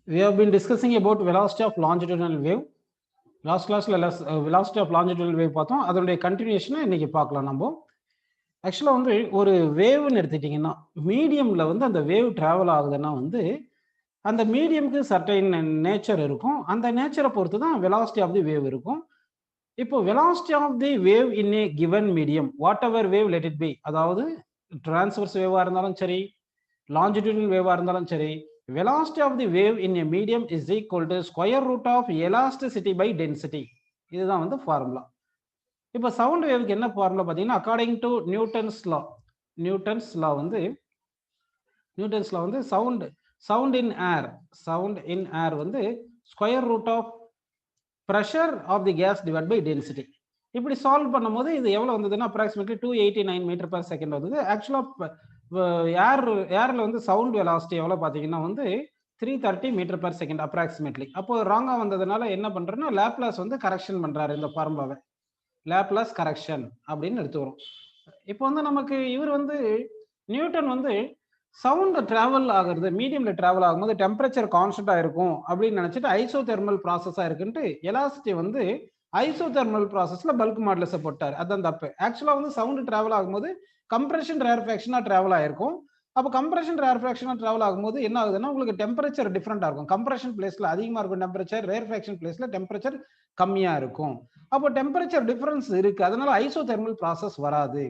We have been discussing about velocity of longitudinal wave. Last class velocity of longitudinal wave பார்த்தோம். அதனுடைய கண்டினியூஷனை இன்னைக்கு பார்க்கலாம். நம்ம ஆக்சுவலாக வந்து ஒரு வேவ்னு எடுத்துக்கிட்டிங்கன்னா மீடியமில் வந்து அந்த வேவ் ட்ராவல் ஆகுதுன்னா வந்து அந்த மீடியமுக்கு சர்டைன் நேச்சர் இருக்கும். அந்த நேச்சரை பொறுத்து தான் வெலாசிட்டி ஆஃப் தி வேவ் இருக்கும். இப்போ velocity of the wave in a given medium whatever wave let it be, அதாவது டிரான்ஸ்வர்ஸ் வேவாக இருந்தாலும் சரி, longitudinal வேவாக இருந்தாலும் சரி, velocity of the wave in a medium is equal to square root of elasticity by density. இதுதான் வந்து formula. இப்போ sound வேவுக்கு என்ன ஃபார்முலா பார்த்தீங்கன்னா அக்கார்டிங் டு நியூட்டன்ஸ் லா வந்து சவுண்ட் இன் ஏர் வந்து square root of pressure of the gas divide by density. இப்படி solve பண்ணும்போது இது எவ்வளோ வந்ததுன்னா அப்ராக்சிமேட்லி 289 மீட்டர் பர் செகண்ட் வந்தது. ஆக்சுவலாக ஏர்ல வந்து சவுண்ட் வெலாசிட்டி எவ்வளோ பார்த்தீங்கன்னா வந்து 330 மீட்டர் பர் செகண்ட் அப்ராக்சிமேட்லி. அப்போ ராங்காக வந்ததுனால என்ன பண்ணுறேன்னா லேப்லாஸ் வந்து கரெக்ஷன் பண்ணுறாரு. இந்த ஃபார்முலாவை லேப்லாஸ் கரெக்ஷன் அப்படின்னு எடுத்துக்கிறோம். இப்போ வந்து நமக்கு இவர் வந்து நியூட்டன் வந்து சவுண்ட் டிராவல் ஆகுறது மீடியமில் டிராவல் ஆகும்போது டெம்பரேச்சர் கான்ஸ்டன்டாக இருக்கும் அப்படின்னு நினச்சிட்டு ஐசோதெர்மல் ப்ராசஸாக இருக்குன்ட்டு எலாசிட்டி வந்து ஐசோதெர்மல் ப்ராசஸில் பல்க் மாடுலஸை போட்டார். அதுதான் தப்பு. ஆக்சுவலாக வந்து சவுண்டு டிராவல் ஆகும்போது கம்ப்ரெஷன் ரேர்ஃபேக்ஷனாக ட்ராவல் ஆயிருக்கும். அப்போ கம்ப்ரெஷன் ரேர்ஃபேக்ஷனாக ட்ராவல் ஆகும்போது என்ன ஆகுதுன்னா உங்களுக்கு டெம்பரேச்சர் டிஃப்ரெண்டாக இருக்கும். கம்ப்ரெஷன் பிளேஸில் அதிகமாக இருக்கும் டெம்பரேச்சர், ரேர்ஃபேக்ஷன் பிளேஸில் டெம்பரேச்சர் கம்மியாக இருக்கும். அப்போ டெம்பரேச்சர் டிஃபரன்ஸ் இருக்கு, அதனால ஐசோதெர்மல் ப்ராசஸ் வராது.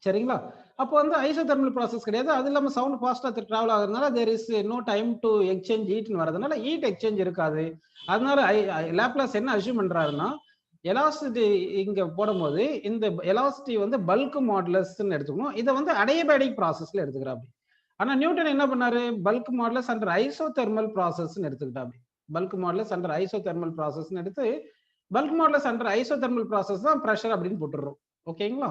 சரிங்களா? அப்போ வந்து ஐசோதெர்மல் ப்ராசஸ் கிடையாது. அது இல்லாமல் சவுண்ட் ஃபாஸ்ட்டாக ட்ராவல் ஆகுறதுனால there is no time to exchange ஹீட்னு வரதுனால ஹீட் எக்ஸ்சேஞ்ச் இருக்காது. அதனால லேப்லாஸ் என்ன அஸ்யூம் பண்றாருன்னா எலாசிட்டி இங்க போடும்போது இந்த எலாசிட்டி வந்து பல்க் மாடுலஸ்ன்னு எடுத்துக்கணும். இதை வந்து அடையபேடிக் ப்ராசஸ்ல எடுத்துக்கிறாப்படி. ஆனா நியூட்டன் என்ன பண்ணாரு, பல்க் மாடுலஸ் அண்டர் ஐசோதெர்மல் ப்ராசஸ்ன்னு எடுத்துக்கிட்டாப்படி. பல்க் மாடுலஸ் அண்டர் ஐசோதெர்மல் ப்ராசஸ்ன்னு எடுத்து bulk modulus under isothermal process தான் ப்ரெஷர் அப்படின்னு போட்டுடுறோம். ஓகேங்களா?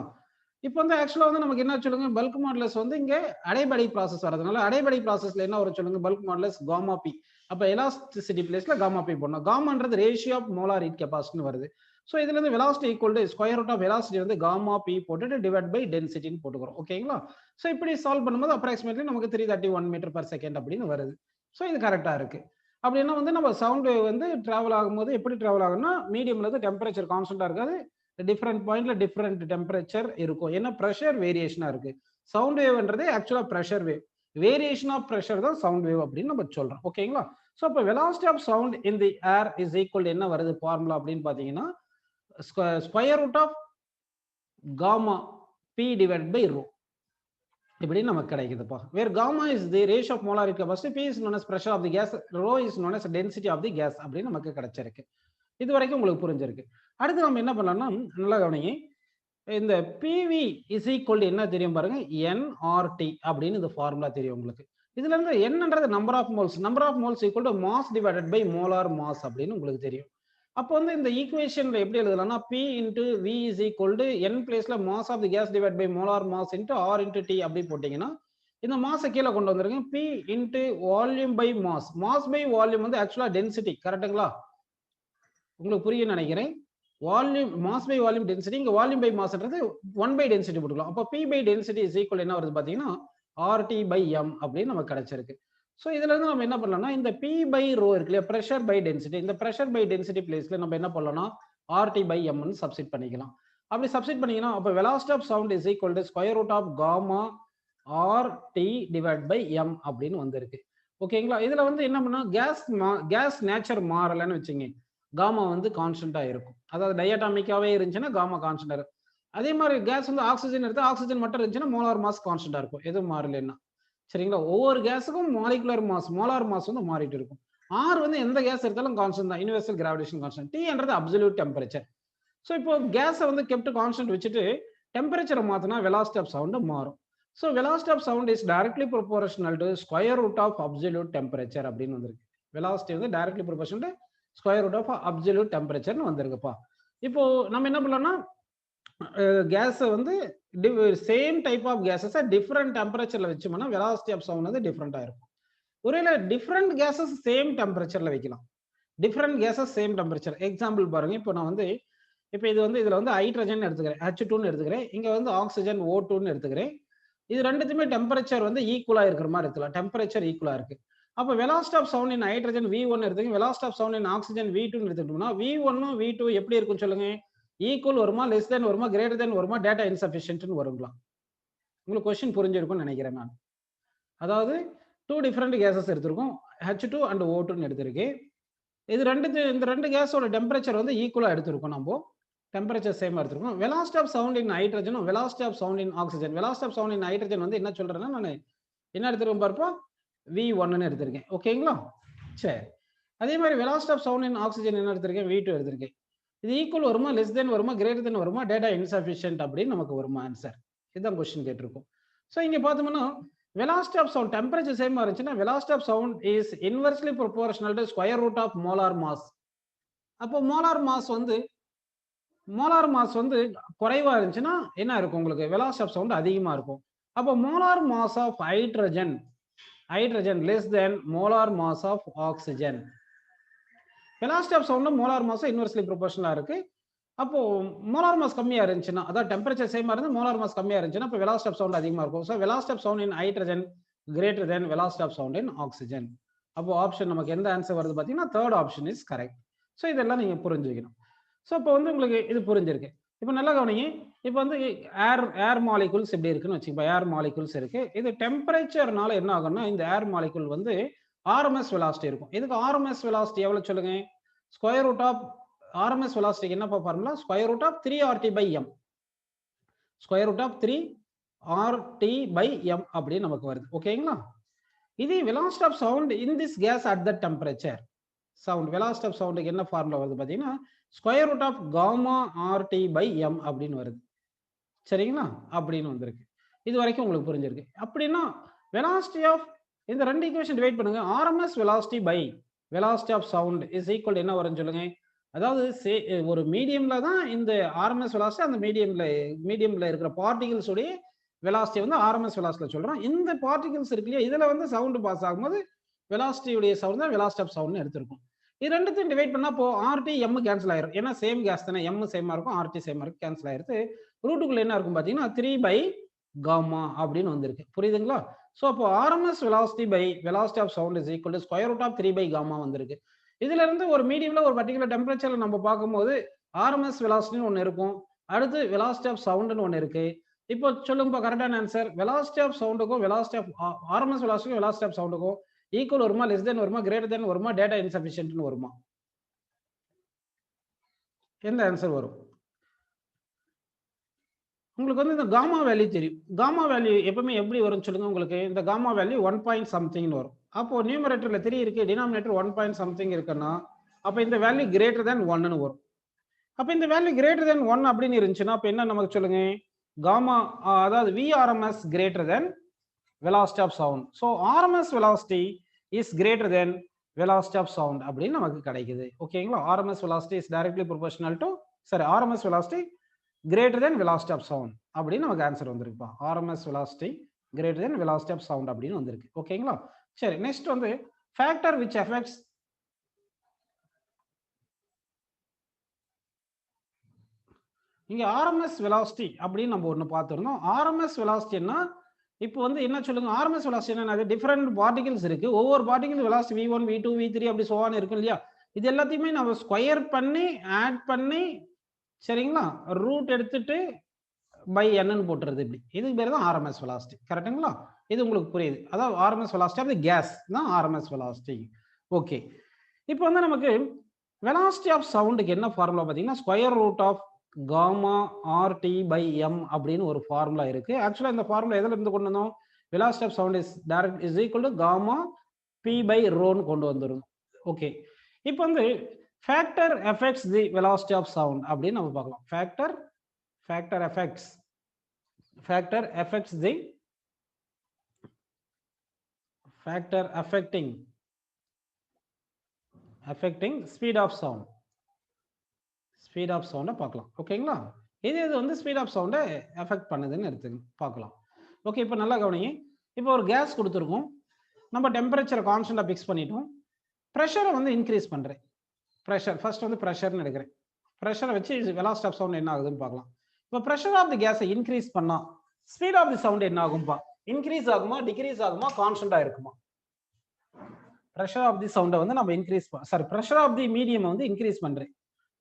இப்போ வந்து ஆக்சுவலா வந்து நமக்கு என்ன சொல்லுங்க, பல்க் மாடுலஸ் வந்து இங்க அடைபேடிக் ப்ராசஸ் வரதுனால அடைபேடிக் ப்ராசஸ்ல என்ன வரும் சொல்லுங்க, பல்க் மாடுலஸ் காமா பி. அப்ப எலாஸ்டிசிட்டி பிளேஸ்ல காமா பி போடணும். காமான்றது ரேஷியோ ஆஃப் மோலார் ஹீட் கெபாசிட்டின்னு வருது. ஸோ இதுல இருந்து velocity equal to square root of velocity வந்து காமா பி போட்டுட்டு டிவைட் பை டென்சிட்டின்னு போட்டுக்கிறோம். ஓகேங்களா? ஸோ இப்படி சால்வ் பண்ணும்போது அப்ராக்சிமேட்லி நமக்கு 331 மீட்டர் பர் செகண்ட் அப்படின்னு வருது. ஸோ இது கரெக்டா இருக்கு. அப்படின்னா வந்து நம்ம சவுண்ட் வந்து டிராவல் ஆகும்போது எப்படி டிராவல் ஆகும்னா மீடியம்ல இருந்து டெம்பரேச்சர் கான்ஸ்டன்டா இருக்காது, டிஃப்ரெண்ட் பாயிண்ட்ல டிஃப்ரெண்ட் டெம்பரேச்சர் இருக்கும். ஏன்னா ப்ரெஷர் வேரியேஷனா இருக்கு. சவுண்ட் வேவ்ன்றது ஆக்சுவலா pressure wave, variation of pressure தான் சவுண்ட் வேவ் அப்படின்னு நம்ம சொல்றோம். ஓகேங்களா? ஸோ இப்போ velocity of sound in the air is equal என்ன வருது ஃபார்முலா அப்படின்னு பாத்தீங்கன்னா square root of gamma P divide by rho இப்படி நமக்கு கிடைக்குதுப்பா. Where gamma is the ratio of molar heat capacity, P is known as pressure of the gas, rho is known as density of the gas அப்படின்னு நமக்கு கிடைச்சிருக்கு. இது வரைக்கும் உங்களுக்கு புரிஞ்சிருக்கு. அடுத்து நம்ம என்ன பண்ணலாம்னா நல்லா கவனிங்க, இந்த பிவி இஸ் ஈக்குவல் என்ன தெரியும் பாருங்க, என்ஆர்டி அப்படின்னு இந்த ஃபார்முலா தெரியும் உங்களுக்கு. இதுல இருந்து என்னன்றது number of moles equal to mass divided by molar mass அப்படின்னு உங்களுக்கு தெரியும். அப்போ வந்து இந்த ஈக்குவேஷன்ல எப்படி எழுதலாம்னா P into V is equal to N பிளேஸ்ல mass of the gas divide by molar mass into R into T அப்படி போட்டீங்கன்னா இந்த மாசை கீழே கொண்டு வந்துருங்க. P into volume by mass, mass by volume வந்து ஆக்சுவலா டென்சிட்டி. கரெக்டுங்களா? உங்களுக்கு புரியும் நினைக்கிறேன். Volume mass by volume density, இங்க வால்யூம் பை மாஸ்ன்றது 1 பை டென்சிட்டி போட்டுக்கலாம். அப்போ P by density is equal என்ன வருது பாத்தீங்கன்னா ஆர்டி பை எம் அப்படின்னு நமக்கு கிடைச்சிருக்கு. ஸோ இதுல இருந்து நம்ம என்ன பண்ணலாம்னா இந்த பி பை ரோ இருக்கு இல்லையா, ப்ரெஷர் பை டென்சிட்டி, இந்த ப்ரெஷர் பை டென்சிட்டி பிளேஸ்ல நம்ம என்ன பண்ணலாம்னா ஆர்டி பை எம்னு சப்ஸ்டிட் பண்ணிக்கலாம். அப்படி சப்ஸ்டிட் பண்ணிங்கன்னா அப்போ velocity of sound is equal to square root of gamma R T divide by M அப்படின்னு வந்திருக்கு. ஓகேங்களா? இதுல வந்து என்ன பண்ணா கேஸ் நேச்சர் மாறலன்னு வச்சுங்க, காமா வந்து கான்ஸ்டன்டா இருக்கும். அதாவது டயட்டாமிக்காவே இருந்துச்சுன்னா காமா கான்ஸ்டன்டா இருக்கும். அதே மாதிரி கேஸ் வந்து ஆக்சிஜன் எடுத்து ஆக்சிஜன் மட்டும் இருந்துச்சுன்னா மோலார் மாஸ் கான்ஸ்டன்டா இருக்கும், எதுவும் மாறலன்னா. சரிங்களா? ஒவ்வொரு கேஸுக்கும் மாலிகுலர் மாஸ், மோலார் மாஸ் வந்து மாறிட்டு இருக்கும். ஆர் வந்து எந்த கேஸ் எடுத்தாலும் கான்ஸ்டன்ட் தான், யூனிவர்சல் கிராவிடேஷன் கான்ஸ்டன்ட். டி என்றது அப்சல்யூட் டெம்பரேச்சர். ஸோ இப்போ கேஸை வந்து கெப்ட் கான்ஸ்டன்ட் வச்சுட்டு டெம்பரேச்சரை மாத்தினா வெலாசிட்டி ஆஃப் சவுண்ட் மாறும். So velocity of sound is directly proportional to square root of absolute temperature அப்படின்னு வந்திருக்கு. வெலாசிட்டி வந்து directly proportional to square root of absolute டெம்பரேச்சர்னு வந்திருக்குப்பா. இப்போ நம்ம என்ன பண்ணலாம்னா கேஸை வந்து same type of gases different டெம்பரேச்சர்ல வச்சோம்னா வெலாசிட்டி ஆஃப் சவுண்ட் வந்து டிஃப்ரெண்டா இருக்கும். ஒருவேளை டிஃப்ரெண்ட் கேஸஸ் சேம் டெம்பரேச்சர்ல வைக்கலாம். Different gases same temperature. Example பாருங்க, இப்போ நான் வந்து இப்போ இது வந்து இதுல வந்து ஹைட்ரஜன் எடுத்துக்கிறேன், H2ன்னு எடுத்துக்கிறேன், இங்க வந்து ஆக்சிஜன் O2ன்னு எடுத்துக்கிறேன். இது ரெண்டுத்துமே டெம்பரேச்சர் வந்து ஈக்குவலா இருக்கிற மாதிரி இருக்கலாம், டெம்பரேச்சர் ஈக்குவலா இருக்கு. அப்போ velocity of sound in hydrogen V1 எடுத்துங்க, velocity of sound in oxygen V2 எடுத்துட்டோம்னா V1 V2 எப்படி இருக்கும் சொல்லுங்க? ஈக்குவல் வருமா, லெஸ் தென் வருமா, கிரேட்டர் தென் வருமா, டேட்டா இன்சஃபிஷியன்ட்னு வருங்களா? உங்களுக்கு கொஸ்டின் புரிஞ்சிருக்கும்னு நினைக்கிறேன் நான். அதாவது 2 டிஃபரெண்ட் கேஸஸ் எடுத்திருக்கோம். H2 and O2 எடுத்திருக்கேன். இந்த ரெண்டு கேஸோட டெம்பரேச்சர் வந்து ஈக்குவலா எடுத்திருக்கோம். நம்ம டெம்பரேச்சர் சேமா எடுத்திருக்கோம். velocity of sound in hydrogen, velocity of sound in oxygen. velocity of sound in hydrogen வந்து என்ன சொல்றேன்னா நான் என்ன எடுத்துருக்கேன் பாருப்பா, V1 ன்னு எடுத்திருக்கேன். ஓகேங்களா? சரி. அதே மாதிரி velocity of sound in oxygen என்ன எடுத்திருக்கேன், V2 எடுத்திருக்கேன். இது ஈக்குவல் வருமா, லெஸ் தென் வருமா, கிரேட்டர் தென் வருமா, டேட்டா இன்சஃபிஷியன்ட் அப்படின்னு நமக்கு வருமா ஆன்சர். இதுதான் கொஸ்டின் கேட்டிருக்கோம். ஸோ இங்க பார்த்தோம்னா velocity of sound டெம்பரேச்சர் சேமா இருந்துச்சுன்னா velocity of sound is inversely proportional to square root of molar mass. அப்போ மோலார் மாஸ் வந்து குறைவா இருந்துச்சுன்னா என்ன இருக்கும் உங்களுக்கு, velocity of sound அதிகமா இருக்கும். அப்போ molar mass of hydrogen less than molar mass of oxygen. velocity of sound molar mass inversely ப்ரொபோர்ஷனலா இருக்கு. அப்போ மோலார் மாஸ் கம்மியா இருந்துச்சுன்னா, அதாவது டெம்பரேச்சர் சேமா இருந்து மோலார் மாஸ் கம்மியா இருந்துச்சுன்னா அப்போ velocity of sound அதிகமா இருக்கும். So velocity of sound in hydrogen greater than velocity of sound in oxygen. அப்போ ஆப்ஷன் நமக்கு எந்த ஆன்சர் வருது பார்த்தீங்கன்னா third option is correct. So இதெல்லாம் நீங்க புரிஞ்சுக்கணும். ஸோ இப்போ வந்து உங்களுக்கு இது புரிஞ்சிருக்கு. இப்போ நல்லா கவனிங்க. இப்போ வந்து ஏர் மாலிகுல்ஸ் எப்படி இருக்குன்னு வச்சுக்கோ. ஏர் மாலிகுல்ஸ் இருக்கு. இது டெம்பரேச்சர்னால என்ன ஆகும்னா இந்த ஏர் மாலிகுல் வந்து ஆர்எம்எஸ் வெலாசிட்டி இருக்கும். இதுக்கு ஆர்எம்எஸ் வெலாசிட்டி எவ்வளவு சொல்லுங்க? ஸ்கொயர் ரூட் ஆஃப் ஆர்எம்எஸ் வெலாசிட்டிக்கு என்னப்பா formula? Square root of 3RT/m. Square root of 3RT/m அப்படின்னு நமக்கு வருது. ஓகேங்களா? இது velocity of sound in this gas at that temperature. velocity of soundக்கு என்ன ஃபார்முலா வருது பாத்தீங்கன்னா square root of gamma RT/m அப்படின்னு வருது. சரிங்களா? அப்படின்னு வந்திருக்கு. இது வரைக்கும் உங்களுக்கு புரிஞ்சிருக்கு. அப்படின்னா velocity of இந்த ரெண்டு ஈக்குவேஷன் டிவைட் பண்ணுங்க. RMS velocity by velocity of sound is equal என்ன வரும்னு சொல்லுங்க. அதாவது ஒரு மீடியம்ல தான் இந்த RMS velocity, அந்த மீடியம்ல இருக்கிற பார்ட்டிகல்ஸ் உடைய வெலாசிட்டி வந்து RMS வெலாசிட்டில சொல்றோம். இந்த பார்ட்டிகல்ஸ் இருக்கு இல்லையா, இதுல வந்து சவுண்ட் பாஸ் ஆகும்போது வெலாசிட்டி உடைய சவுண்ட் தான் velocity of sound எடுத்திருக்கும். இது ரெண்டுத்தையும் டிவைட் பண்ணா இப்போ RT M கேன்சல் ஆயிரும். ஏன்னா சேம் கேஸ் தானே, M சேமா இருக்கும், RT சேமா இருக்கும், கேன்சல் ஆயிருது. ரூட்டுக்குள்ள என்ன இருக்கும் பாத்தீங்கன்னா 3/gamma அப்படின்னு வந்திருக்கு. புரியுதுங்களா? சோ அப்போ RMS velocity by velocity of sound is equal to square root of 3/gamma வந்திருக்கு. இதுல இருந்து ஒரு மீடியம்ல ஒரு பர்டிகுலர் டெம்பரேச்சர்ல நம்ம பார்க்கும்போது RMS velocity ஒன்னு இருக்கும், அடுத்து velocity of sound ஒன்னு இருக்கு. இப்போ சொல்லுங்க கரெக்டான ஆன்சர். velocity of soundக்கும் velocity of RMS velocityக்கும் velocity of soundக்கும் ஈக்குவல் வருமா, லெஸ் தென் வருமா, கிரேட்டர் தென் வருமா, டேட்டா இன்சஃபிஷியன்ட்னு வருமா? எந்த ஆன்சர் வரும்? உங்களுக்கு வந்து இந்த காமா வேல்யூ தெரியும். காமா வேல்யூ எப்பவுமே எப்படி வரும்னு சொல்லுங்க. உங்களுக்கு இந்த காமா வேல்யூ 1 பாயிண்ட் சம்திங் வரும். அப்போ நியூமரேட்டர்ல 3 இருக்கு, டினாமினேட்டர் 1 பாயிண்ட் சம்திங் இருக்குன்னா அப்ப இந்த வேல்யூ கிரேட்டர் தென் 1ன்னு வரும். அப்ப இந்த வேல்யூ கிரேட்டர் தென் 1 அப்படின்னு இருந்துச்சுன்னா அப்ப என்ன நமக்கு சொல்லுங்க, காமா அதாவது VRMS greater than velocity of sound. So RMS velocity is greater than velocity of sound அப்படின்னு நமக்கு கிடைக்குது. ஓகேங்களா? RMS velocity is directly proportional to RMS velocity greater than velocity of sound அப்படின்னு நமக்கு answer வந்திருக்குப்பா. RMS velocity greater than velocity of sound அப்படின்னு வந்திருக்கு. ஓகேங்களா? சரி, நெக்ஸ்ட் வந்து factor which affects இங்க RMS velocity அப்படின்னு நம்ம ஒண்ணு பார்த்திருந்தோம். RMS velocityன்னா இப்போ வந்து என்ன சொல்லுங்க, RMS velocity என்ன, டிஃபரெண்ட் பார்ட்டிகல்ஸ் இருக்கு. ஒவ்வொரு particle velocity V1 V2 V3 அப்படி சோவான் இருக்கும் இல்லையா, இது எல்லாத்தையுமே நம்ம ஸ்கொயர் பண்ணி ஆட் பண்ணி சரிங்களா ரூட் எடுத்துட்டு பை n போட்டுறது. இப்படி இதுக்கு பேர் தான் RMS velocity. கரெக்ட்டுங்களா? இது உங்களுக்கு புரியுது. அதாவது RMS velocity of the gas தான் RMS velocity. ஓகே, இப்போ வந்து நமக்கு velocity of soundக்கு என்ன ஃபார்முலா பார்த்தீங்கன்னா square root of gamma RT/m அப்படின்னு ஒரு ஃபார்முலா இருக்கு. ஆக்சுவலா இந்த ஃபார்முலா எதுல இருந்து கொண்டு வந்தோம், velocity of sound is equal to gamma p/rho ன்னு கொண்டு வந்துரும். ஓகே, இப்போ வந்து factor affects the velocity of sound அப்படின்னு நம்ம பார்க்கலாம். factor affecting speed of sound பார்க்கலாம். ஓகேங்களா? இது வந்து ஸ்பீட் ஆஃப் சவுண்டை எஃபெக்ட் பண்ணுதுன்னு எடுத்து பார்க்கலாம். ஓகே, இப்போ நல்லா கவனிங்க. இப்போ ஒரு கேஸ் கொடுத்துருக்கோம், நம்ம டெம்பரேச்சரை கான்ஸ்டன்டா ஃபிக்ஸ் பண்ணிட்டோம், ப்ரெஷரை வந்து இன்க்ரீஸ் பண்றேன். ஃபர்ஸ்ட் வந்து ப்ரெஷர்னு எடுக்கிறேன். ப்ரெஷரை வச்சு வெலாசிட்டி ஆஃப் சவுண்ட் என்ன ஆகுதுன்னு பார்க்கலாம். இப்போ ப்ரெஷர் ஆஃப் தி கேஸை இன்க்ரீஸ் பண்ணா ஸ்பீட் ஆஃப் தி சவுண்ட் என்ன ஆகும்பா? இன்க்ரீஸ் ஆகுமா, டிக்ரீஸ் ஆகுமா, கான்ஸ்டன்டா இருக்குமா? ப்ரெஷர் ஆஃப் தி சவுண்டை வந்து நம்ம increase pressure of the medium வந்து இன்க்ரீஸ் பண்றேன்.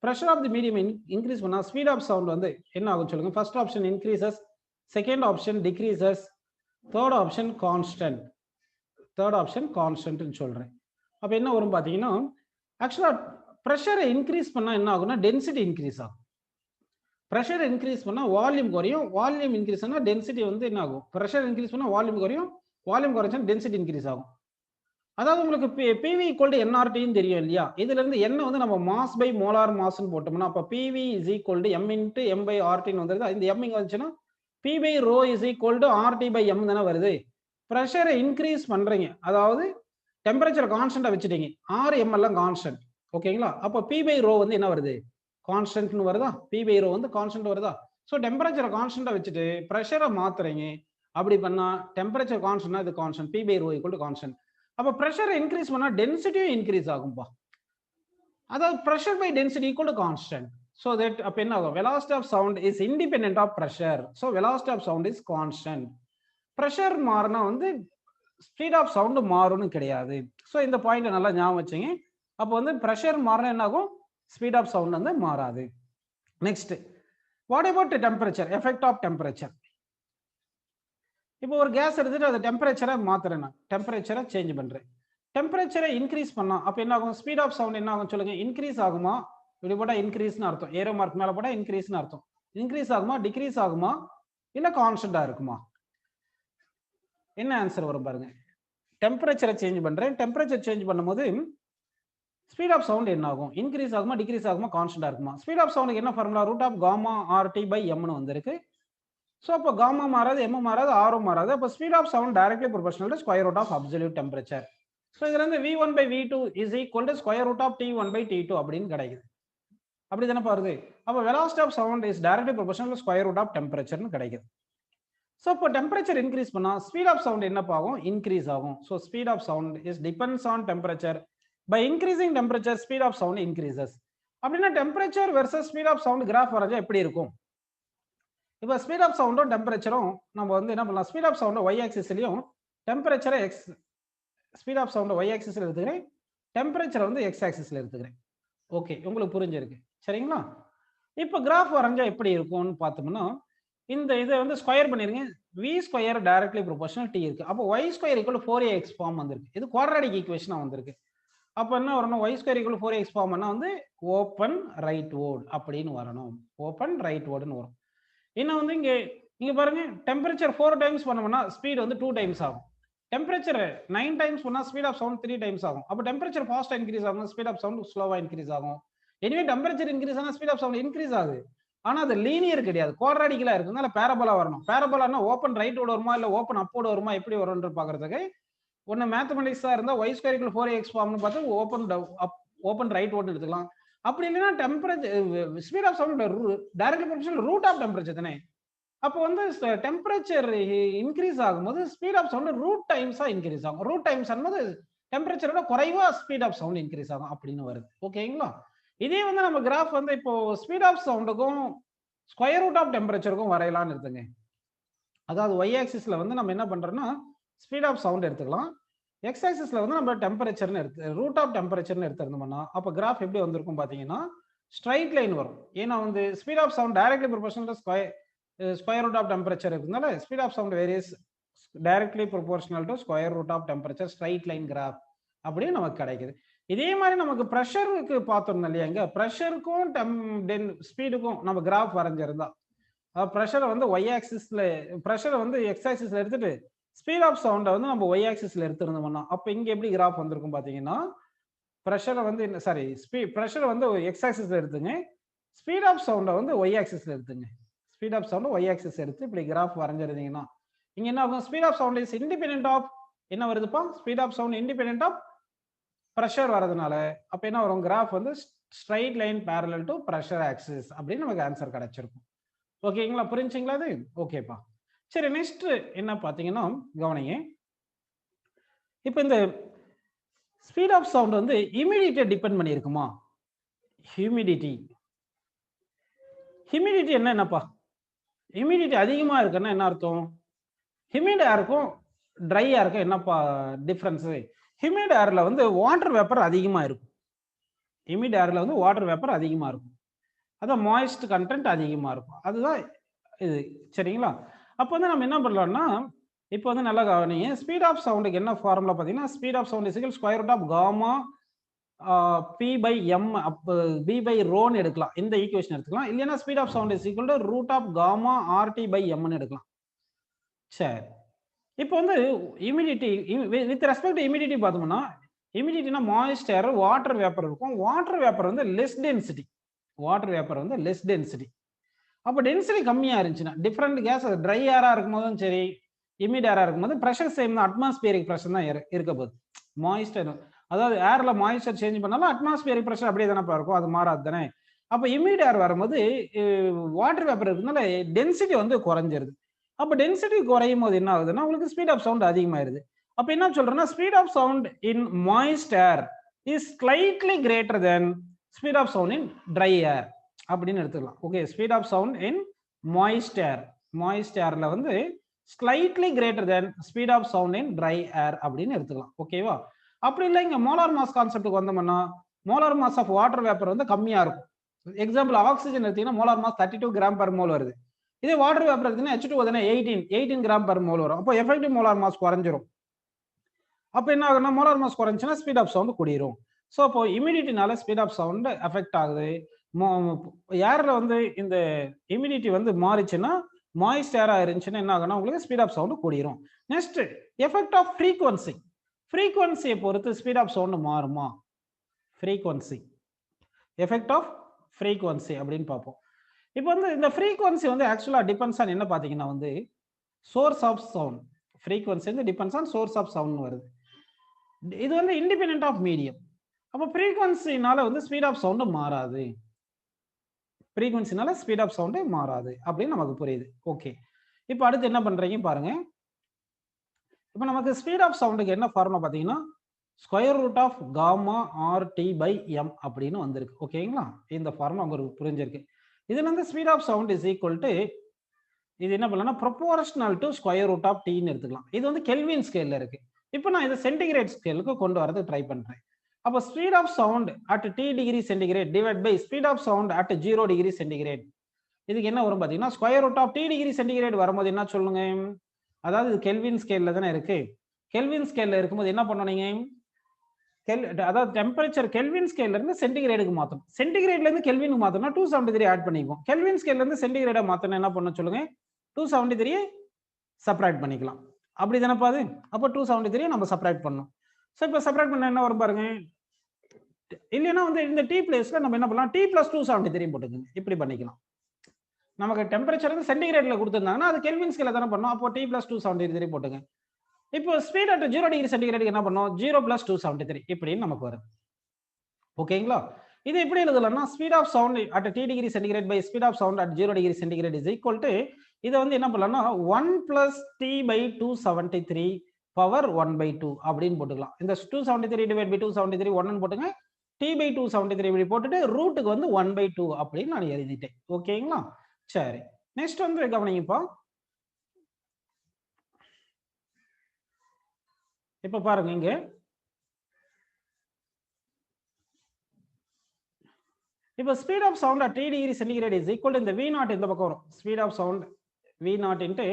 Pressure of the medium increase பண்ணா ஸ்பீட் ஆஃப் சவுண்ட் வந்து என்ன ஆகும் சொல்லுங்க. First option increases, second option decreases, third option constant. சொல்றேன். அப்ப என்ன வரும் பாத்தீங்கன்னா, ஆக்சுவலா ப்ரெஷரை இன்க்ரீஸ் பண்ணா என்ன ஆகும்னா டென்சிட்டி இன்க்ரீஸ் ஆகும். ப்ரெஷர் இன்க்ரீஸ் பண்ணா வால்யூம் குறையும், வால்யூம் இன்க்ரீஸ் ஆனா டென்சிட்டி வந்து என்ன ஆகும். ப்ரெஷர் இன்க்ரீஸ் பண்ணா வால்யூம் குறையும், வால்யூம் குறைச்சா டென்சிட்டி இன்க்ரீஸ் ஆகும். அதாவது உங்களுக்கு PV ஈக்குவல் டு NRTன்னு தெரியும் இல்லையா. இதுல இருந்து என்ன வந்து நம்ம மாஸ் பை மோலார் மாஸ்ன்னு போட்டோம்னா அப்ப PV is equal to M into M by RTன்னு வந்துருது. இந்த M இங்க வந்துச்சுன்னா P by rho is equal to RT by M தானே வருது. ப்ரெஷரை இன்க்ரீஸ் பண்றீங்க, அதாவது டெம்பரேச்சர் கான்ஸ்டன்டா வச்சுட்டீங்க, RM எல்லாம் கான்ஸ்டன்ட். ஓகேங்களா. அப்ப P பை ரோ வந்து என்ன வருது, கான்ஸ்டன்ட்னு வருதா. P பை ரோ வந்து கான்ஸ்டன்ட் வருதா. ஸோ டெம்பரேச்சரை கான்ஸ்டன்டா வச்சுட்டு ப்ரெஷரை மாத்துறீங்க. அப்படி பண்ணா டெம்பரேச்சர் கான்ஸ்டன்ட்னா இது constant, P by rho equal to constant. அப்ப பிரஷர் இன்க்ரீஸ் பண்ணா டென்சிட்டியும் இன்க்ரீஸ் ஆகும்பா. அதாவது pressure by density equal to constant. So that அப்ப என்ன ஆகும், velocity of sound is independent of pressure. So velocity of sound is constant. Pressure மாறினா வந்து ஸ்பீட் ஆஃப் சவுண்ட் மாறும்னு கிடையாது. சோ இந்த பாயிண்ட் நல்லா ஞாபகம் வச்சுங்க. அப்போ வந்து பிரஷர் மாறினா என்ன ஆகும், ஸ்பீட் ஆஃப் சவுண்ட் வந்து மாறாது. Next, what about temperature, effect of temperature. இப்போ ஒரு கேஸ் எடுத்துட்டு அது டெம்பரேச்சரை மாத்துறேன், நான் டெம்பரேச்சரை சேஞ்ச் பண்றேன். டெம்பரேச்சரை இன்க்ரீஸ் பண்ணா அப்ப என்ன ஆகும், ஸ்பீட் ஆஃப் சவுண்ட் என்ன ஆகும் சொல்லுங்க. இன்க்ரீஸ் ஆகுமா, இப்படி போட்டா இன்க்ரீஸ்னு அர்த்தம், ஏரோ மார்க் மேல போட்டா இன்க்ரீஸ்னு அர்த்தம். இன்க்ரீஸ் ஆகுமா, டிக்ரீஸ் ஆகுமா, இல்ல கான்ஸ்டன்டா இருக்குமா. என்ன ஆன்சர் வரும் பாருங்க. டெம்பரேச்சரை சேஞ்ச் பண்றேன், டெம்பரேச்சர் சேஞ்ச் பண்ணும்போது ஸ்பீட் ஆஃப் சவுண்ட் என்ன ஆகும், இன்க்ரீஸ் ஆகுமா, டிக்ரீஸ் ஆகுமா, கான்ஸ்டன்டா இருக்குமா. ஸ்பீட் ஆஃப் சவுண்டுக்கு என்ன formula, root of gamma RT by Mனு வந்திருக்கு. ஸோ அப்போ காமா மாறாது, M மாறாது, ஆரும் மாறாது. அப்போ speed of sound directly proportional to square root of absolute temperature. So இதுல இருந்து V1 by V2 is equal to square root of T1 by T2 அப்படின்னு கிடைக்குது. அப்படி தானே பாருது. அப்போ velocity of sound is directly proportional to square root of டெம்பரேச்சர்னு கிடைக்குது. ஸோ இப்போ டெம்பரேச்சர் இன்க்ரீஸ் பண்ணா ஸ்பீட் ஆஃப் சவுண்ட் என்ன ஆகும், இன்க்ரீஸ் ஆகும். So speed of sound is depends on temperature. By increasing temperature speed of sound increases. அப்படின்னா temperature versus speed of sound graph வரைஞ்சா எப்படி இருக்கும். இப்போ ஸ்பீட் ஆஃப் சவுண்டும் டெம்பரேச்சரும் நம்ம வந்து என்ன பண்ணலாம், ஸ்பீட் ஆஃப் சவுண்ட் ஒய் ஆக்சிஸ்லயும் டெம்பரேச்சரை ஸ்பீட் ஆஃப் சவுண்ட் ஒய் ஆக்சிஸ்ல எடுத்துக்கிறேன், டெம்பரேச்சரை வந்து எக்ஸ் ஆக்சிஸ்ல எடுத்துக்கிறேன். ஓகே, உங்களுக்கு புரிஞ்சிருக்கு சரிங்களா. இப்போ கிராஃப் வரைஞ்சா எப்படி இருக்கும்னு பார்த்தோம்னா, இந்த இதை வந்து ஸ்கொயர் பண்ணிருங்க. V square directly proportional T இருக்கு. அப்போ Y square equal 4ax form வந்திருக்கு. இது குவாட்ராட்டிக் ஈக்குவேஷனா வந்திருக்கு. அப்போ என்ன வரணும், ஒய் ஸ்கொயர் ஈக்குவல் 4ax ஃபார்ம்னா வந்து ஓப்பன் ரைட் வோர்ட் அப்படின்னு வரணும். ஓப்பன் ரைட் வோர்டுன்னு வரும். இன்னும் வந்து இங்க பாருங்க, டெம்பரேச்சர் 4 டைம்ஸ் பண்ணோம்னா ஸ்பீட் வந்து 2 டைம்ஸ் ஆகும். டெம்பரேச்சர் 9 டைம்ஸ் பண்ணா ஸ்பீட் ஆஃப் சவுண்ட் 3 டைம்ஸ் ஆகும். அப்போ டெம்பரேச்சர் ஃபாஸ்டா இன்க்ரீஸ் ஆகும், ஸ்பீட் ஆஃப் சவுண்ட் ஸ்லோவா இன்க்ரீஸ் ஆகும். எனிவே டெம்பரேச்சர் இன்க்ரீஸ் ஆனா ஸ்பீட் ஆஃப் சவுண்ட் இன்க்ரீஸ் ஆகுது. ஆனா அது லீனியர் கிடையாது, குவாட்ராட்டிக்கலா இருக்குனால பேரபோலா வரணும். பேரபோலானா ஓப்பன் ரைட் வோர்டு வருமா இல்ல ஓப்பன் அப்வோர்டு வருமா, எப்படி வரும்னு பாக்குறதுக்கு ஒன்னு மேத்தமெட்டிக்ஸா இருந்தா y ஸ்கொயர் ஈக்குவல் 4ax ஃபார்ம்னு பார்த்து ஓப்பன் ரைட் வோர்டு எடுத்துக்கலாம். அப்படி இல்லைன்னா temperature speed of sound directly proportional root of temperature தானே. அப்போ வந்து டெம்பரேச்சர் இன்க்ரீஸ் ஆகும்போது ஸ்பீட் ஆஃப் சவுண்ட் ரூட் டைம்ஸா இன்க்ரீஸ் ஆகும். ரூட் டைம்ஸ் ஆகும்போது டெம்பரேச்சரோட குறைவா ஸ்பீட் ஆஃப் சவுண்ட் இன்க்ரீஸ் ஆகும் அப்படின்னு வருது. ஓகேங்களா. இதே வந்து நம்ம கிராஃப் வந்து இப்போ ஸ்பீட் ஆஃப் சவுண்டுக்கும் ஸ்கொயர் ரூட் ஆஃப் டெம்பரேச்சருக்கும் வரையலாம்னு இருக்குங்க. அதாவது ஒய் ஆக்சிஸ்ல வந்து நம்ம என்ன பண்றோம்னா ஸ்பீட் ஆஃப் சவுண்ட் எடுத்துக்கலாம், எக்ஸ் ஆக்சிஸ்ல வந்து நம்ம டெம்பரேச்சர்னு எடுத்து ரூட் ஆஃப் டெம்பரேச்சர்னு எடுத்துருந்தோம்னா அப்போ கிராஃப் எப்படி வந்திருக்கும் பாத்தீங்கன்னா ஸ்ட்ரைட் லைன் வரும். ஏன்னா வந்து speed of sound directly proportional square root of temperature இருக்குனால speed of sound varies directly proportional to square root of temperature, straight line graph அப்படின்னு நமக்கு கிடைக்குது. இதே மாதிரி நமக்கு ப்ரெஷருக்கு பார்த்தோம் இல்லையா, இங்க ப்ரெஷருக்கும் ஸ்பீடுக்கும் நம்ம கிராஃப் வரைஞ்சிருந்தா ப்ரெஷரை வந்து ஒய் ஆக்சிஸ்ல, ப்ரெஷரை வந்து எக்ஸ் ஆக்சிஸ்ல எடுத்துட்டு ஸ்பீட் ஆஃப் சவுண்டை வந்து நம்ம ஒய் ஆக்சிஸ்ல எடுத்துருந்தோம்னா அப்போ இங்க எப்படி கிராஃப் வந்திருக்கும் பாத்தீங்கன்னா, ப்ரெஷரை வந்து ப்ரெஷரை வந்து எக்ஸ் ஆக்சிஸ்ல எடுத்துங்க, ஸ்பீட் ஆஃப் சவுண்டை வந்து ஒய் ஆக்சிஸ்ல எடுத்துங்க. Speed of sound Y axis எடுத்து இப்படி கிராஃப் வரைஞ்சிருந்தீங்கன்னா இங்க என்ன ஆகும், speed of sound is independent of என்ன வருதுப்பா, speed of sound independent of pressure வரதுனால அப்ப என்ன வரும், கிராஃப் வந்து straight line parallel to pressure axis அப்படின்னு நமக்கு ஆன்சர் கிடைச்சிருக்கும். ஓகேங்களா, புரிஞ்சுங்களா அது. ஓகேப்பா. சரி, நெக்ஸ்ட் என்ன பாத்தீங்கன்னா கவனிங்க. இப்போ இந்த ஸ்பீட் ஆஃப் சவுண்ட் வந்து ஹியூமிடிட்டியை டிபெண்ட் பண்ணியிருக்குமா. ஹியூமிடிட்டி என்னப்பா, ஹியூமிடிட்டி அதிகமா இருக்குன்னா என்ன அர்த்தம், ஹியூமிட் ஏருக்கும் ட்ரை ஏருக்கும் என்னப்பா டிஃபரன்ஸ். ஹியூமிட் ஏர்ல வந்து வாட்டர் வேப்பர் அதிகமா இருக்கும். ஹியூமிட் ஏர்ல வந்து வாட்டர் வேப்பர் அதிகமா இருக்கும். அதான் மாய்ஸ்ட் கண்டென்ட் அதிகமா இருக்கும். அதுதான் இது. சரிங்களா? அப்போ வந்து நம்ம என்ன பண்ணலாம்னா, இப்போ வந்து நல்லா கவனிங்க. ஸ்பீட் ஆஃப் சவுண்டுக்கு என்ன ஃபார்முலா பார்த்தீங்கன்னா, speed of sound is equal square root of gamma P by M அப்போ பி பை ரோன்னு எடுக்கலாம். இந்த ஈக்குவேஷன் எடுத்துக்கலாம். இல்லைன்னா speed of sound is equal to root of gamma RT by எம்னு எடுக்கலாம். சரி. இப்போ வந்து humidity with respect to humidity பார்த்தோம்னா, ஹியூமிடிட்டினா மாய்ஸ்ட் ஏர், வாட்டர் வேப்பர் இருக்கும். வாட்டர் வேப்பர் வந்து லெஸ் டென்சிட்டி. வாட்டர் வேப்பர் வந்து லெஸ் டென்சிட்டி. அப்போ டென்சிட்டி கம்மியா இருந்துச்சுன்னா, டிஃபரெண்ட் கேஸ் ட்ரை ஏரா இருக்கும்போதும் சரி, ஹியூமிட் ஏரா இருக்கும்போது பிரஷர் சேம் தான், அட்மாஸ்பியரிக் பிரஷர் தான் இருக்க போகுது. மாய்ஸ்டர் அதாவது ஏர்ல மாய்ஸ்டர் சேஞ்ச் பண்ணாலும் அட்மாஸ்பியரிக் பிரஷர் அப்படியே தானே இருக்கும், அது மாறாது தானே. அப்போ ஹியூமிட் ஏர் வரும்போது வாட்டர் வேப்பர் இருக்கிறதுனால டென்சிட்டி வந்து குறைஞ்சிருது. அப்போ டென்சிட்டி குறையும் போது என்ன ஆகுதுன்னா, உங்களுக்கு ஸ்பீட் ஆஃப் சவுண்ட் அதிகமாயிருது. அப்போ என்ன சொல்றேன்னா, speed of sound in moist air is slightly greater than speed of sound in dry air அப்படின்னு எடுத்துக்கலாம். Okay, speed of sound in moist air, moist ஏர்ல வந்து slightly greater than speed of sound in dry air அப்படின்னு எடுத்துக்கலாம். ஓகேவா? அப்படி இல்லை, இங்க மோலார் மாஸ் கான்செப்ட்டுக்கு வந்தோம்னா, molar mass of water vapour வந்து கம்மியா இருக்கும். எக்ஸாம்பிள் ஆக்சிஜன் எடுத்தீங்கன்னா molar mass 32 gram per mole வருது. இதே வாட்டர் வேப்பர் எடுத்தீங்கன்னா H2O 18 கிராம் பர் மோல் வரும். அப்போ எஃபெக்டிவ் மோலார் மாஸ் குறைஞ்சிரும். அப்போ என்ன ஆகுதுன்னா, மோலார் மாஸ் குறைஞ்சுன்னா ஸ்பீட் ஆஃப் சவுண்ட் கூடிரும். ஸோ அப்போ இமிடிட்டினால ஸ்பீட் ஆஃப் சவுண்ட் எஃபெக்ட் ஆகுது. ஏர்ல வந்து இந்த இமிடிட்டி வந்து மாறிச்சுன்னா, மாய்ஸ்ட் ஏரா இருந்துச்சுன்னா என்ன ஆகும்னா, உங்களுக்கு ஸ்பீட் ஆஃப் சவுண்ட் கூடிரும். Next effect of frequency. ஃப்ரீக்வன்சியை பொறுத்து ஸ்பீட் ஆஃப் சவுண்ட் மாறுமா? ஃப்ரீக்வன்சி, எஃபெக்ட் ஆஃப் ஃப்ரீக்வன்சி அப்படின்னு பார்ப்போம். இப்போ வந்து இந்த ஃப்ரீக்வன்சி வந்து ஆக்சுவலா டிபெண்ட்ஸ் ஆன் என்ன பார்த்தீங்கன்னா வந்து சோர்ஸ் ஆஃப் சவுண்ட். ஃப்ரீக்வன்சி வந்து depends on source of sound வருது. இது வந்து இண்டிபெண்டன்ட் ஆஃப் மீடியம். அப்போ ஃப்ரீக்வன்சினால வந்து ஸ்பீட் ஆஃப் சவுண்ட் மாறாது. ஃப்ரீக்வன்சினால ஸ்பீட் ஆஃப் சவுண்ட் மாறாது அப்படின்னு நமக்கு புரியுது. ஓகே, இப்போ அடுத்து என்ன பண்றீங்க பாருங்க. இப்போ நமக்கு ஸ்பீட் ஆஃப் சவுண்டுக்கு என்ன ஃபார்முலா பார்த்தீங்கன்னா, square root of gamma R T by M அப்படின்னு வந்திருக்கு. ஓகேங்களா? இந்த ஃபார்முலா உங்களுக்கு புரிஞ்சிருக்கு. இதுல இருந்து speed of sound is equal to இது என்ன பண்ணலாம், proportional to square root of டின்னு எடுத்துக்கலாம். இது வந்து கெல்வின் ஸ்கேல்ல இருக்கு. இப்போ நான் இதை சென்டிகிரேட் ஸ்கேலுக்கு கொண்டு வரது ட்ரை பண்றேன். அப்போ speed of sound at T degree centigrade divide by speed of sound at 0 degree centigrade. இதுக்கு என்ன வரும் பார்த்தீங்கன்னா, square root of T degree centigrade வரும்போது என்ன சொல்லுங்க, அதாவது இது கெல்வின் ஸ்கேல்ல தானே இருக்கு. கெல்வின் ஸ்கேல்ல இருக்கும்போது என்ன பண்ணணும் நீங்க, அதாவது டெம்பரேச்சர் கெல்வின் ஸ்கேல்ல இருந்து சென்டிகிரேடுக்கு மாத்தணும். சென்டிகிரேட்ல இருந்து கெல்வினுக்கு மாத்தணும்னா 273 ஆட் பண்ணிக்குவோம். கெல்வின் ஸ்கேல்ல இருந்து சென்டிகிரேடா மாத்தணும் என்ன பண்ணணும் சொல்லுங்க, 273 சப்ராக்ட் பண்ணிக்கலாம். அப்படி தானே பாது. அப்போ 273 நம்ம சப்ராக்ட் பண்ணணும். ஸோ இப்போ சப்ராக்ட் பண்ண என்ன வரும் பாருங்க. இல்லைன்னா வந்து இந்த டி பிளேஸ்ல நம்ம என்ன பண்ணலாம், T + 273 போட்டுக்கோங்க. இப்படி பண்ணிக்கலாம். நமக்கு டெம்பரேச்சர் வந்து சென்டிகிரேட்ல கொடுத்துருந்தாங்கன்னா அது கெல்வின் ஸ்கேல்ல தானே பண்ணணும். அப்போ T + 273 போட்டுங்க. இப்போ ஸ்பீட் அட் 0 டிகிரி சென்டிகிரேடுக்கு என்ன பண்ணோம், 0 + 273 இப்படின்னு நமக்கு வருது. ஓகேங்களா? இது எப்படி எழுதலாம்னா, speed of sound at T degree centigrade by speed of sound at 0 degree centigrade is equal to, இதை வந்து என்ன பண்ணலாம்னா 1 + T / 273 பவர் 1/2 அப்படின்னு போட்டுக்கலாம். இந்த 273 டிவைட் பை 273 1 போட்டுங்க. T / 273 இப்படி போட்டுட்டு ரூட்டுக்கு வந்து 1/2 அப்படின்னு நான் எழுதிட்டேன். ஓகேங்களா? சரி, நெக்ஸ்ட் வந்து கவனிங்கப்பா. இப்ப பாருங்க, இங்க இப்ப speed of sound at T degree centigrade is equal to இந்த V0 இந்த பக்கம் வரும். Speed of sound V0 into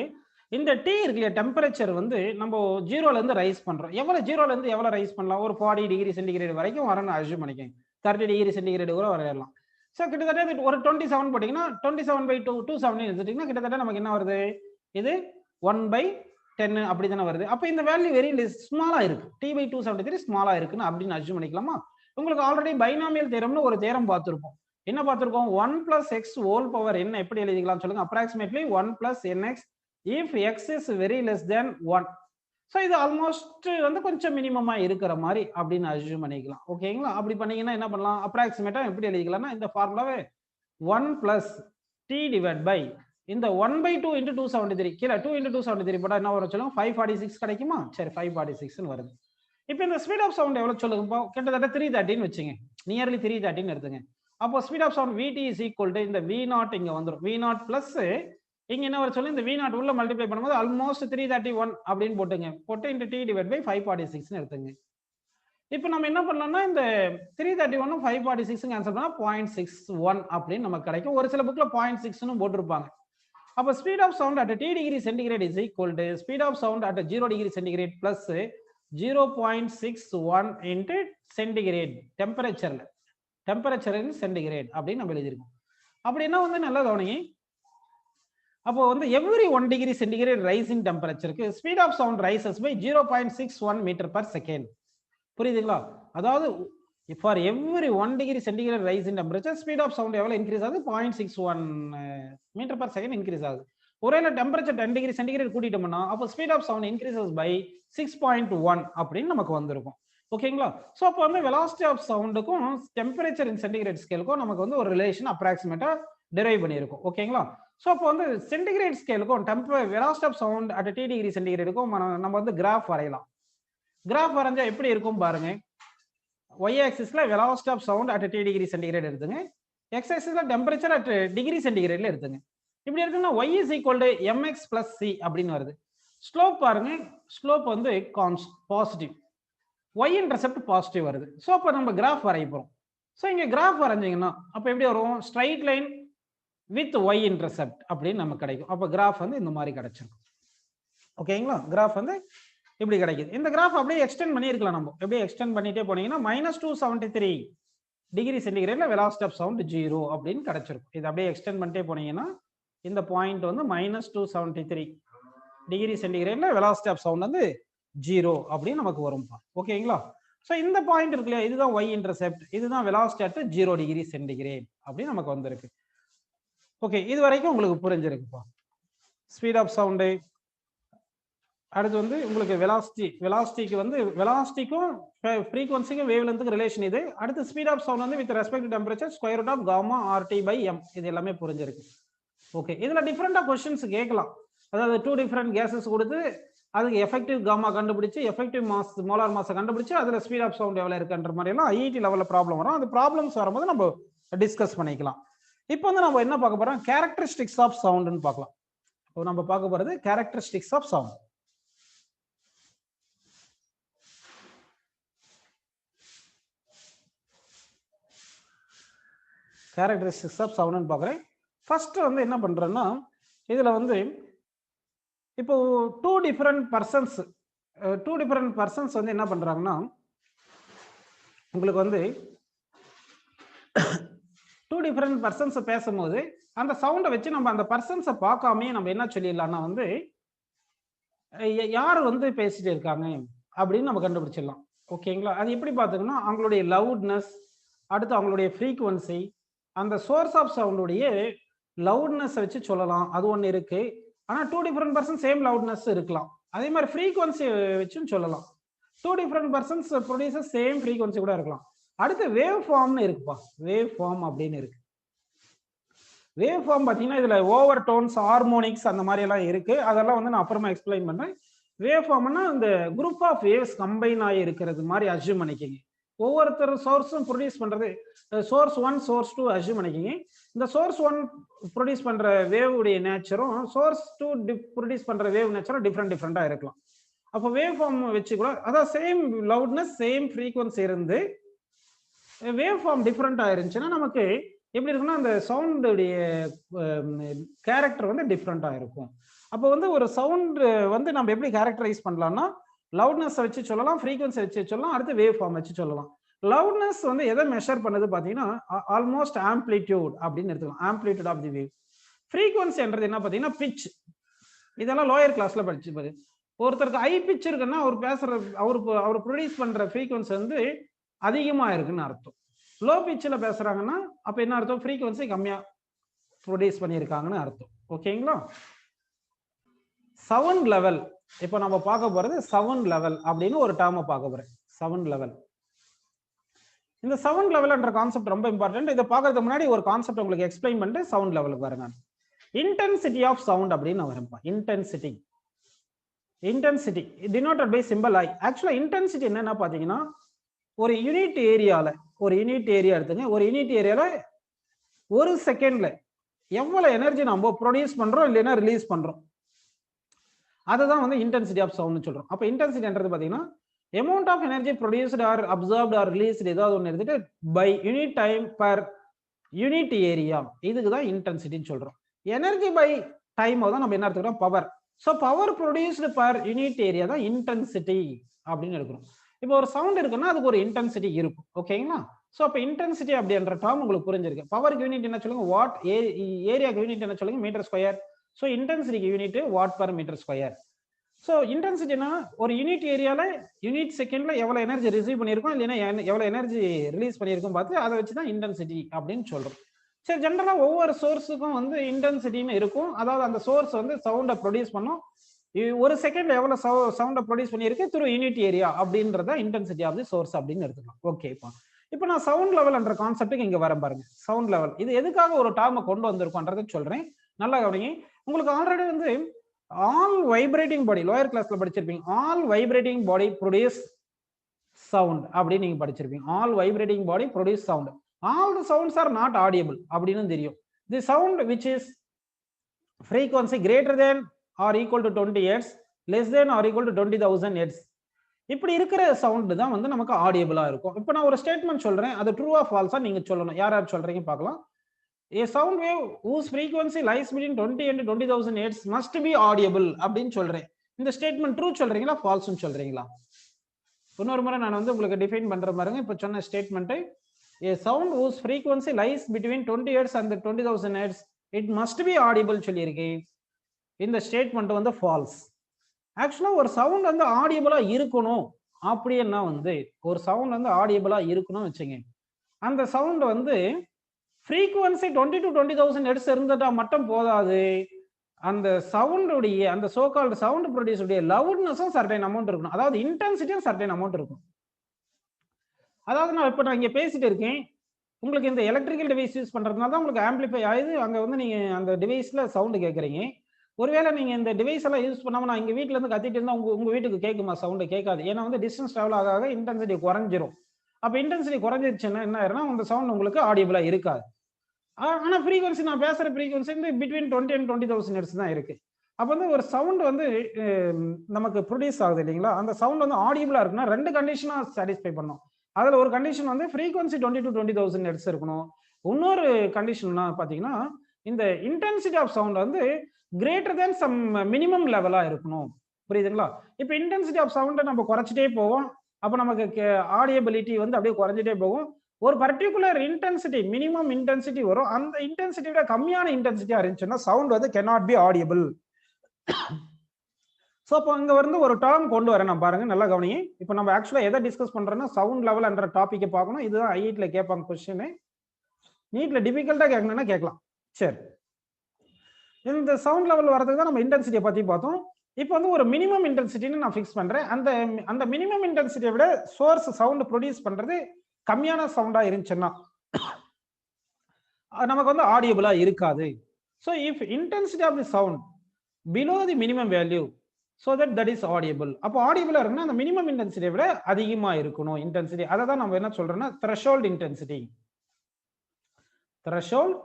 இந்த T இருக்குல்ல டெம்பரேச்சர் வந்து நம்ம 0ல இருந்து ரைஸ் பண்றோம். எவ்வளவு 0ல இருந்து எவ்வளவு ரைஸ் பண்ணலாம், ஒரு 40 டிகிரி சென்டிகிரேட் வரைக்கும் வரணும் அஸ்யூம் பண்ணிக்கங்க. 30 டிகிரி சென்டிகிரேட் கூட வரையலாம். ஸோ கிட்டத்தட்ட ஒரு 27 போட்டீங்கன்னா 27/2 270 எடுத்துட்டீங்கன்னா கிட்டத்தட்ட நமக்கு என்ன வருது, இது 1/10 அப்படி தானே வருது. அப்போ இந்த வேல்யூ வெரி ஸ்மாலா இருக்கு. T / 273 ஸ்மாலா இருக்குன்னு அப்படின்னு அஸ்யூம் பண்ணிக்கலாமா? உங்களுக்கு ஆல்ரெடி பைனாமியல் தேரம்னு ஒரு தேரம் பார்த்திருப்போம். என்ன பார்த்திருக்கோம், 1 + x ஹோல் பவர் n எப்படி எழுதிக்கலாம் சொல்லுங்க, approximately 1 + nx if x is very less than 1. So இது ஆல்மோஸ்ட் வந்து கொஞ்சம் மினிமமா இருக்கிற மாதிரி அப்படின்னு அஸ்யூம் பண்ணிக்கலாம். ஓகேங்களா? அப்படி பண்ணீங்கன்னா என்ன பண்ணலாம், அப்ராக்சிமேட்டா எப்படி எழுதிக்கலாம்னா இந்த ஃபார்முலாவே 1 + t டிவைட் பை இந்த 1/2 × 273 கீழே 2 × 273 போட்டா என்ன வரும் சொல்லுங்க, 546 கிடைக்குமா? சரி, 546 வருது. இப்போ இந்த ஸ்பீட் ஆஃப் சவுண்ட் எவ்வளவு சொல்லுங்க, கிட்டத்தட்ட 330 வச்சுங்க, நியர்லி 330 எடுத்துங்க. அப்போ speed of sound Vt is equal to இந்த V0 இங்க வந்துரும். V0 பிளஸ் இங்க என்ன வர சொல்லு, இந்த V0 உள்ள மல்டிப்ளை பண்ணும்போது ஆல்மோஸ்ட் 331 அப்படின்னு போட்டுங்க. போட்டு இந்த T டிவைட் பை 546 எடுத்துங்க. இப்போ நம்ம என்ன பண்ணலாம்னா இந்த 331 546 ஆன்சர் பண்ணா 0.61 அப்படின்னு நமக்கு கிடைக்கும். ஒரு சில புக்ல 0.6ன்னு போட்டிருப்பாங்க. அப்போ speed of sound at t degree centigrade is equal to speed of sound at 0 degree centigrade plus 0.61 into centigrade temperature in centigrade அப்படின்னு நம்ம எழுதியிருக்கோம். அப்படின்னா வந்து நல்லா கவனிங்க. அப்போ வந்து every 1 degree centigrade rise in டெம்பரேச்சருக்கு speed of sound rises by 0.61 metre per second. புரியுதுங்களா? அதாவது for every 1 degree centigrade rise in temperature speed of sound எவ்வளவு இன்க்ரீஸ் ஆகுது? 0.61 மீட்டர் பர் செகண்ட் இன்க்ரீஸ் ஆகுது. ஒருவேளை டெம்பரேச்சர் 10 டிகிரி சென்டிகிரேட் கூட்டிட்டோம்னா அப்போ speed of sound increases by 6.1 அப்படின்னு நமக்கு வந்திருக்கும். ஓகேங்களா? ஸோ அப்போ வந்து வெலாசிட்டி ஆஃப் சவுண்டுக்கும் டெம்பரேச்சர் இன் சென்டிகிரேட் ஸ்கேலுக்கும் நமக்கு வந்து ஒரு ரிலேஷன் அப்ராக்சிமேட்டா டெரைவ் பண்ணியிருக்கும். ஓகேங்களா? ஸோ அப்போ வந்து சென்டிகிரேட் ஸ்கேலுக்கும் velocity of sound at t degree சென்டிகிரேடுக்கும் நம்ம வந்து கிராஃப் வரையலாம். கிராஃப் வரைஞ்சா எப்படி இருக்கும் பாருங்க. y ஆக்சிஸ்ல velocity of sound at t degree centigrade எடுத்துங்க, x ஆக்சிஸ்ல டெம்பரேச்சர் அட் டிகிரி சென்டிகிரேட்ல எடுத்துங்க. இப்படி இருக்குன்னா y is equal to mx plus c அப்படின்னு வருது. ஸ்லோப் பாருங்க, ஸ்லோப் வந்து பாசிட்டிவ், y இன்டர்செப்ட் பாசிட்டிவ் வருது. ஸோ அப்போ நம்ம கிராஃப் வரைய போறோம். ஸோ இங்க கிராஃப் வரைஞ்சிங்கன்னா அப்போ எப்படி வரும்? Straight line with y intercept அப்படின்னு நமக்கு கிடைக்கும். அப்போ கிராஃப் வந்து இந்த மாதிரி கிடைச்சிருக்கும். ஓகேங்களா? கிராஃப் வந்து இப்படி கிடைக்குது. இந்த கிராஃப் அப்படியே எக்ஸ்டெண்ட் பண்ணியிருக்கலாம். நம்ம அப்படியே எக்ஸ்டெண்ட் பண்ணிட்டே போனீங்கன்னா -273 டிகிரி சென்டிகிரேட்ல வெலாசிட்டி ஆஃப் சவுண்ட் 0 அப்படின்னு கிடைச்சிருக்கும். இது அப்படியே எக்ஸ்டெண்ட் பண்ணிட்டே போனீங்கன்னா இந்த பாயிண்ட் வந்து -273 டிகிரி சென்டிகிரேட்ல வெலாசிட்டி ஆஃப் சவுண்ட் வந்து 0 அப்படின்னு நமக்கு வரும்பா. ஓகேங்களா? ஸோ இந்த பாயிண்ட் இருக்கு இல்லையா, இதுதான் y இன்டர்செப்ட், இதுதான் வெலாசிட்டி அட் 0 டிகிரி சென்டிகிரேட் அப்படின்னு நமக்கு வந்திருக்கு. ஓகே, இது வரைக்கும் உங்களுக்கு புரிஞ்சிருக்குப்பா. ஸ்பீட் ஆஃப் சவுண்டு, அடுத்து வந்து உங்களுக்கு வெலாசிட்டிக்கு வந்து வெலாசிட்டிக்கும் ஃப்ரீக்வன்சிக்கும் வேவ் லென்த்துக்கு ரிலேஷன் இது. அடுத்து ஸ்பீட் ஆஃப் சவுண்ட் வந்து with respect to temperature square root of gamma RT by m. இது எல்லாமே புரிஞ்சிருக்கு. ஓகே, இதுல டிஃபரெண்டா क्वेश्चंस கேட்கலாம். அதாவது 2 டிஃபரெண்ட் கேसेस கொடுத்து அதுக்கு எஃபெக்டிவ் காமா கண்டுபிடிச்சு எஃபெக்டிவ் மாஸ் மோலார் மாஸ் கண்டுபிடிச்சு அதுல ஸ்பீட் ஆஃப் சவுண்ட் எவ்வளவு இருக்குன்ற மாதிரி எல்லாம் ஐஐடி லெவல்ல ப்ராப்ளம் வரும். அந்த ப்ராப்ளம்ஸ் வரும்போது நம்ம டிஸ்கஸ் பண்ணிக்கலாம். இப்போ வந்து நம்ம என்ன பார்க்க போறோம்? கேரக்டரிஸ்டிக்ஸ் ஆஃப் சவுண்ட்னு பார்க்கலாம். இப்போ நம்ம பார்க்க போறது characteristics of sound. Characteristics of சவுண்ட்னு பார்க்குறேன். ஃபர்ஸ்ட் வந்து என்ன பண்றேன்னா இதுல வந்து இப்போ டூ டிஃபரெண்ட் பர்சன்ஸ் வந்து என்ன பண்றாங்கன்னா உங்களுக்கு வந்து டூ டிஃபரெண்ட் பர்சன்ஸ் பேசும்போது அந்த சவுண்டை வச்சு நம்ம அந்த பர்சன்ஸை பார்க்காமே நம்ம என்ன சொல்லிடலாம்னா வந்து யார் வந்து பேசிட்டு இருக்காங்க அப்படின்னு நம்ம கண்டுபிடிச்சிடலாம். ஓகேங்களா? அது எப்படி பார்த்துக்கணும்? அவங்களுடைய லவுட்னஸ், அடுத்து அவங்களுடைய ஃப்ரீக்குவன்சி, அந்த சோர்ஸ் ஆஃப் சவுண்டுடைய லவுட்னஸ் வச்சு சொல்லலாம். அது ஒன்று இருக்கு. ஆனால் two different person same loudness இருக்கலாம். அதே மாதிரி ஃப்ரீக்குவன்சி வச்சும் சொல்லலாம். Two different persons producer same frequency கூட இருக்கலாம். அடுத்து வேவ் ஃபார்ம்னு இருக்குப்பா. வேவ் ஃபார்ம் அப்படின்னு இருக்கு. வேவ் ஃபார்ம் பார்த்தீங்கன்னா இதுல ஓவர் டோன்ஸ், ஹார்மோனிக்ஸ் அந்த மாதிரி எல்லாம் இருக்கு. அதெல்லாம் வந்து நான் அப்புறமா எக்ஸ்பிளைன் பண்றேன். வேவ் ஃபார்ம்னா இந்த குரூப் ஆஃப் வேவ்ஸ் கம்பைன் ஆகி இருக்கிறது மாதிரி அஸ்யூம் பண்ணிக்கிங்க. ஒவ்வொருத்தர் சோர்ஸும் ப்ரொடியூஸ் பண்றது சோர்ஸ் 1 சோர்ஸ் 2 அஸ்யூம் பண்ணிக்கிங்க. இந்த சோர்ஸ் 1 ப்ரொடியூஸ் பண்ற வேவ் உடைய நேச்சரும் சோர்ஸ் 2 ப்ரொடியூஸ் பண்ற வேவ் நேச்சரும் டிஃப்ரெண்டா இருக்கலாம். அப்போ வேவ் ஃபார்ம் வச்சு கூட அதான் சேம் லவுட்னஸ் சேம் ஃப்ரீக்வன்சி இருந்து வேவ் ஃபார்ம் டிஃப்ரெண்டா இருந்துச்சுன்னா நமக்கு எப்படி இருக்குன்னா அந்த சவுண்டுடைய கேரக்டர் வந்து டிஃப்ரெண்டா இருக்கும். அப்போ வந்து ஒரு சவுண்ட் வந்து நம்ம எப்படி கேரக்டரைஸ் பண்ணலாம்னா லவுட்னஸ் வச்சு சொல்லலாம், ஃப்ரீக்வன்சி வச்சு சொல்லலாம், அடுத்து வேவ் ஃபார்ம் வச்சு சொல்லலாம். லவுட்னஸ் வந்து எதை மெஷர் பண்ணுது பார்த்தீங்கன்னா ஆல்மோஸ்ட் ஆம்ப்ளிடியூட் அப்படின்னு எடுத்துக்கலாம். Amplitude of the wave. ஃப்ரீக்வன்சின்றது என்ன பார்த்தீங்கன்னா பிச். இதெல்லாம் லோயர் கிளாஸ்ல படிச்சுப்பாரு. ஒருத்தருக்கு ஹை பிச் இருக்குன்னா அவர் பேசுற அவர் ப்ரொடியூஸ் பண்ற ஃப்ரீக்வன்சி வந்து அதிகமா இருக்குன்னு அர்த்தம். லோ பிச்சில் பேசுறாங்கன்னா அப்ப என்ன அர்த்தம்? ஃப்ரீக்வன்சி கம்மியா ப்ரொடியூஸ் பண்ணியிருக்காங்கன்னு அர்த்தம். ஓகேங்களா? சவுண்ட் லெவல் இப்போ நம்ம பார்க்க போறது சவுண்ட் லெவல் அப்படின்னு ஒரு டேர்மை பார்க்க போறேன். Sound level. இந்த சவுண்ட் லெவல்ன்ற கான்செப்ட் ரொம்ப இம்பார்ட்டன்ட். இதை பார்க்கறதுக்கு முன்னாடி ஒரு கான்செப்ட் உங்களுக்கு எக்ஸ்பிளைன் பண்ணிட்டு சவுண்ட் லெவலுக்கு வரேன். இன்டென்சிட்டி ஆஃப் சவுண்ட் அப்படின்னு நான் வரேன்ப்பா. Intensity denoted by simple I. ஆக்சுவலா இன்டென்சிட்டி என்னன்னா பாத்தீங்கன்னா ஒரு யூனிட் ஏரியா எடுத்துங்க. ஒரு யூனிட் ஏரியால ஒரு செகண்ட்ல எவ்வளவு எனர்ஜி நம்ம ப்ரொடியூஸ் பண்றோம் இல்லைன்னா ரிலீஸ் பண்றோம், அதுதான் வந்து இன்டென்சிட்டி ஆஃப் சவுண்ட் சொல்றோம். அப்ப இன்டென்சிட்டின்றது பாத்தீங்கன்னா amount of energy produced or absorbed or released ஏதாவது ஒன்று எடுத்துட்டு by unit time per unit area, இதுக்கு தான் இன்டென்சிட்டின்னு சொல்றோம். எனர்ஜி பை டைம் தான் நம்ம என்ன எடுத்துக்கிறோம், power. So power produced per unit area தான் இன்டென்சிட்டி அப்படின்னு எடுக்கிறோம். இப்போ ஒரு சவுண்ட் இருக்குன்னா அதுக்கு ஒரு இன்டென்சிட்டி இருக்கும், ஓகேங்களா? ஸோ அப்போ இன்டென்சிட்டி அப்படின்ற டேர்ம் உங்களுக்கு புரிஞ்சிருக்கு. பவருக்கு யூனிட் என்ன சொல்லுங்க, வாட். ஏரியாக்கு யூனிட் என்ன சொல்லுங்க, மீட்டர் ஸ்கொயர். ஸோ இன்டென்சிட்டிக்கு unit watt per metre square. So இன்டென்சிட்டினா ஒரு யூனிட் ஏரியால யூனிட் செகண்ட்ல எவ்வளவு எனர்ஜி ரிசீவ் பண்ணியிருக்கோம், இல்லைன்னா எவ்வளவு எனர்ஜி ரிலீஸ் பண்ணியிருக்கோம் பார்த்து அதை வச்சு தான் இன்டென்சிட்டி அப்படின்னு சொல்றோம். சரி, ஜென்ரலா ஒவ்வொரு சோர்ஸுக்கும் வந்து இன்டென்சிட்டின்னு இருக்கும். அதாவது அந்த சோர்ஸ் வந்து சவுண்டை ப்ரொடியூஸ் பண்ணும். ஒரு செகண்ட்ல எவ்வளவு சவுண்டை ப்ரொடியூஸ் பண்ணியிருக்கு த்ரூ யூனிட் ஏரியா அப்படின்றத இன்டென்சிட்டி ஆஃப் தி சோர்ஸ் அப்படின்னு எடுத்துக்கலாம். ஓகே, இப்போ நான் சவுண்ட் லெவல் என்ற கான்செப்ட்டுக்கு இங்க வரேன் பாருங்க. சவுண்ட் லெவல் இது எதுக்காக ஒரு டேர்மை கொண்டு வந்திருக்கோன்றதை சொல்றேன், நல்லா கவனிங்க. உங்களுக்கு ஆல்ரெடி வந்து ஆல் வைப்ரேட்டிங் பாடி லோயர் கிளாஸ்ல படிச்சிருப்பீங்க. ஆல் வைப்ரேட்டிங் பாடி ப்ரொடியூஸ் சவுண்ட் அப்படின்னு நீங்க படிச்சிருப்பீங்க. All vibrating body produce sound. All the sounds are not audible அப்படின்னு தெரியும். The sound which is frequency greater than or equal to 20 Hz, less than or equal to 20,000 Hz, இப்படி இருக்கிற sound தான் வந்து நமக்கு ஆடியபிளா இருக்கும். இப்போ நான் ஒரு ஸ்டேட்மெண்ட் சொல்றேன், அது ட்ரூ ஆ ஃபால்ஸா நீங்க சொல்லணும். யார் யார் சொல்றீங்க பார்க்கலாம். A sound wave whose frequency lies between 20 and 20,000 Hz must be audible அப்படின்னு சொல்றேன். இந்த ஸ்டேட்மெண்ட் ட்ரூ சொல்றீங்களா ஃபால்ஸ்னு சொல்றீங்களா? இன்னொரு முறை நான் வந்து உங்களுக்கு டிஃபைன் பண்ற பாருங்க. இப்போ சொன்ன statement, a sound whose frequency lies between 20 Hz and 20,000 Hz, it must be audible சொல்லியிருக்கேன். இந்த ஸ்டேட்மெண்ட் வந்து ஃபால்ஸ். ஆக்சுவலா ஒரு சவுண்ட் வந்து ஆடியபிளா இருக்கணும் அப்படின்னா வந்து ஒரு சவுண்ட் வந்து ஆடியபிளா இருக்கணும் வச்சுங்க, அந்த சவுண்ட் வந்து ஃப்ரீக்வன்சி 20 to 20,000 Hz இருந்துட்டா மட்டும் போதாது. அந்த சவுண்டுடைய அந்த சோகால்டு சவுண்ட் ப்ரொடியூஸ் உடைய லவுட்னஸும் சர்டைன் அமௌண்ட் இருக்கணும். அதாவது இன்டென்சிட்டியும் சர்டைன் அமௌண்ட் இருக்கும். அதாவது நான் இங்க பேசிட்டு இருக்கேன், உங்களுக்கு இந்த எலக்ட்ரிக்கல் டிவைஸ் யூஸ் பண்றதுனால தான் உங்களுக்கு ஆம்பிளிஃபை ஆகுது. அங்க வந்து நீங்க அந்த டிவைஸ்ல சவுண்ட் கேட்கறீங்க. ஒருவேளை நீங்க இந்த டிவைஸ் எல்லாம் யூஸ் பண்ணாம நான் இங்க வீட்டுல இருந்து கத்திட்டு இருந்தா உங்க வீட்டுக்கு கேட்குமா? சவுண்ட் கேட்காது. ஏன்னா வந்து டிஸ்டன்ஸ் டிராவல் ஆக இன்டென்சிட்டி குறைஞ்சிரும். அப்ப இன்டென்சிட்டி குறைஞ்சிருச்சுன்னா என்ன ஆயிரும்னா அந்த சவுண்ட் உங்களுக்கு ஆடியபிளா இருக்காது. ஆனா ஃப்ரீக்வன்சி நான் பேசுற ஃப்ரீக்வன்சி வந்து பிட்வீன் 20 and 20,000 Hz தான் இருக்கு. அப்ப வந்து ஒரு சவுண்ட் வந்து நமக்கு ப்ரொடியூஸ் ஆகுது இல்லைங்களா, அந்த சவுண்ட் வந்து ஆடியபிளா இருக்குன்னா ரெண்டு கண்டிஷனா சாட்டிஸ்ஃபை பண்ணும். அதுல ஒரு கண்டிஷன் வந்து ஃப்ரீக்வன்சி 20 to 20,000 Hz இருக்கணும். இன்னொரு கண்டிஷன்னா பாத்தீங்கன்னா இந்த இன்டென்சிட்டி ஆஃப் சவுண்ட் வந்து கிரேட்டர் தேன் சம் மினிமம் லெவலா இருக்கணும். புரியுதுங்களா? இப்ப இன்டென்சிட்டி ஆஃப் சவுண்டை நம்ம குறைச்சிட்டே போவோம். அப்ப நமக்கு ஆடியபிலிட்டி வந்து அப்படியே குறைஞ்சிட்டே போகும். ஒரு பர்டிகுலர் இன்டென்சிட்டி மினிமம் இன்டென்சிட்டி வரும். அந்த இன்டென்சிட்டியோட கம்மியான இன்டென்சிட்டியா இருந்துச்சுன்னா சவுண்ட் வந்து cannot be audible. ஸோ அப்போ அங்க வந்து ஒரு டேர்ம் கொண்டு வரேன் நான், பாருங்க நல்லா கவனிங்க. இப்போ நம்ம ஆக்சுவலா எதை டிஸ்கஸ் பண்றோம்னா சவுண்ட் லெவல் என்ற டாபிக்கை பார்க்கணும். இதுதான் ஐஐடில கேட்பாங்க கொஸ்டின். நீட்ல டிஃபிகல்ட்டா கேட்கணும்னா கேட்கலாம். சரி, இந்த சவுண்ட் லெவல் வரதுக்கு தான் நம்ம இன்டென்சிட்டியை பத்தி பார்த்தோம். இப்போ வந்து ஒரு மினிமம் இன்டென்சிட்டின்னு நான் ஃபிக்ஸ் பண்றேன். அந்த மினிமம் இன்டென்சிட்டியை விட சோர்ஸ் சவுண்ட் ப்ரொடியூஸ் பண்றது கம்மியான சவுண்டா இருந்துச்சுன்னா நமக்கு வந்து ஆடியபிளா இருக்காது. So if intensity of the sound below the minimum value so that is audible. அப்போ ஆடியபிளா இருக்குன்னா அந்த மினிமம் இன்டென்சிட்டியை விட அதிகமா இருக்கணும் இன்டென்சிட்டி. அதை தான் நம்ம என்ன சொல்றோம்னா த்ரெஷோல்ட் இன்டென்சிட்டி. த்ரெஷோல்ட்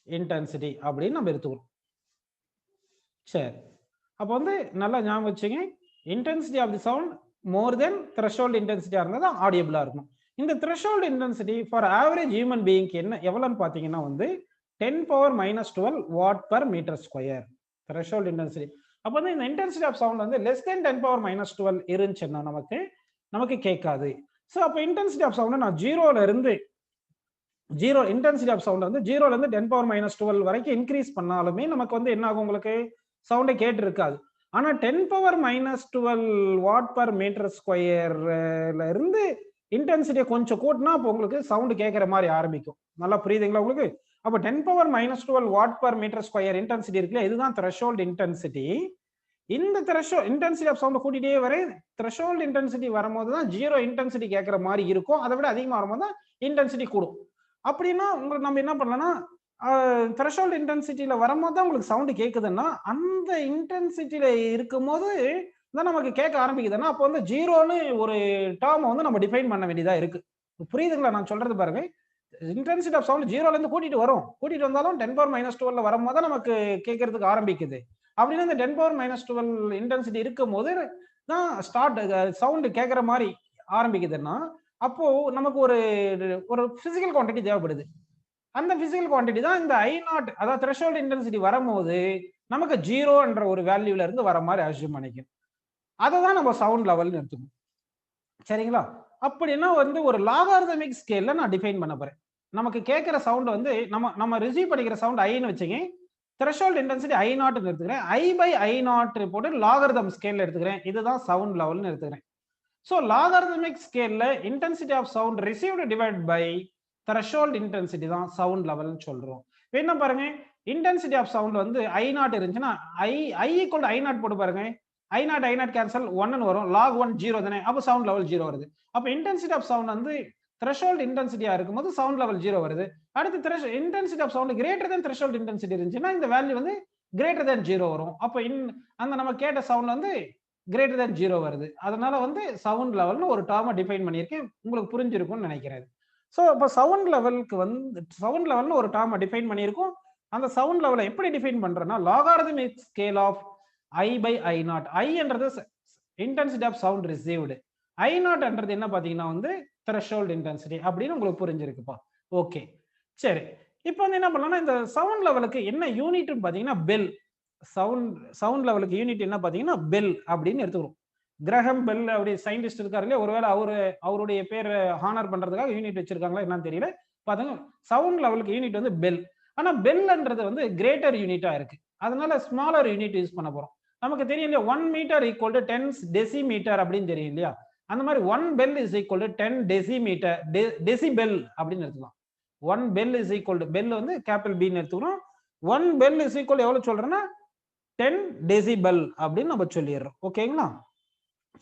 இன்டென்சிட்டி அப்படின்னு நம்ம எடுத்துக்கிறோம். சரி, அப்போ வந்து நல்லா ஞாபகம் வச்சுங்க, intensity of the sound more than threshold இன்டென்சிட்டியா இருந்தால் தான் ஆடியபிளா இருக்கணும். இந்த threshold intensity for average human பீயிங்க்கு என்ன எவ்வளோன்னு பார்த்தீங்கன்னா வந்து 10⁻⁻12 watt per metre square threshold intensity. அப்போ வந்து இந்த இன்டென்சிட்டி ஆஃப் சவுண்ட் வந்து லெஸ் தென் 10⁻⁻12 இருந்துச்சுன்னா நமக்கு கேட்காது. ஸோ அப்போ இன்டென்சிட்டி ஆஃப் சவுண்ட் நான் இன்டென்சிட்டி ஆஃப் சவுண்ட் வந்து 0ல இருந்து 10⁻⁻12 வரைக்கும் இன்க்ரீஸ் பண்ணாலுமே நமக்கு வந்து என்ன ஆகும், உங்களுக்கு சவுண்டை கேட்டு இருக்காது. ஆனா 10⁻⁻12 வாட் பர் மீட்டர் ஸ்கொயர்ல இருந்து இன்டென்சிட்டியை கொஞ்சம் கூட்டினா அப்போ உங்களுக்கு சவுண்ட் கேட்கிற மாதிரி ஆரம்பிக்கும். நல்லா புரியுதுங்களா உங்களுக்கு? அப்போ 10⁻⁻12 watt per metre square intensity இருக்குல்ல, இதுதான் த்ரெஷோல்ட் இன்டென்சிட்டி. இந்த த்ரெஷோல்ட் இன்டென்சிட்டி ஆஃப் சவுண்ட் கூட்டிட்டே வரை த்ரெஷோல்ட் இன்டென்சிட்டி வரும்போது தான் 0 இன்டென்சிட்டி கேட்கிற மாதிரி இருக்கும். அதை விட அதிகமாக வரும்போது தான் இன்டென்சிட்டி கூடும். அப்படின்னா உங்களுக்கு நம்ம என்ன பண்ணலாம்னா த்ரெஷோல்ட் இன்டென்சிட்டியில வரும்போது தான் உங்களுக்கு சவுண்ட் கேட்குதுன்னா அந்த இன்டென்சிட்டியில இருக்கும் போது தான் நமக்கு கேட்க ஆரம்பிக்குதுன்னா அப்போ வந்து 0ன்னு ஒரு டேர்மை வந்து நம்ம டிஃபைன் பண்ண வேண்டியதா இருக்கு. புரியுதுங்களா நான் சொல்றது? பாருங்க, இன்டென்சிட்டி ஆஃப் சவுண்ட் 0ல இருந்து கூட்டிட்டு வந்தாலும் 10⁻⁻12 வரும்போது தான் நமக்கு கேட்கறதுக்கு ஆரம்பிக்குது. அப்படின்னா இந்த 10⁻⁻12 இன்டென்சிட்டி இருக்கும் போது தான் ஸ்டார்ட் சவுண்ட் கேட்குற மாதிரி ஆரம்பிக்குதுன்னா அப்போ நமக்கு ஒரு ஒரு பிசிக்கல் குவான்டிட்டி தேவைப்படுது. அந்த பிசிக்கல் குவான்டிட்டி தான் இந்த I0 அதாவது த்ரெஷோல்ட் இன்டென்சிட்டி வரும்போது நமக்கு 0ன்ற ஒரு வேல்யூல இருந்து வர மாதிரி அஸ்யூம் பண்ணிக்கும். அதை தான் நம்ம சவுண்ட் லெவல்னு எடுத்துக்கணும். சரிங்களா? அப்படின்னா வந்து ஒரு லாகாரிதமிக் ஸ்கேல்ல நான் டிஃபைன் பண்ண போறேன். நமக்கு கேட்கிற சவுண்ட் வந்து நம்ம ரிசீவ் பண்ணிக்கிற சவுண்ட் ஐன்னு வச்சுங்க. த்ரெஷோல்ட் இன்டென்சிட்டி I0 எடுத்துக்கிறேன். I/I0 போட்டு லாகரிதம் ஸ்கேல்ல எடுத்துக்கிறேன். இதுதான் சவுண்ட் லெவல்னு எடுத்துக்கிறேன். ஸோ லாகரிதமிக் ஸ்கேல்ல intensity of sound received divide by threshold intensity தான் சவுண்ட் லெவல்னு சொல்றோம். என்ன பாருங்க, இன்டென்சிட்டி ஆஃப் சவுண்ட் வந்து I0 இருந்துச்சுன்னா I ஈக்குவல் I0 போட்டு பாருங்க. I0 கேன்சல் 1ன்னு வரும். log 1 0 தானே, அப்போ சவுண்ட் லெவல் 0 வருது. அப்போ இன்டென்சிட்டி ஆஃப் சவுண்ட் வந்து த்ரெஷோல்ட் இன்டென்சிட்டியா இருக்கும்போது சவுண்ட் லெவல் 0 வருது. அடுத்து intensity of sound greater than threshold intensity இருந்துச்சுன்னா இந்த வேல்யூ வந்து கிரேட்டர் தென் 0 வரும். அப்போ அந்த நம்ம கேட்ட சவுண்ட் வந்து கிரேட்டர் தென் 0 வருது. அதனால வந்து சவுண்ட் லெவல்னு ஒரு டேர்மை டிஃபைன் பண்ணியிருக்கேன். உங்களுக்கு புரிஞ்சிருக்கும்னு நினைக்கிறேன். ஸோ இப்போ சவுண்ட் லெவலுக்கு வந்து சவுண்ட் லெவல்னு ஒரு டேர்மை டிஃபைன் பண்ணியிருக்கோம். அந்த சவுண்ட் லெவலை எப்படி டிஃபைன் பண்றோம்னா logarithmic scale of I/I0. I என்றது intensity of sound received, I0 என்றது என்ன பாத்தீங்கன்னா வந்து த்ரெஷோல்ட் இன்டென்சிட்டி அப்படின்னு உங்களுக்கு புரிஞ்சிருக்குப்பா. ஓகே, சரி. இப்போ வந்து என்ன பண்ணலாம்னா இந்த சவுண்ட் லெவலுக்கு என்ன யூனிட்னு பாத்தீங்கன்னா பெல். சவுண்ட் லெவலுக்கு யூனிட் என்ன பாத்தீங்கன்னா பெல் அப்படின்னு எடுத்துக்கிறோம். கிரஹம் பெல் அப்படி சயின்டிஸ்ட் இருக்காரு இல்லையா, ஒருவேளை அவருடைய பேர் ஹானர் பண்றதுக்காக யூனிட் வச்சிருக்காங்களா என்னன்னு தெரியல. பாத்தீங்க சவுண்ட் லெவலுக்கு யூனிட் வந்து பெல். ஆனா பெல்ன்றது வந்து கிரேட்டர் யூனிட்டா இருக்கு. அதனால ஸ்மாலர் யூனிட் யூஸ் பண்ண போறோம். நமக்கு தெரியும் இல்லையா 1 மீட்டர் ஈக்குவல் டு 10 டெசிமீட்டர் அப்படின்னு தெரியும் இல்லையா. அந்த மாதிரி 1 bel is equal to 10 decimetre decibel அப்படின்னு எடுத்துக்கலாம். 1 bel is equal to bel வந்து கேபிட்டல் பின்னு எடுத்துக்கிறோம். 1 பெல் இஸ் ஈக்குவல் எவ்வளவு சொல்றேன்னா 10 டெசிபெல் அப்படின்னு நம்ம சொல்லிடுறோம். ஓகேங்களா?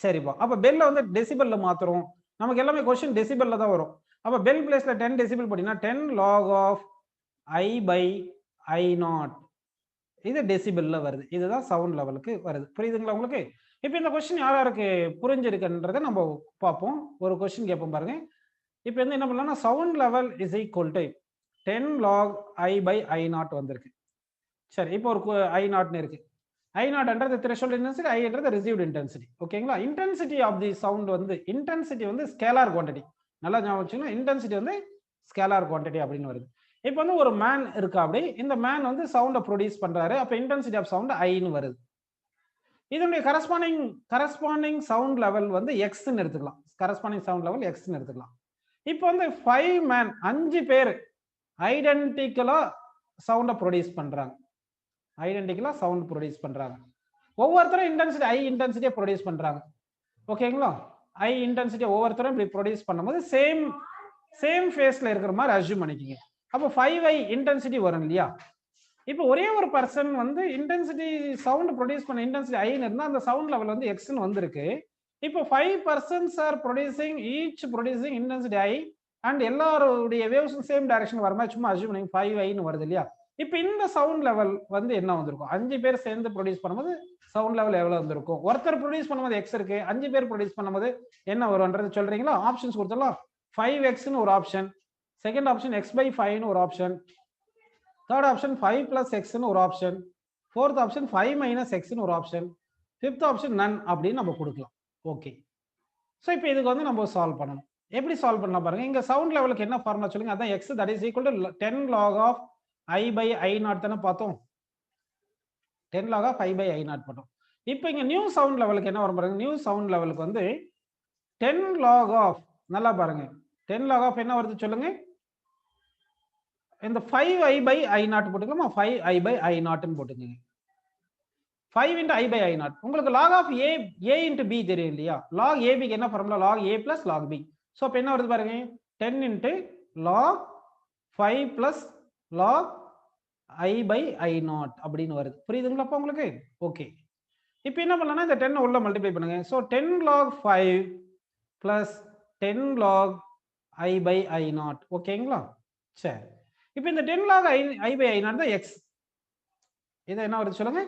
சரிப்பா. அப்ப பெல்ல வந்து டெசிபெல்ல மாத்துறோம். நமக்கு எல்லாமே கொஸ்டின் டெசிபெல்ல தான் வரும். அப்ப பெல் பிளேஸ்ல 10 டெசிபெல் போட்டீங்கன்னா 10 log of I/I0 இது டெசிபெல்ல வருது. இதுதான் சவுண்ட் லெவலுக்கு வருது. புரியுதுங்களா உங்களுக்கு? இப்போ இந்த கொஸ்டின் யாருக்கு புரிஞ்சிருக்குன்றதை நம்ம பார்ப்போம். ஒரு கொஸ்டின் கேட்போம் பாருங்க. இப்போ வந்து என்ன பண்ணலாம்னா sound level is equal to 10 log I/I0 வந்திருக்கு. சரி, இப்போ ஒரு I0 இருக்கு. I0ன்றது த்ரெஷோல்ட் இன்டென்சிட்டி, I ன்றது ரிசீவ்ட் இன்டென்சிட்டி. ஓகேங்களா? இன்டென்சிட்டி ஆஃப் தி சவுண்ட் வந்து இன்டென்சிட்டி வந்து ஸ்கேலார் குவான்டிட்டி. நல்லா ஞாபகம் வச்சுக்கணும். இன்டென்சிட்டி வந்து ஸ்கேலார் குவான்டிட்டி அப்படின்னு வருது. இப்போ வந்து ஒரு மேன் இருக்கா, அப்படி இந்த மேன் வந்து சவுண்டை ப்ரொடியூஸ் பண்றாரு. அப்ப இன்டென்சிட்டி ஆஃப் சவுண்ட் ஐன்னு வருது. இதனுடைய கரஸ்பாண்டிங் சவுண்ட் லெவல் வந்து எக்ஸ்ன்னு எடுத்துக்கலாம். கரஸ்பாண்டிங் சவுண்ட் லெவல் எக்ஸ்ன்னு எடுத்துக்கலாம். இப்போ வந்து 5 மேன் 5 பேர் ஐடென்டிக்கலா சவுண்டை ப்ரொடியூஸ் பண்றாங்க. ஒவ்வொருத்தரும் இன்டென்சிட்டி I இன்டென்சிட்டியை ப்ரொடியூஸ் பண்றாங்க. ஓகேங்களா? I இன்டென்சிட்டியை ஒவ்வொருத்தரும் இப்படி ப்ரொடியூஸ் பண்ணும்போது சேம் ஃபேஸ்ல இருக்கிற மாதிரி அஸ்யூம் பண்ணிக்கிங்க. அப்போ 5I இன்டென்சிட்டி வரும் இல்லையா. இப்போ ஒரே ஒரு பர்சன் வந்து இன்டென்சிட்டி சவுண்ட் ப்ரொடியூஸ் பண்ண இன்டென்சிட்டி ஐன்னு இருந்தால் அந்த சவுண்ட் லெவல் வந்து எக்ஸ்ன்னு வந்திருக்கு. இப்போ 5 persons are producing intensity I and எல்லாருடைய வேவ்ஸும் சேம் டைரக்ஷன் வர மாதிரி சும்மா அஸ்யூம் பண்ணி 5Iன்னு வருது இல்லையா. இப்போ இந்த சவுண்ட் லெவல் வந்து என்ன வந்திருக்கும்? 5 பேர் சேர்ந்து ப்ரொடியூஸ் பண்ணும்போது சவுண்ட் லெவல் எவ்வளவு வந்திருக்கும்? ஒருத்தர் ப்ரொடியூஸ் பண்ணும்போது எக்ஸ் இருக்கு, 5 பேர் ப்ரொடியூஸ் பண்ணும்போது என்ன வரும்ன்றது சொல்றீங்களா? ஆப்ஷன்ஸ் கொடுத்துடலாம். 5Xன்னு ஒரு ஆப்ஷன், செகண்ட் ஆப்ஷன் X/5ன்னு ஒரு ஆப்ஷன், தேர்ட் ஆப்ஷன் 5+Xன்னு ஒரு ஆப்ஷன், ஃபோர்த் ஆப்ஷன் 5-Xன்னு ஒரு ஆப்ஷன், ஃபிஃப்த் ஆப்ஷன் நன் அப்படின்னு நம்ம கொடுக்கலாம். ஓகே, ஸோ இப்போ இதுக்கு வந்து நம்ம சால்வ் பண்ணணும். எப்படி சால்வ் பண்ணலாம் பாருங்க. இங்க சவுண்ட் லெவலுக்கு என்ன ஃபார்முலா சொல்லுங்க? அதான் X that is equal to 10 log of I/I0 தானே பார்த்தோம். 10 log of I/I0 பார்த்தோம். இப்போ இங்க நியூ சவுண்ட் லெவலுக்கு என்ன வரும் பாருங்க. நியூ சவுண்ட் லெவலுக்கு வந்து 10 log of, நல்லா பாருங்க, 10 log of என்ன வருது சொல்லுங்க? இந்த 5I/I0 போட்டுக்கலாமா? 5I/I0 போட்டுக்கங்க. 5 into I/I0. உங்களுக்கு log of A into B தெரியும் இல்லையா? log ABக்கு என்ன formula? log A plus log B. So அப்போ என்ன வருது பாருங்க, 10 into log 5 plus log I/I0 அப்படின்னு வருது. புரியுதுங்களா அப்போ உங்களுக்கு? ஓகே, இப்போ என்ன பண்ணலாம்னா இந்த 10 உள்ள மல்டிப்ளை பண்ணுங்க. So 10 log 5 plus 10 log I/I0. ஓகேங்களா? சரி, இப்போ இந்த 10 log I/I0 தான் X. இதை என்ன வருது சொல்லுங்க?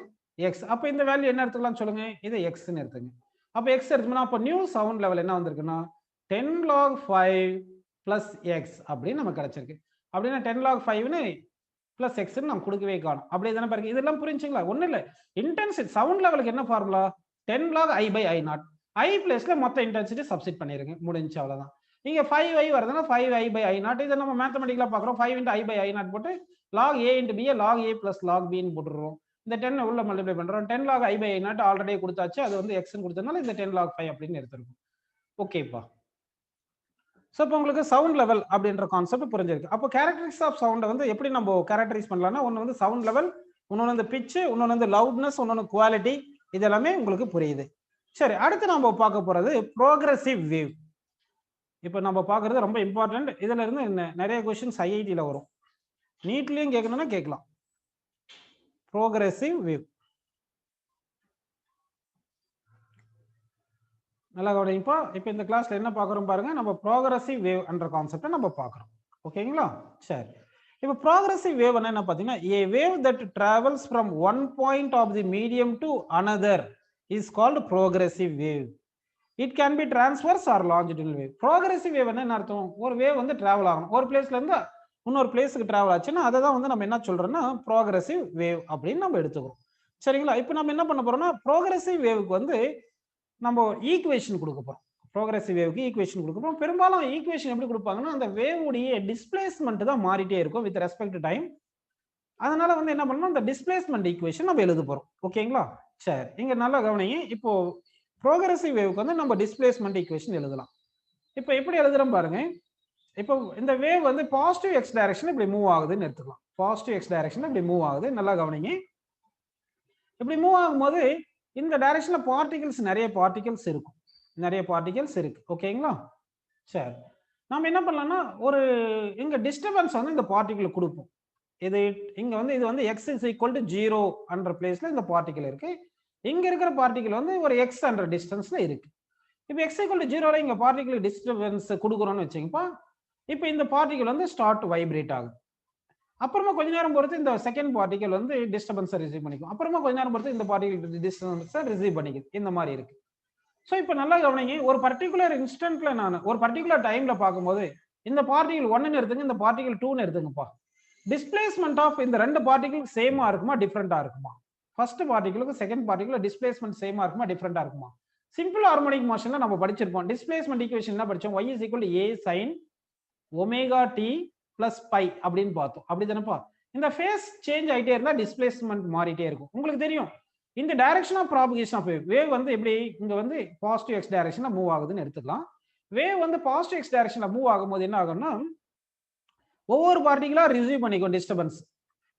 X. அப்போ இந்த வேல்யூ என்ன எடுத்துக்கலாம் சொல்லுங்க? இதை Xன்னு எடுத்துங்க. அப்போ X எடுத்தோம்னா அப்போ நியூ சவுண்ட் லெவல் என்ன வந்திருக்குன்னா 10 log 5 plus X அப்படின்னு நமக்கு கிடைச்சிருக்கு. அப்படின்னா 10 log 5ன்னு பிளஸ் எக்ஸ்ன்னு நம்ம கொடுக்கவே காணும். அப்படியே தானே பாருங்க. இதெல்லாம் புரிஞ்சுங்களா? ஒன்றும் இல்லை, இன்டென்சிட்டி சவுண்ட் லெவலுக்கு என்ன formula? 10 log I by I naught. I பிளேஸ்ல மொத்த இன்டென்சிட்டி சப்ஸ்டிட் பண்ணிருங்க, முடிஞ்சு அவ்வளவுதான். இங்க 5i வருதுன்னா 5i by I naught. இதை நம்ம மேத்தமெட்டிக்கலா பார்க்குறோம். 5 into I by I naught போட்டு log a into b log a plus log b ன்னு போட்டுறோம். இந்த 10 உள்ள மல்டிப்ளை பண்றோம். 10 log I by I naught already கொடுத்தாச்சு, அது வந்து x ன்னு கொடுத்ததுனால இந்த 10 log 5 அப்படின்னு எடுத்துருக்கோம். ஓகேப்பா. ஸோ இப்போ உங்களுக்கு சவுண்ட் லெவல் அப்படின்ற கான்செப்ட் புரிஞ்சிருக்கு. அப்போ கேரக்டரிஸ்டிக்ஸ் ஆஃப் சவுண்டை வந்து எப்படி நம்ம கேரக்டரைஸ் பண்ணலாம்னா, ஒன்று வந்து சவுண்ட் லெவல், இன்னொன்று வந்து பிச்சு, இன்னொன்று வந்து லவுட்னஸ், இன்னொன்று குவாலிட்டி, இது எல்லாமே உங்களுக்கு புரியுது. சரி, அடுத்து நம்ம பார்க்க போறது ப்ரோக்ரஸிவ் வேவ். இப்போ நம்ம பார்க்கறது ரொம்ப இம்பார்ட்டன்ட். இதுல இருந்து நிறைய கொஸ்டின்ஸ் ஐஐடியில் வரும், நீட்லயும் கேட்கணும்னா கேட்கலாம். ப்ரோக்ரஸிவ் வேவ் நல்லா கவனிப்பா. இப்போ இந்த கிளாஸ்ல என்ன பார்க்குறோம் பாருங்க, நம்ம ப்ரோக்ரஸிவ் வேவ் என்ற கான்செப்டை நம்ம பார்க்குறோம். ஓகேங்களா? சரி, இப்போ ப்ரோக்ரஸிவ் வேவ் என்ன பார்த்தீங்கன்னா, a wave that travels from one point of the medium to another is called progressive wave. It can be transverse or longitudinal wave. Progressive wave என்ன அர்த்தம்? ஒரு வேவ் வந்து டிராவல் ஆகணும், ஒரு பிளேஸ்ல இருந்து இன்னொரு பிளேஸுக்கு டிராவல் ஆச்சுன்னா அதை தான் வந்து நம்ம என்ன சொல்றோம்னா ப்ரோக்ரஸிவ் வேவ் அப்படின்னு நம்ம எடுத்துக்கிறோம். சரிங்களா? இப்போ நம்ம என்ன பண்ண போறோம்னா, ப்ரோக்ரஸிவ் வேவுக்கு வந்து நம்ம ஈக்குவேஷன் கொடுக்க போறோம். ப்ரோக்ரஸிவ் வேவுக்கு ஈக்குவேஷன் கொடுக்க போறோம். பெரும்பாலும் ஈக்குவேஷன் எப்படி கொடுப்பாங்கன்னா, அந்த வேவுடைய டிஸ்பிளேஸ்மெண்ட் தான் மாறிட்டே இருக்கும் வித் ரெஸ்பெக்ட் டு டைம். அதனால வந்து என்ன பண்ணணும், அந்த டிஸ்பிளேஸ்மெண்ட் ஈக்குவேஷன் நம்ம எழுத போறோம். ஓகேங்களா? சரி, இங்க நல்லா கவனிங்க. இப்போ ப்ரோக்ரஸிவ் வேவுக்கு வந்து நம்ம டிஸ்பிளேஸ்மெண்ட் ஈக்குவேஷன் எழுதலாம். இப்போ எப்படி எழுதுறோம் பாருங்க. இப்போ இந்த வேவ் வந்து பாசிட்டிவ் எக்ஸ் டைரக்ஷன் இப்படி மூவ் ஆகுதுன்னு எடுத்துக்கலாம். பாசிட்டிவ் எக்ஸ் டைரக்ஷன் இப்படி மூவ் ஆகுது, நல்லா கவனிங்க. இப்படி மூவ் ஆகும்போது இந்த டைரக்ஷன்ல பார்ட்டிகல்ஸ், நிறைய பார்ட்டிகல்ஸ் இருக்கும், நிறைய பார்ட்டிகல்ஸ் இருக்கு. ஓகேங்களா? சரி, நம்ம என்ன பண்ணலாம்னா, ஒரு இங்க டிஸ்டர்பன்ஸ் வந்து இந்த பார்ட்டிகல் கொடுப்போம். இது இங்க வந்து இது வந்து x is equal to 0 என்ற பிளேஸ்ல இந்த பார்ட்டிகல் இருக்கு. இங்க இருக்கிற பார்ட்டிகல் வந்து ஒரு x என்ற டிஸ்டன்ஸ்ல இருக்கு. இப்போ x equal to 0ல இங்க பார்ட்டிகல் டிஸ்டர்பன்ஸ் கொடுக்குறோம்னு வச்சுங்கப்பா. இப்போ இந்த பார்ட்டிகல் வந்து ஸ்டார்ட் வைப்ரேட் ஆகுது. அப்புறமா கொஞ்ச நேரம் பொறுத்து இந்த செகண்ட் பார்ட்டிகல் வந்து டிஸ்டர்பன்ஸை ரிசீவ் பண்ணிக்கும். அப்புறமா கொஞ்ச நேரம் பொறுத்து இந்த பார்ட்டிகல் டிஸ்டர்பன்ஸை ரிசீவ் பண்ணிக்குது. இந்த மாதிரி இருக்கு. ஸோ இப்போ நல்லா கவனிங்க, ஒரு பர்டிகுலர் இன்ஸ்டன்ட்ல நான் ஒரு பர்டிகுலர் டைம்ல பார்க்கும்போது இந்த பார்ட்டிகல் 1ன்னு எடுத்துங்க, இந்த பார்ட்டிகல் 2ன்னு எடுத்துங்கப்பா. டிஸ்பிளேஸ்மெண்ட் ஆஃப் இந்த ரெண்டு பார்ட்டிகல் சேமா இருக்குமா, டிஃப்ரெண்டா இருக்குமா? ஃபர்ஸ்ட் பார்ட்டிகலுக்கு செகண்ட் பார்ட்டிகல் டிஸ்பிளேஸ்மெண்ட் சேமா இருக்குமா, டிஃப்ரெண்டா இருக்குமா? சிம்பிள் ஹார்மோனிக் மோஷன்ல நம்ம படிச்சிருப்போம். டிஸ்பிளேஸ்மெண்ட் ஈக்குவேஷன் என்ன படிச்சோம்? y is equal to a sin omega T plus pi அப்படின்னு பார்த்தோம். அப்படி தானேப்பா? இந்த ஃபேஸ் சேஞ்ச் ஆகிட்டே இருந்தா டிஸ்பிளேஸ்மெண்ட் மாறிட்டே இருக்கும். உங்களுக்கு தெரியும், இந்த direction of propagation of wave வந்து எப்படி இங்க வந்து பாசிட்டிவ் எக்ஸ் டைரக்ஷன்ல மூவ் ஆகுதுன்னு எடுத்துக்கலாம். வேவ் வந்து பாசிட்டிவ் எக்ஸ் டைரக்ஷன்ல மூவ் ஆகும்போது என்ன ஆகும்னா, ஒவ்வொரு பார்ட்டிகலா ரிசீவ் பண்ணிக்கும் டிஸ்டர்பன்ஸ்.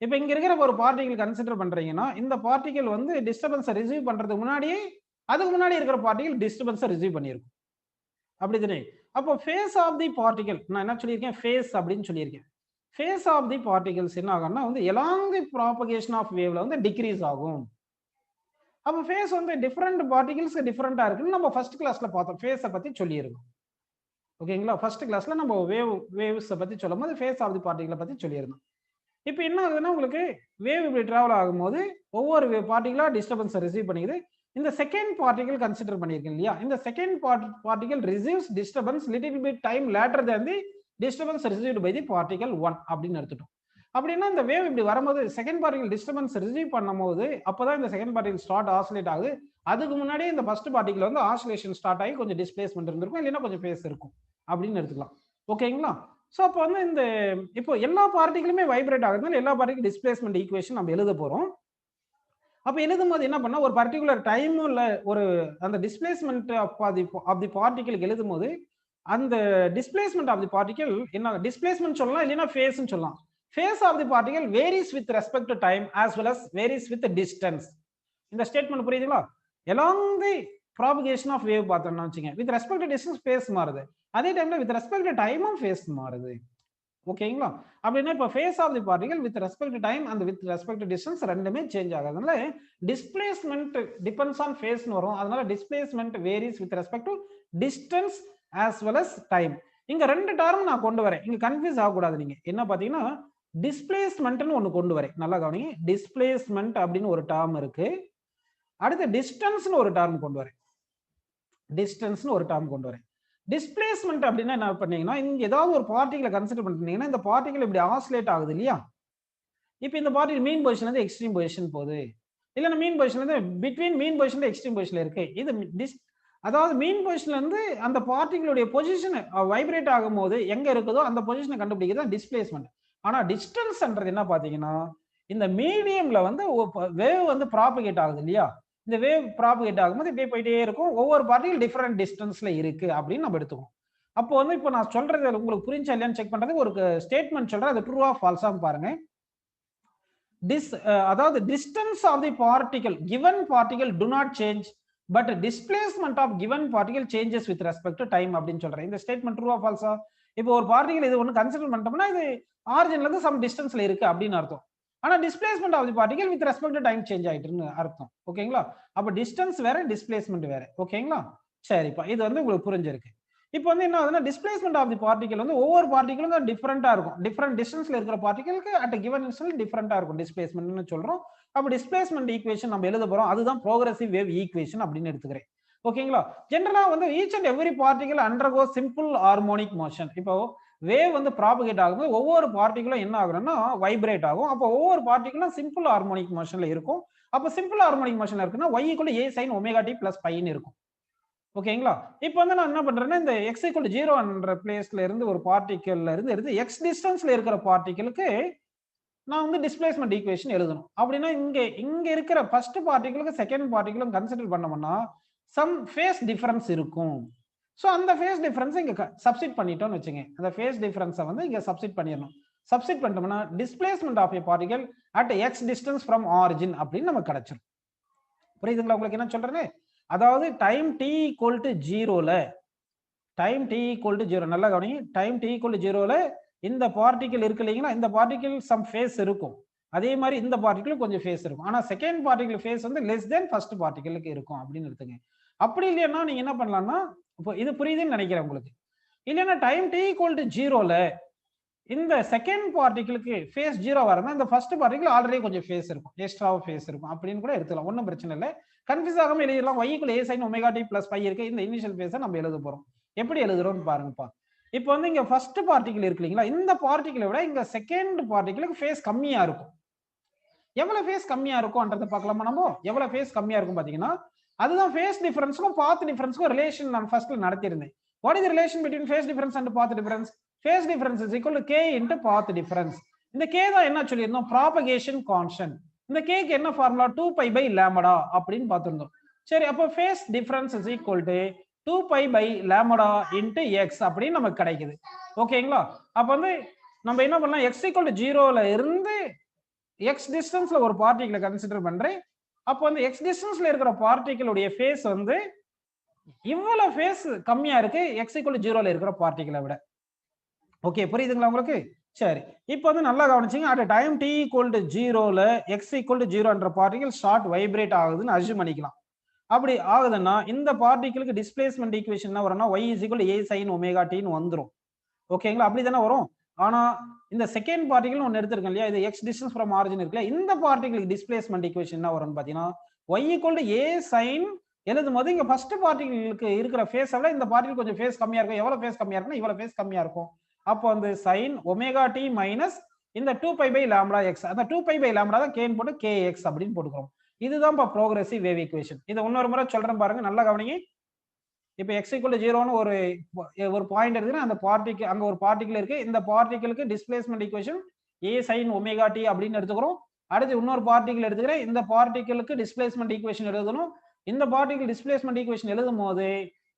இப்போ இங்க இருக்கிற ஒரு பார்ட்டிகல் கன்சிடர் பண்றீங்கன்னா, இந்த பார்ட்டிகல் வந்து டிஸ்டர்பன்ஸை ரிசீவ் பண்றதுக்கு முன்னாடியே அதுக்கு முன்னாடி இருக்கிற பார்ட்டிகல் டிஸ்டர்பன்ஸை ரிசீவ் பண்ணியிருக்கும். அப்படி தானே? அப்போ ஃபேஸ் ஆஃப் தி பார்ட்டிகல், நான் என்ன சொல்லியிருக்கேன், ஃபேஸ் அப்படின்னு சொல்லியிருக்கேன். ஃபேஸ் ஆஃப் தி பார்ட்டிகல்ஸ் என்ன ஆகும்னா வந்து எலாங் தி ப்ராபகேஷன் ஆஃப் வேவ்ல வந்து டிக்ரீஸ் ஆகும். அப்போ ஃபேஸ் வந்து டிஃப்ரெண்ட் பார்ட்டிகல்ஸ் டிஃப்ரெண்டா இருக்குன்னு நம்ம ஃபர்ஸ்ட் கிளாஸ்ல பார்த்தோம். ஃபேஸை பத்தி சொல்லியிருக்கோம். ஓகேங்களா? ஃபர்ஸ்ட் கிளாஸ்ல நம்ம வேவ்ஸை பத்தி சொல்லும் போது ஃபேஸ் ஆஃப் தி பார்ட்டிகலை பத்தி சொல்லியிருந்தோம். இப்போ என்ன ஆகுதுன்னா, உங்களுக்கு வேவ் இப்படி டிராவல் ஆகும்போது ஒவ்வொரு பார்ட்டிகலா டிஸ்டர்பன்ஸை ரிசீவ் பண்ணிக்குது. இந்த செகண்ட் பார்ட்டிகல் கன்சிடர் பண்ணியிருக்கேன் இல்லையா, இந்த second particle receives disturbance little bit time later then the disturbance received by the particle 1 அப்படின்னு எடுத்துட்டோம். அப்படின்னா இந்த வேவ் இப்படி வரும்போது செகண்ட் பார்ட்டிகல் டிஸ்டர்பன்ஸ் ரிசீவ் பண்ணும்போது அப்பதான் இந்த செகண்ட் பார்ட்டிகல் ஸ்டார்ட் ஆசிலேட் ஆகுது. அதுக்கு முன்னாடியே இந்த ஃபர்ஸ்ட் பார்ட்டிகல் வந்து ஆசிலேஷன் ஸ்டார்ட் ஆகி கொஞ்சம் டிஸ்பிளேஸ்மெண்ட் இருந்திருக்கும், இல்லைன்னா கொஞ்சம் ஃபேஸ் இருக்கும் அப்படின்னு எடுத்துக்கலாம். ஓகேங்களா? ஸோ அப்போ வந்து இந்த இப்போ எல்லா பார்ட்டிகளுமே வைப்ரேட் ஆகுதுனால எல்லா பார்ட்டிகல் டிஸ்பிளேஸ்மெண்ட் ஈக்குவேஷன் நம்ம எழுத போறோம். அப்ப எழுதும் போது என்ன பண்ணா, ஒரு பர்டிகுலர் டைம்ல ஒரு அந்த டிஸ்பிளேஸ்மெண்ட் ஆஃப் தி பார்ட்டிகல் எழுதும் போது அந்த டிஸ்பிளேஸ்மெண்ட் ஆஃப் தி பார்ட்டிகல் என்ன டிஸ்பிளேஸ்மெண்ட் சொல்லலாம், இல்லைன்னா ஃபேஸ்ன்னு சொல்லலாம். Phase of the particle varies with respect to time as well as varies with distance. இந்த ஸ்டேட்மெண்ட் புரியுதுங்களா? Along the propagation of wave பார்த்தோம்னா வச்சுங்க, with respect to distance phase மாறுது, அதே டைம்ல வித் ரெஸ்பெக்ட் டு டைமும் ஃபேஸ் மாறுது. ஓகேங்களா? அப்படின்னா இப்போ phase of the particle with respect to time and with respect to distance ரெண்டுமே சேஞ்ச் ஆகுதுனால டிஸ்பிளேஸ்மெண்ட் டிபெண்ட்ஸ் ஆன் ஃபேஸ்னு வரும். அதனால displacement varies with respect to distance as well as time. இங்க ரெண்டு டேர்ம் நான் கொண்டு வரேன், இங்க கன்ஃபியூஸ் ஆகக்கூடாது. நீங்க என்ன பாத்தீங்கன்னா, டிஸ்பிளேஸ்மெண்ட்னு ஒன்னு கொண்டு வரேன், நல்லா கவனிங்க. டிஸ்பிளேஸ்மெண்ட் அப்படின்னு ஒரு டேர்ம் இருக்கு, அடுத்து டிஸ்டன்ஸ்னு ஒரு டேர்ம் கொண்டு வரேன். டிஸ்டன்ஸ்னு ஒரு டேர்ம் கொண்டு வரேன். டிஸ்பிளேஸ்மெண்ட் அப்படின்னா என்ன பண்ணீங்கன்னா, இங்க ஏதாவது ஒரு பார்ட்டிகலை கன்சிடர் பண்ணீங்கன்னா, இந்த பார்ட்டிகல் இப்படி ஆசிலேட் ஆகுது இல்லையா? இப்போ இந்த பார்ட்டிகல் மீன் பொசிஷன்ல இருந்து எக்ஸ்ட்ரீம் பொசிஷன் போகுது. இல்லைன்னா மீன் பொசிஷன்ல இருந்து பிட்வீன் மீன் பொசிஷன் எக்ஸ்ட்ரீம் பொசிஷன்ல இருக்கு. இது அதாவது மீன் பொசிஷன்ல இருந்து அந்த பார்ட்டிகளுடைய பொசிஷன் வைப்ரேட் ஆகும்போது எங்க இருக்குதோ அந்த பொசிஷனை கண்டுபிடிக்கிறது டிஸ்பிளேஸ்மெண்ட். ஆனா டிஸ்டன்ஸ்ன்றது என்ன பாத்தீங்கன்னா, இந்த மீடியம்ல வந்து வேவ் வந்து ப்ராபகேட் ஆகுது இல்லையா, இந்த வேவ் ப்ராபகேட் ஆகும்போது இப்படியே போயிட்டே இருக்கும். ஒவ்வொரு பார்ட்டிகள் டிஃபரெண்ட் டிஸ்டன்ஸ்ல இருக்கு அப்படின்னு நம்ம எடுத்துக்கோம். அப்போ வந்து இப்போ நான் சொல்றது உங்களுக்கு புரிஞ்சா இல்லையான்னு செக் பண்றது ஒரு ஸ்டேட்மெண்ட் சொல்றேன், அது ட்ரூவா ஃபால்ஸா பாருங்க. அதாவது distance of the particle given particle do not change but displacement of given particle changes with respect to time அப்படின்னு சொல்றேன். இந்த ஸ்டேட்மெண்ட் ட்ரூவா ஃபால்ஸா? இப்போ ஒரு பார்ட்டிகல் இது ஒன்னு கன்சிடர் பண்ணிட்டோம்னா இது ஆரிஜின்ல இருந்து சம் டிஸ்டன்ஸ்ல இருக்கு அப்படின்னு அர்த்தம். ஆனா displacement of the particle with respect to time change ஆயிட்டுன்னு அர்த்தம். ஓகேங்களா? அப்ப டிஸ்டன்ஸ் வேற டிஸ்பிளேஸ்மெண்ட் வேற. ஓகேங்களா? சரிப்பா, இது வந்து உங்களுக்கு புரிஞ்சிருக்கு. இப்போ வந்து என்ன ஆகுதுன்னா டிஸ்பிளேஸ்மெண்ட் ஆஃப் தி பார்ட்டிகல் வந்து ஒவ்வொரு பார்ட்டிகலும் டிஃபரெண்டா இருக்கும். டிஃபரெண்ட் டிஸ்டன்ஸ்ல இருக்கிற பார்ட்டிகலுக்கு அட் கிவன் இன்ஸ்டன்ட் டிஃபரெண்டா இருக்கும் டிஸ்பிளேஸ்மென்ட்னு சொல்றோம். அப்ப டிஸ்பிளேஸ்மெண்ட் ஈக்குவேஷன் நம்ம எழுத போறோம். அதுதான் ப்ரோகிரசிவ் வேவ் ஈக்குவேஷன் அப்படின்னு எடுத்துக்கிறேன். ஓகேங்களா? ஜெனரலா வந்து each and every particle undergo simple harmonic motion. இப்போ வேவ் வந்து ப்ராபகேட் ஆகும்போது ஒவ்வொரு பார்ட்டிகளும் என்ன ஆகும்னா வைப்ரேட் ஆகும். அப்போ ஒவ்வொரு பார்ட்டிகளும் சிம்பிள் ஹார்மோனிக் மோஷன்ல இருக்கும். அப்போ சிம்பிள் ஹார்மோனிக் மோஷன்ல இருக்குன்னா y = a sin omega t plus pi ன்னு இருக்கும். ஓகேங்களா? இப்போ வந்து நான் என்ன பண்றேன்னா இந்த x = 0 என்ற பிளேஸ்ல இருந்து ஒரு பார்ட்டிகல்ல இருந்து எடுத்து x டிஸ்டன்ஸ்ல இருக்கிற பார்ட்டிகலுக்கு நான் வந்து டிஸ்பிளேஸ்மெண்ட் ஈக்குவேஷன் எழுதணும். அப்படின்னா இங்க இருக்கிற ஃபர்ஸ்ட் பார்ட்டிகலுக்கு செகண்ட் பார்ட்டிகலும் கன்சிடர் பண்ணோம்னா சம் ஃபேஸ் டிஃபரன்ஸ் இருக்கும். சோ அந்த ஃபேஸ் டிஃபரன்ஸ் இங்க சப்ஸ்டிட் பண்ணிட்டோம்னு வெச்சுங்க. அந்த ஃபேஸ் டிஃபரன்ஸை வந்து இங்க சப்ஸ்டிட் பண்ணிடணும். சப்ஸ்டிட் பண்ணிட்டோம்னா displacement of a particle at x distance from origin அப்படின்னு நமக்கு கிடைச்சிரும். புரியுதுங்களா உங்களுக்கு என்ன சொல்றேன்னு? அதாவது டைம் t = 0ல டைம் t = 0 நல்லா கவனிங்க. டைம் t = 0ல இந்த பார்ட்டிகல் இருக்கு இல்லைங்களா, இந்த பார்ட்டிகல் சம் ஃபேஸ் இருக்கும். அதே மாதிரி இந்த பார்ட்டிகல் கொஞ்சம் ஃபேஸ் இருக்கும். ஆனா செகண்ட் பார்ட்டிகல் ஃபேஸ் வந்து லெஸ் தென் ஃபர்ஸ்ட் பார்ட்டிகலுக்கு இருக்கும் அப்படின்னு எடுத்துங்க. அப்படி இல்லைன்னா நீங்க என்ன பண்ணலாம்னா, இப்போ இது புரியுதுன்னு நினைக்கிறேன் உங்களுக்கு. இல்லைன்னா டைம் t = 0ல இந்த செகண்ட் பார்ட்டிகலுக்கு ஃபேஸ் 0 வரனா இந்த ஃபர்ஸ்ட் பார்ட்டிகல் ஆல்ரெடி கொஞ்சம் ஃபேஸ் இருக்கும், எக்ஸ்ட்ராவா ஃபேஸ் இருக்கும் அப்படின்னு கூட எடுத்துக்கலாம். ஒன்றும் பிரச்சனை இல்லை. கன்ஃபியூஸ் ஆகாம எழுதிடலாம். y = a sin omega t plus pi இருக்கு. இந்த இனிஷியல் ஃபேஸை நம்ம எழுத போறோம். எப்படி எழுதுறோம்னு பாருங்கப்பா. இப்போ வந்து இங்க ஃபர்ஸ்ட் பார்ட்டிகல் இருக்கு இல்லைங்களா, இந்த பார்ட்டிகலை விட இங்க செகண்ட் பார்ட்டிகலுக்கு ஃபேஸ் கம்மியா இருக்கும். எவ்வளவு ஃபேஸ் கம்மியா இருக்கும்ன்றதை பார்க்கலாமா நம்ம? எவ்வளவு ஃபேஸ் கம்மியா இருக்கும் பாத்தீங்கன்னா, அதுதான் ஃபேஸ் டிஃபரன்ஸ்க்கும் பாத் டிஃபரன்ஸ்க்கும் ரிலேஷன் நான் ஃபர்ஸ்ட்ல நடத்தியிருந்தேன். What is the relation between phase difference and path difference? Phase difference is equal to k into path difference. இந்த k தான் என்ன சொல்லியிருந்தோம்? Propagation constant. இந்த k க்கு என்ன ஃபார்முலா? 2π/λ அப்படின்னு பார்த்திருந்தோம். சரி, அப்போ phase difference is equal to 2π/λ into x அப்படின்னு நமக்கு கிடைக்குது. ஓகேங்களா? அப்ப வந்து நம்ம என்ன பண்ணலாம், x = 0ல இருந்து x டிஸ்டன்ஸ்ல ஒரு பார்ட்டிகலை கன்சிடர் பண்றேன். அப்போ வந்து x டிஸ்டன்ஸ்ல இருக்கிற பார்ட்டிகளுடைய ஃபேஸ் வந்து இவ்வளவு ஃபேஸ் கம்மியா இருக்கு x = 0ல இருக்கிற பார்ட்டிகளை விட. ஓகே, புரியுதுங்களா உங்களுக்கு? சரி, இப்போ வந்து நல்லா கவனிச்சிங்க. அட் டைம் t = 0ல x = 0 என்ற பார்ட்டிகல் ஷார்ட் வைப்ரேட் ஆகுதுன்னு அஸ்யூம் பண்ணிக்கலாம். அப்படி ஆகுதுன்னா இந்த பார்ட்டிகளுக்கு டிஸ்பிளேஸ்மெண்ட் ஈக்குவேஷன் என்ன வரும்னா y = a sin omega t ன்னு வந்துரும். ஓகேங்களா? அப்படி தானே வரும். ஆனா இந்த செகண்ட் பார்ட்டிகல் ஒன்னு எடுத்துருக்கோம் இல்லையா, இது x distance from origin இருக்குல்ல, இந்த பார்ட்டிகலுக்கு டிஸ்பிளேஸ்மெண்ட் ஈக்குவேஷன் என்ன வரும்னு பாத்தீங்கன்னா y = a sin எழுதும் போது இங்க ஃபர்ஸ்ட் பார்ட்டிகலுக்கு இருக்கிற ஃபேஸை விட இந்த பார்ட்டிகல் கொஞ்சம் ஃபேஸ் கம்மியா இருக்கும். எவ்வளவு ஃபேஸ் கம்மியா இருக்குன்னா இவ்வளவு ஃபேஸ் கம்மியா இருக்கும். அப்போ வந்து sin omega t மைனஸ் இந்த 2π/λx, அந்த 2π/λ தான் k போட்டு kx அப்படின்னு போட்டுக்கிறோம். இதுதான் ப்ரோகிரசிவ் வேவ் ஈக்குவேஷன். இதை இன்னொரு முறை சொல்றேன் பாருங்க, நல்லா கவனிங்க. இப்போ x = 0ன்னு ஒரு பாயிண்ட் இருக்குன்னா அந்த பார்ட்டிகல் அங்க ஒரு பார்ட்டிகல் இருக்கு. இந்த பார்ட்டிகலுக்கு displacement equation a sin omega t அப்படின்னு எடுத்துக்கிறோம். அடுத்து இன்னொரு பார்ட்டிகல் எடுத்துக்கிறேன். இந்த பார்ட்டிகலுக்கு டிஸ்பிளேஸ்மெண்ட் ஈக்குவேஷன் எழுதணும். இந்த பார்ட்டிகல் டிஸ்பிளேஸ்மெண்ட் ஈக்குவேஷன் எழுதும் போது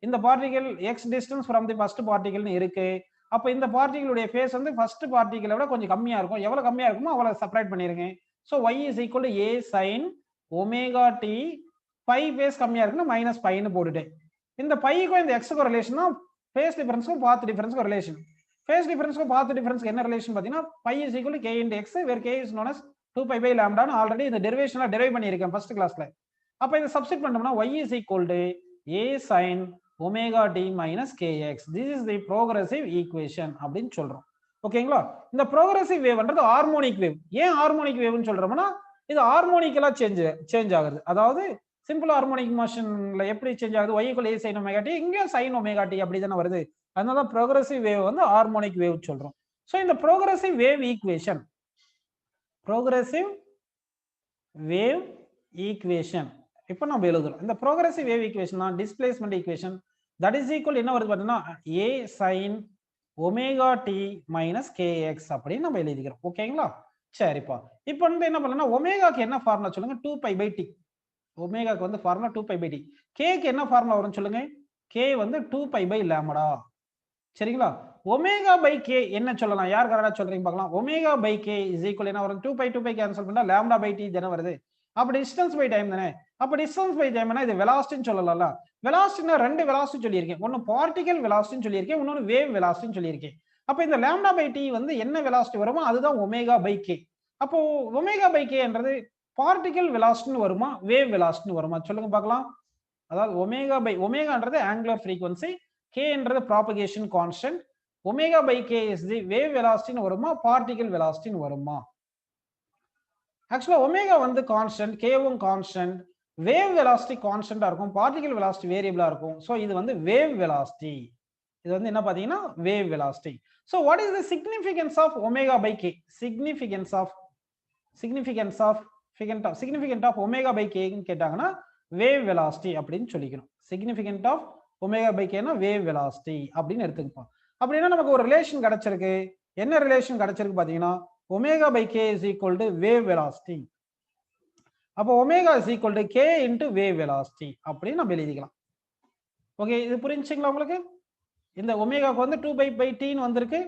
இந்த particle x distance from the first பார்ட்டிகல்னு இருக்கு. அப்ப இந்த பார்ட்டிகளுடைய ஃபேஸ் வந்து ஃபர்ஸ்ட் பார்ட்டிகலை விட கொஞ்சம் கம்மியா இருக்கும். எவ்வளவு கம்மியா இருக்குமோ அவ்வளவு செப்பரேட் பண்ணிருங்க. So y = a sin omega t, phi phase கம்மியா இருக்குன்னா மைனஸ் பைன்னு போட்டுட்டேன். இந்த பைக்கும் இந்த எக்ஸுக்கும் ரிலேஷன் தான் ஃபேஸ் டிஃபரன்ஸ்க்கும் பாத் டிஃபரன்ஸ்க்கும் ரிலேஷன். ஃபேஸ் டிஃபரன்ஸ்க்கும் பாத் டிஃபரன்ஸ்க்கு என்ன ரிலேஷன் பாத்தீங்கன்னா phi = k × x, where k is known as 2π/λ ன்னு ஆல்ரெடி இந்த டெரிவேஷன்ல டெரைவ் பண்ணியிருக்கேன் ஃபர்ஸ்ட் கிளாஸ்ல. அப்ப இதை சப்ஸ்டிட் பண்ணோம்னா y = a sin omega t minus kx. This is the progressive equation அப்படின்னு சொல்றோம். ஓகேங்களா? இந்த ப்ரோகிரசிவ் வேவ்ன்றது ஹார்மோனிக் வேவ். ஏன் ஹார்மோனிக் வேவ்னு சொல்றோம்னா இது ஹார்மோனிக்கலா சேஞ்ச் ஆகுது. அதாவது சிம்பிள் ஹார்மோனிக் மோஷன்ல எப்படி சேஞ்ச் ஆகுது, y = a sin omega t, இங்க sin omega t அப்படி தானே வருது. அதனால ப்ரோகிரசிவ் வேவ் வந்து ஹார்மோனிக் வேவ் சொல்றோம். சோ இந்த ப்ரோகிரசிவ் வேவ் ஈக்குவேஷன் ஈக்குவேஷன் இப்போ நம்ம எழுதுறோம். இந்த ப்ரோக்ரசிவ் வேவ் ஈக்குவேஷன் தான் displacement equation. That is equal என்ன வருது பார்த்தீங்கன்னா a sin omega t minus kx அப்படின்னு நம்ம எழுதிக்கிறோம். ஓகேங்களா? சரிப்பா. இப்போ வந்து என்ன பண்ணலாம்னா ஒமேகாக்கு என்ன ஃபார்முலா சொல்லுங்க? 2 π / t. ஒமேகாக்கு வந்து ஃபார்முலா 2 π / t. k க்கு என்ன ஃபார்முலா வரும் சொல்லுங்க? k வந்து 2 π / லாம்டா. சரிங்களா? ஒமேகா பை k என்ன சொல்லலாம்? யார் கரெக்டா சொல்றீங்க பார்க்கலாம். Omega by k is equal என்ன வரும்? 2 π கேன்சல் பண்ணா லாம்டா பை t தான வருது. அப்ப டிஸ்டன்ஸ் பை டைம் தானே. அப்ப டிஸ்டன்ஸ் பை டைம்னா இது வெலாசிட்டின்னு சொல்லலாம்ல. வெலாசிட்டினா ரெண்டு வெலாசிட்டி சொல்லியிருக்கேன். ஒன்னு பார்ட்டிகல் வெலாசிட்டின்னு சொல்லியிருக்கேன், இன்னொன்னு வேவ் வெலாசிட்டின்னு சொல்லியிருக்கேன். அப்ப இந்த லாம்டா பை t வந்து என்ன வெலாசிட்டி வருமோ அதுதான் ஒமேகா பை k. அப்போ ஒமேகா பை k என்றது பார்ட்டிகல் வெலாசிட்டின்னு வருமா வேவ் வெலாசிட்டின்னு வருமா சொல்லுங்க பார்க்கலாம். அதாவது ஒமேகான்றது ஆங்குலர் ஃப்ரீக்வன்சி, k என்றது propagation constant, omega by k is the wave வெலாசிட்டின்னு வருமா பார்ட்டிகல் வெலாசிட்டின்னு வருமா? ஆக்சுவலா ஒமேகா வந்து கான்ஸ்டன்ட், கேவும் கான்ஸ்டன்ட், வேவ் வெலாசிட்டி கான்ஸ்டன்டா இருக்கும், பார்ட்டிகல் வெலாசிட்டி வேரியபிளா இருக்கும். சோ இது வந்து வேவ் வெலாசிட்டி. இது வந்து என்ன பாத்தீங்கன்னா wave velocity. So what is the significance of omega by k? Significance of omega by k ன்னு கேட்டாங்கன்னா வேவ் வெலாசிட்டி அப்படின்னு சொல்லிக்கணும். Significant of omega by k னா வேவ் வெலாசிட்டி அப்படின்னு எடுத்துக்கலாம். அப்படின்னா நமக்கு ஒரு ரிலேஷன் கிடைச்சிருக்கு. என்ன ரிலேஷன் கிடைச்சிருக்கு பாத்தீங்கன்னா omega by k is equal to wave velocity. அப்போ omega is equal to k into wave velocity அப்படின்னு நம்ம எழுதிக்கலாம். ஓகே, இது புரிஞ்சுங்களா உங்களுக்கு? இந்த ஒமேகாக்கு வந்து 2 பை t ன்னு வந்திருக்கு,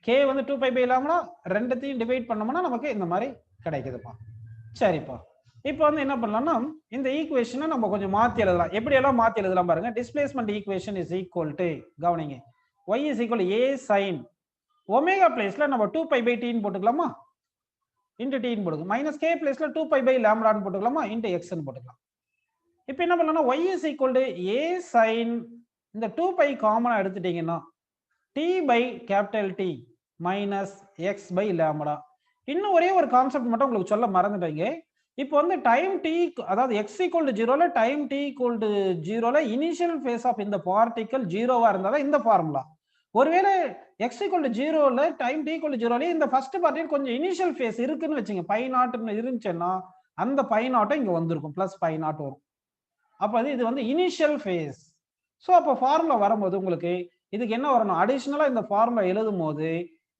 k வந்து 2 பை லாம்டா, ரெண்டுத்தையும் டிவைட் பண்ணோம்னா நமக்கு இந்த மாதிரி கிடைக்குதுப்பா. சரிப்பா. இப்போ வந்து என்ன பண்ணலாம்னா இந்த ஈக்குவேஷனை நம்ம கொஞ்சம் மாத்தி எழுதலாம். எப்படி எல்லாம் மாத்தி எழுதலாம் பாருங்க. Displacement equation is equal to கவனிங்க y is equal to a sin omega பிளேஸ்ல நம்ம 2 π / t ன்னு போட்டுக்கலாமா? இன்டு t ன்னு போடுங்க. மைனஸ் k பிளேஸ்ல 2 π / லாம்டா ன்னு போட்டுக்கலாமா? இன்டு x ன்னு போட்டுக்கலாம். இப்போ என்ன பண்ணலாம்னா y is equal to a sin இந்த 2 π காமனா எடுத்துட்டீங்கன்னா t by capital T minus x by lambda. இன்னும் ஒரே ஒரு கான்செப்ட் மட்டும் உங்களுக்கு சொல்ல மறந்துட்டீங்க. இப்போ வந்து டைம் t அதாவது x equal to 0ல டைம் t equal to 0ல இனிஷியல் ஃபேஸ் ஆஃப் இந்த பார்ட்டிகல் 0வா இருந்தா இந்த ஃபார்முலா. ஒருவேளை x equal to 0ல டைம் t equal to 0ல இந்த ஃபர்ஸ்ட் பார்ட்டில் கொஞ்சம் இனிஷியல் ஃபேஸ் இருக்குன்னு வெச்சீங்க, π 0 இருந்துச்சுன்னா அந்த π 0 இங்க வந்திருக்கும், பிளஸ் π 0 வரும். அப்ப இது வந்து இனிஷியல் ஃபேஸ். சோ அப்ப ஃபார்முலா வரும்போது உங்களுக்கு இதுக்கு என்ன வரணும்? அடிஷனலா இந்த ஃபார்முலா எழுதும்போது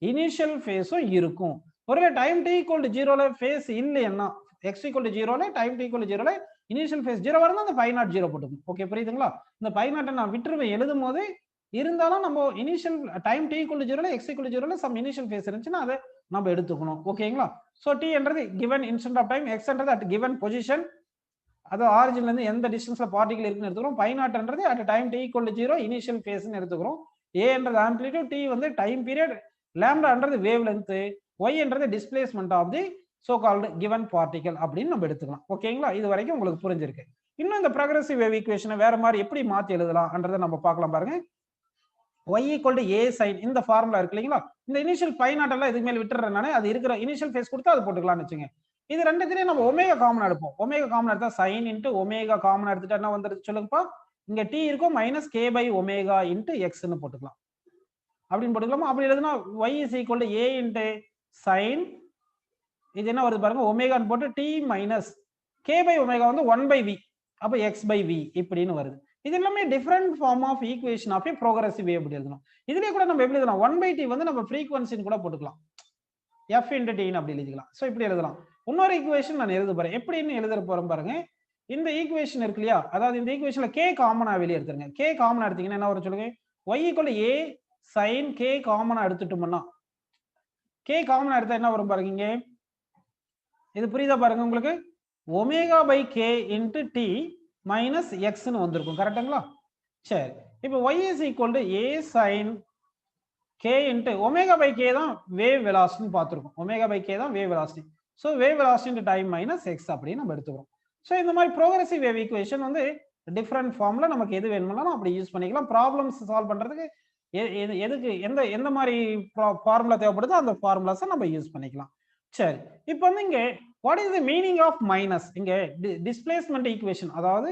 இனிஷியல் ஃபேஸும் இருக்கும். ஒருவேளை டைம் t equal to 0ல ஃபேஸ் இல்லைன்னா x equal to 0ல டைம் t equal to 0ல இனிஷியல் ஃபேஸ் 0 வரணும், அந்த π 0 0 போட்டுக்கணும். ஓகே, புரியுதுங்களா? இந்த π 0 நான் விட்டுருவேன் எழுதும்போது. இருந்தாலும் நம்ம initial time t equal to 0ல x equal to 0ல சம் இனிஷியல் ஃபேஸ் இருந்துச்சுன்னா அதை நம்ம எடுத்துக்கணும். ஓகேங்களா? சோ t என்றது given instant of time, x என்றது at given position, அது ஆரிஜின்ல இருந்து எந்த டிஸ்டன்ஸ்ல பார்ட்டிகல் இருக்குன்னு எடுத்துக்கிறோம். π 0 என்றது at time t equal to 0 initial ஃபேஸ்னு எடுத்துக்கிறோம். a என்றது ஆம்ப்ளிட்யூட், t வந்து டைம் பீரியட், லாம்டா என்றது வேவ் லென்த், y என்றது displacement of the so called given particle அப்படின்னு நம்ம எடுத்துக்கலாம். ஓகேங்களா? இது வரைக்கும் உங்களுக்கு புரிஞ்சிருக்கு. இன்னும் இந்த ப்ரோக்ரசிவ் வேவ் ஈக்குவேஷனை வேற மாதிரி எப்படி மாத்தி எழுதலாம்ன்றதை நம்ம பார்க்கலாம் பாருங்க. y equal to a sin இந்த ஃபார்முலா இருக்கு இல்லீங்களா? இந்த இனிஷியல் π 0 எல்லாம் இதுக்கு மேல விட்டுறேன் நானே. அது இருக்கிற இனிஷியல் ஃபேஸ் கொடுத்தா அது போட்டுக்கலாம்னு வெச்சுங்க. இது ரெண்டுத்துலயும் நம்ம ஒமேகா காமன் எடுப்போம். ஒமேகா காமன் எடுத்தா sin into ஒமேகா காமன் எடுத்துட்டா என்ன வந்துருது சொல்லுங்கப்பா? இங்க t இருக்கும், minus k by omega into x ன்னு போட்டுக்கலாம். அப்படின்னு போட்டுக்கலாமா? அப்படி எழுதுனா y is equal to a into sin, இது என்ன வருது பாருங்க, ஒமேகான்னு போட்டு t minus k by omega வந்து 1 by v, அப்ப x by v இப்படின்னு வருது. இது எல்லாமே different form of equation of a progressive wave அப்படி எழுதணும். இதுலயே கூட நம்ம எப்படி எழுதலாம்? 1 by t வந்து நம்ம ஃப்ரீக்வன்சின்னு கூட போட்டுக்கலாம், f into t ன்னு அப்படி எழுதிக்கலாம். சோ இப்படி எழுதலாம். இன்னொரு ஈக்குவேஷன் நான் எழுத போறேன். எப்படின்னு எழுத போறேன் பாருங்க. இந்த ஈக்குவேஷன் இருக்கு இல்லையா? அதாவது இந்த ஈக்குவேஷன்ல k காமனா வெளிய எடுத்துருங்க. k காமனா எடுத்தீங்கன்னா என்ன வரும் சொல்லுங்க? y equal to a sin k காமனா எடுத்துட்டோம்னா, k காமனா எடுத்தா என்ன வரும் பாருங்க. இங்க இது புரியுதா பாருங்க உங்களுக்கு? Omega by k into t minus x ன்னு வந்திருக்கும். கரெக்ட்டுங்களா? சரி, இப்போ y is equal to a sin k into omega by k தான் வேவ் வெலாசிட்டி பார்த்திருக்கோம். ஒமேகா பை k தான் wave velocity. So wave velocity into time minus x அப்படின்னு நம்ம எடுத்துக்கிறோம். சோ இந்த மாதிரி ப்ரோக்ரசிவ் வேவ் ஈக்குவேஷன் வந்து டிஃபரண்ட் ஃபார்ம்ல நமக்கு எது வேணும்னாலும் அப்படி யூஸ் பண்ணிக்கலாம். ப்ராப்ளம்ஸ் சால்வ் பண்றதுக்கு எதுக்கு எந்த மாதிரி ஃபார்முலா தேவைப்படுதோ அந்த ஃபார்முலாஸை நம்ம யூஸ் பண்ணிக்கலாம். சரி, இப்போ வந்து இங்க what is the meaning of minus? இங்க டிஸ்பிளேஸ்மெண்ட் ஈக்குவேஷன், அதாவது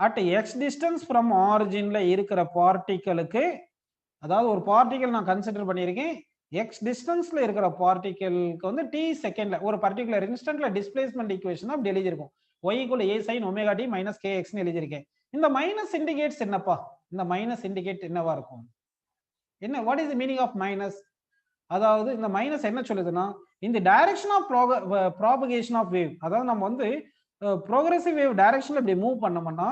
அட் x டிஸ்டன்ஸ் ஃப்ரம் ஆரிஜின்ல இருக்கிற பார்ட்டிகளுக்கு, அதாவது ஒரு பார்ட்டிகல் நான் கன்சிடர் பண்ணியிருக்கேன், எக்ஸ் டிஸ்டன்ஸ்ல இருக்கிற பார்ட்டிகலுக்கு வந்து டி செகண்ட்ல ஒரு பர்டிகுலர் இன்ஸ்டன்ட்ல டிஸ்பிளேஸ்மெண்ட் ஈக்குவேஷன் அப்படி எழுதியிருக்கும். y = a sin omega t minus kx னு எழுதியிருக்கேன். இந்த மைனஸ் இண்டிகேட்ஸ் என்னப்பா? இந்த மைனஸ் இண்டிகேட் என்னவா இருக்கும்? என்ன what is the meaning of minus? அதாவது இந்த மைனஸ் என்ன சொல்லுதுன்னா, இந்த direction of propagation of wave, அதாவது நம்ம வந்து ப்ரோக்ரசிவ் வேவ் டைரக்ஷன்ல இப்படி மூவ் பண்ணோம்னா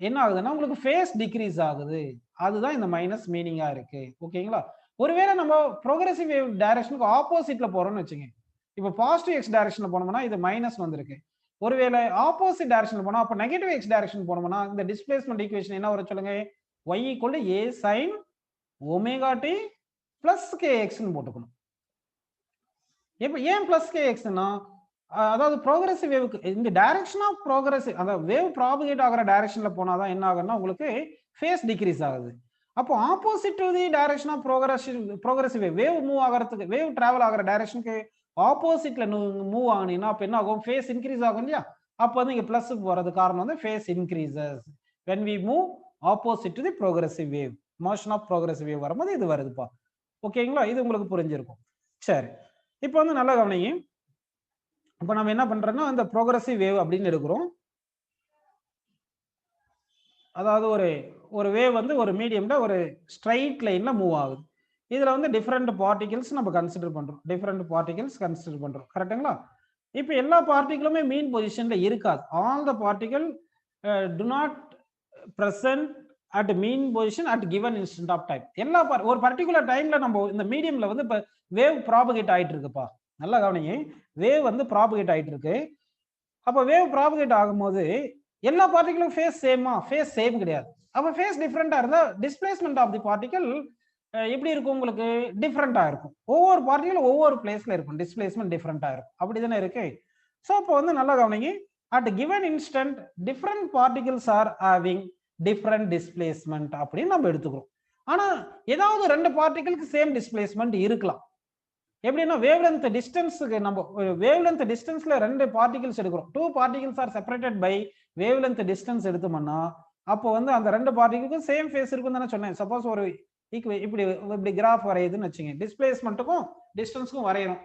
என்ன ஆகுதுன்னா உங்களுக்கு ஃபேஸ் டிக்ரீஸ் ஆகுது. அதுதான் இந்த மைனஸ் மீனிங்கா இருக்கு. ஓகேங்களா? ஒருவேளை நம்ம ப்ரோக்ரசிவ் வேவ் டைரக்ஷனுக்கு ஆப்போசிட்ல போறோம்னு வச்சுங்க. இப்போ பாசிட்டிவ் எக்ஸ் டைரக்ஷன்ல போனோம்னா இது மைனஸ் வந்திருக்கு. ஒருவேளை ஆப்போசிட் டைரக்ஷன்ல போனா அப்ப நெகட்டிவ் எக்ஸ் டைரக்ஷன் போனோம்னா இந்த டிஸ்பிளேஸ்மெண்ட் ஈக்குவேஷன் என்ன வரும் சொல்லுங்க? y = a sin omega t plus kx னு போட்டுக்கணும். இப்போ ஏன் plus kx னா அதாவது ப்ரோக்ரசிவ் வேவுக்கு இந்த டைரக்ஷன் ஆஃப் ப்ரோக்ரசிவ் அதாவது வேவ் ப்ராபகேட் ஆகிற டைரக்ஷன்ல போனாதான் என்ன ஆகும்னா உங்களுக்கு ஃபேஸ் டிக்ரீஸ் ஆகுது. அப்போ opposite to the direction of progressive wave move ஆகிறதுக்கு வேவ் டிராவல் ஆகிற டைரக்ஷனுக்கு ஆப்போசிட்ல மூவ் ஆகுனீங்கன்னா அப்ப என்ன ஆகும்? ஃபேஸ் இன்க்ரீஸ் ஆகும் இல்லையா? அப்போ வந்து இங்க பிளஸ் போறது காரணம் வந்து phase increases when we move opposite to the progressive wave. Motion of progressive wave வரும்போது இது வருதுப்பா. ஓகேங்களா? இது உங்களுக்கு புரிஞ்சிருக்கும். சரி, இப்போ வந்து நல்லா கவனிங்க. இப்போ நம்ம என்ன பண்றோம்னா அந்த ப்ரோக்ரசிவ் வேவ் அப்படின்னு எடுக்கிறோம். அதாவது ஒரு வேவ் வந்து ஒரு மீடியம்ல ஒரு ஸ்ட்ரைட் லைன்ல மூவ் ஆகுது. இதுல வந்து டிஃப்ரெண்ட் பார்ட்டிகல்ஸ் நம்ம கன்சிடர் பண்றோம். கரெக்ட்டுங்களா? இப்போ எல்லா பார்ட்டிகளுமே மீன் பொசிஷன்ல இருக்காது. All the particle do not present at mean position at given instant of time. எல்லா ஒரு பர்டிகுலர் டைம்ல நம்ம இந்த மீடியம்ல வந்து இப்போ வேவ் ப்ராபகேட் ஆயிட்டு இருக்குப்பா. நல்லா கவனிங்க, வேவ் வந்து ப்ராபகேட் ஆயிட்டு இருக்கு. அப்ப வேவ் ப்ராபகேட் ஆகும்போது எல்லா பார்ட்டிகளும் ஃபேஸ் சேமா? ஃபேஸ் சேம் கிடையாது. அப்ப ஃபேஸ் டிஃபரெண்டா இருந்தா டிஸ்பிளேஸ்மெண்ட் ஆஃப் தி பார்ட்டிகல் எப்படி இருக்கும்? உங்களுக்கு டிஃபரெண்டா இருக்கும். ஒவ்வொரு பார்ட்டிகலும் ஒவ்வொரு பிளேஸ்ல இருக்கும். டிஸ்பிளேஸ்மெண்ட் டிஃபரெண்டா இருக்கும். அப்படிதானே இருக்கு? ஸோ அப்போ வந்து நல்லா கவனிங்க, at given instant different particles are having different displacement அப்படின்னு நம்ம எடுத்துக்கிறோம். ஆனா ஏதாவது ரெண்டு பார்ட்டிகளுக்கு சேம் டிஸ்பிளேஸ்மெண்ட் இருக்கலாம். எப்படின்னா வேவ்லென்த் டிஸ்டன்ஸ்க்கு நம்ம வேவ்லென்த் டிஸ்டன்ஸ்ல ரெண்டு பார்ட்டிகல்ஸ் எடுக்கிறோம். Two particles are separated by wavelength distance எடுத்தோம்னா அப்போ வந்து அந்த ரெண்டு பார்ட்டிகளுக்கும் சேம் ஃபேஸ் இருக்குன்னு தானே சொன்னேன். சப்போஸ் ஒரு இப்படி கிராஃப் வரையுதுன்னு வச்சுங்க, டிஸ்பிளேஸ்மெண்ட்டுக்கும் டிஸ்டன்ஸ்க்கும் வரையணும்.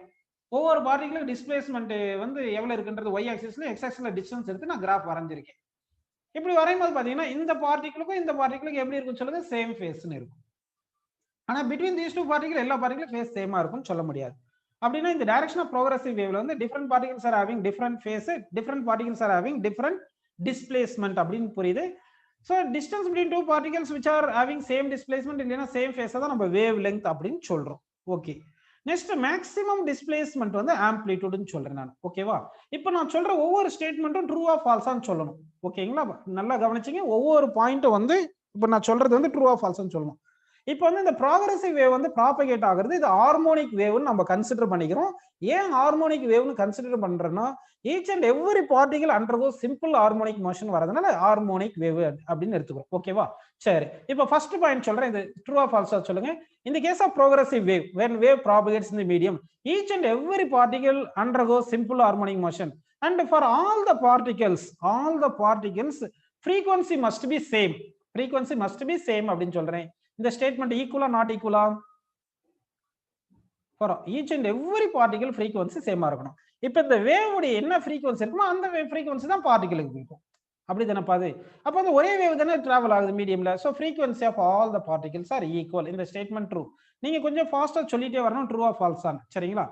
ஒவ்வொரு பார்ட்டிகளுக்கும் டிஸ்பிளேஸ்மெண்ட் வந்து எவ்வளவு இருக்குன்றது y ஆக்சிஸ்ல x ஆக்சிஸ்ல டிஸ்டன்ஸ் எடுத்து நான் கிராஃப் வரைஞ்சிருக்கேன். இப்படி வரையும்போது பாத்தீங்கன்னா இந்த பார்ட்டிகளுக்கும் இந்த பார்ட்டிகளுக்கும் எப்படி இருக்குன்னு சொல்லுங்க? சேம் ஃபேஸ்னு இருக்கும். ஆனா பிட்வீன் தீஸ் டூ பார்ட்டிகல் எல்லா பார்ட்டிகலும் ஃபேஸ் சேமா இருக்கும்னு சொல்ல முடியாது. அப்படின்னா இந்த டைரக்ஷன் ஆஃப் ப்ரோக்ரசிவ் வேவ்ல வந்து different particles are having different phase, different particles are having different displacement அப்படின்னு புரியுது. So distance between two particles which are having same displacement இல்லைன்னா சேம் ஃபேஸ் தான் நம்ம வேவ் லெங்த் அப்படின்னு சொல்றோம். ஓகே, நெக்ஸ்ட் மேக்ஸிமம் டிஸ்பிளேஸ்மெண்ட் வந்து ஆம்ப்ளிடியூட்னு சொல்றேன் நான். ஓகேவா? இப்போ நான் சொல்ற ஒவ்வொரு ஸ்டேட்மெண்ட்டும் ட்ரூ ஆர் ஃபால்ஸான்னு சொல்லணும். ஓகேங்களா? நல்லா கவனிச்சிங்க, ஒவ்வொரு பாயிண்ட்டும் வந்து இப்போ நான் சொல்றது வந்து ட்ரூ ஆர் ஃபால்ஸ்னு சொல்லணும். இப்போ வந்து இந்த ப்ராக்ரசிவ் வேவ் வந்து ப்ராபகேட் ஆகுறது இது ஹார்மோனிக் வேவ்னு நம்ம கன்சிடர் பண்ணிக்கிறோம். ஏன் ஹார்மோனிக் வேவ்னு கன்சிடர் பண்றோம்னா each and every particle undergoes simple harmonic motion வரதுனால ஹார்மோனிக் வேவ் அப்படின்னு எடுத்துக்கிறோம். ஓகேவா? சரி, இப்போ ஃபர்ஸ்ட் பாயிண்ட் சொல்றேன், இது ட்ரூ ஆர் ஃபால்ஸா சொல்லுங்க. In the case of progressive wave, when wave propagates in the medium, each and every particle undergoes simple harmonic motion, and for all the particles frequency must be same. அப்படின்னு சொல்றேன். இந்த statement ஈக்குவலா not ஈக்குவலா? For each and every particle frequency சேமா இருக்கணும். இப்போ இந்த wave உடைய என்ன ஃப்ரீக்வன்சி இருக்குமோ அந்த வேவ் ஃப்ரீக்வன்சி தான் பார்ட்டிகளுக்கு இருக்கும். அப்படி தானே பாது? அப்போ அந்த ஒரே வேவ் தானே டிராவல் ஆகுது மீடியம்ல. So frequency of all the particles are equal. இந்த ஸ்டேட்மெண்ட் ட்ரூ. நீங்க கொஞ்சம் ஃபாஸ்டா சொல்லிட்டே வரணும், ட்ரூ ஆர் ஃபால்ஸ் ஆன். சரிங்களா?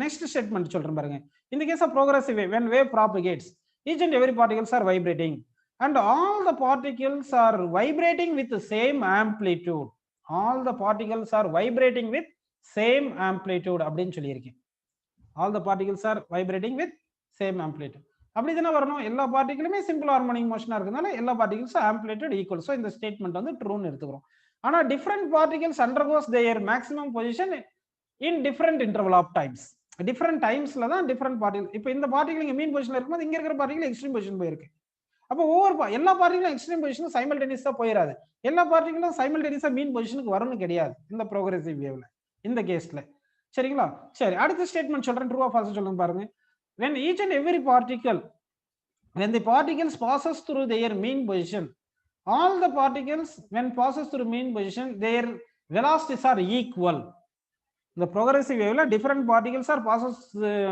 நெக்ஸ்ட் ஸ்டேட்மெண்ட் சொல்றேன் பாருங்க. இந்த case of progressive wave, when wave propagates, each and every particles are vibrating and all the particles are vibrating with the same amplitude. All the particles are vibrating with same amplitude அப்படின்னு சொல்லியிருக்கேன். All the particles are vibrating with same amplitude. அப்படி தானே வரணும்? எல்லா பார்ட்டிகளுமே simple harmonic மோஷனா இருக்கனால எல்லா பார்ட்டிகல்ஸும் ஆம்ப்ளிட்யூட் ஈக்குவல். ஸோ இந்த ஸ்டேட்மெண்ட் வந்து ட்ரூன்னு எடுத்துக்கிறோம். ஆனா different particles undergoes their maximum position in different interval of times. Different டைம்ஸ்ல தான் டிஃபரெண்ட் பார்ட்டிகல். இப்போ இந்த பார்ட்டிகல் இங்க மீன் பொசிஷன்ல இருக்கும்போது இங்க இருக்கிற பார்ட்டிகல் எக்ஸ்ட்ரீம் பொசிஷன் போயிருக்கு. அப்போ எல்லா பார்ட்டிகளும் எக்ஸ்ட்ரீம் பொசிஷன் சைமல்டேனியஸா போயிடாது. எல்லா பார்ட்டிகளும் சைமல்டேனியஸா மீன் பொசிஷனுக்கு வரணும் கிடையாது இந்த ப்ரோக்ரசிவ் வேவ்ல, இந்த கேஸ்ல. சரிங்களா? சரி, அடுத்த ஸ்டேட்மெண்ட் சொல்றேன், ட்ரூ ஆர் ஃபால்ஸ் சொல்லுங்க பாருங்க. When each and every particle, when the particles passes through their mean position, all the particles when passes through mean position, their velocities are equal. இந்த ப்ரோக்ரசிவ் வேவ்ல different particles are passes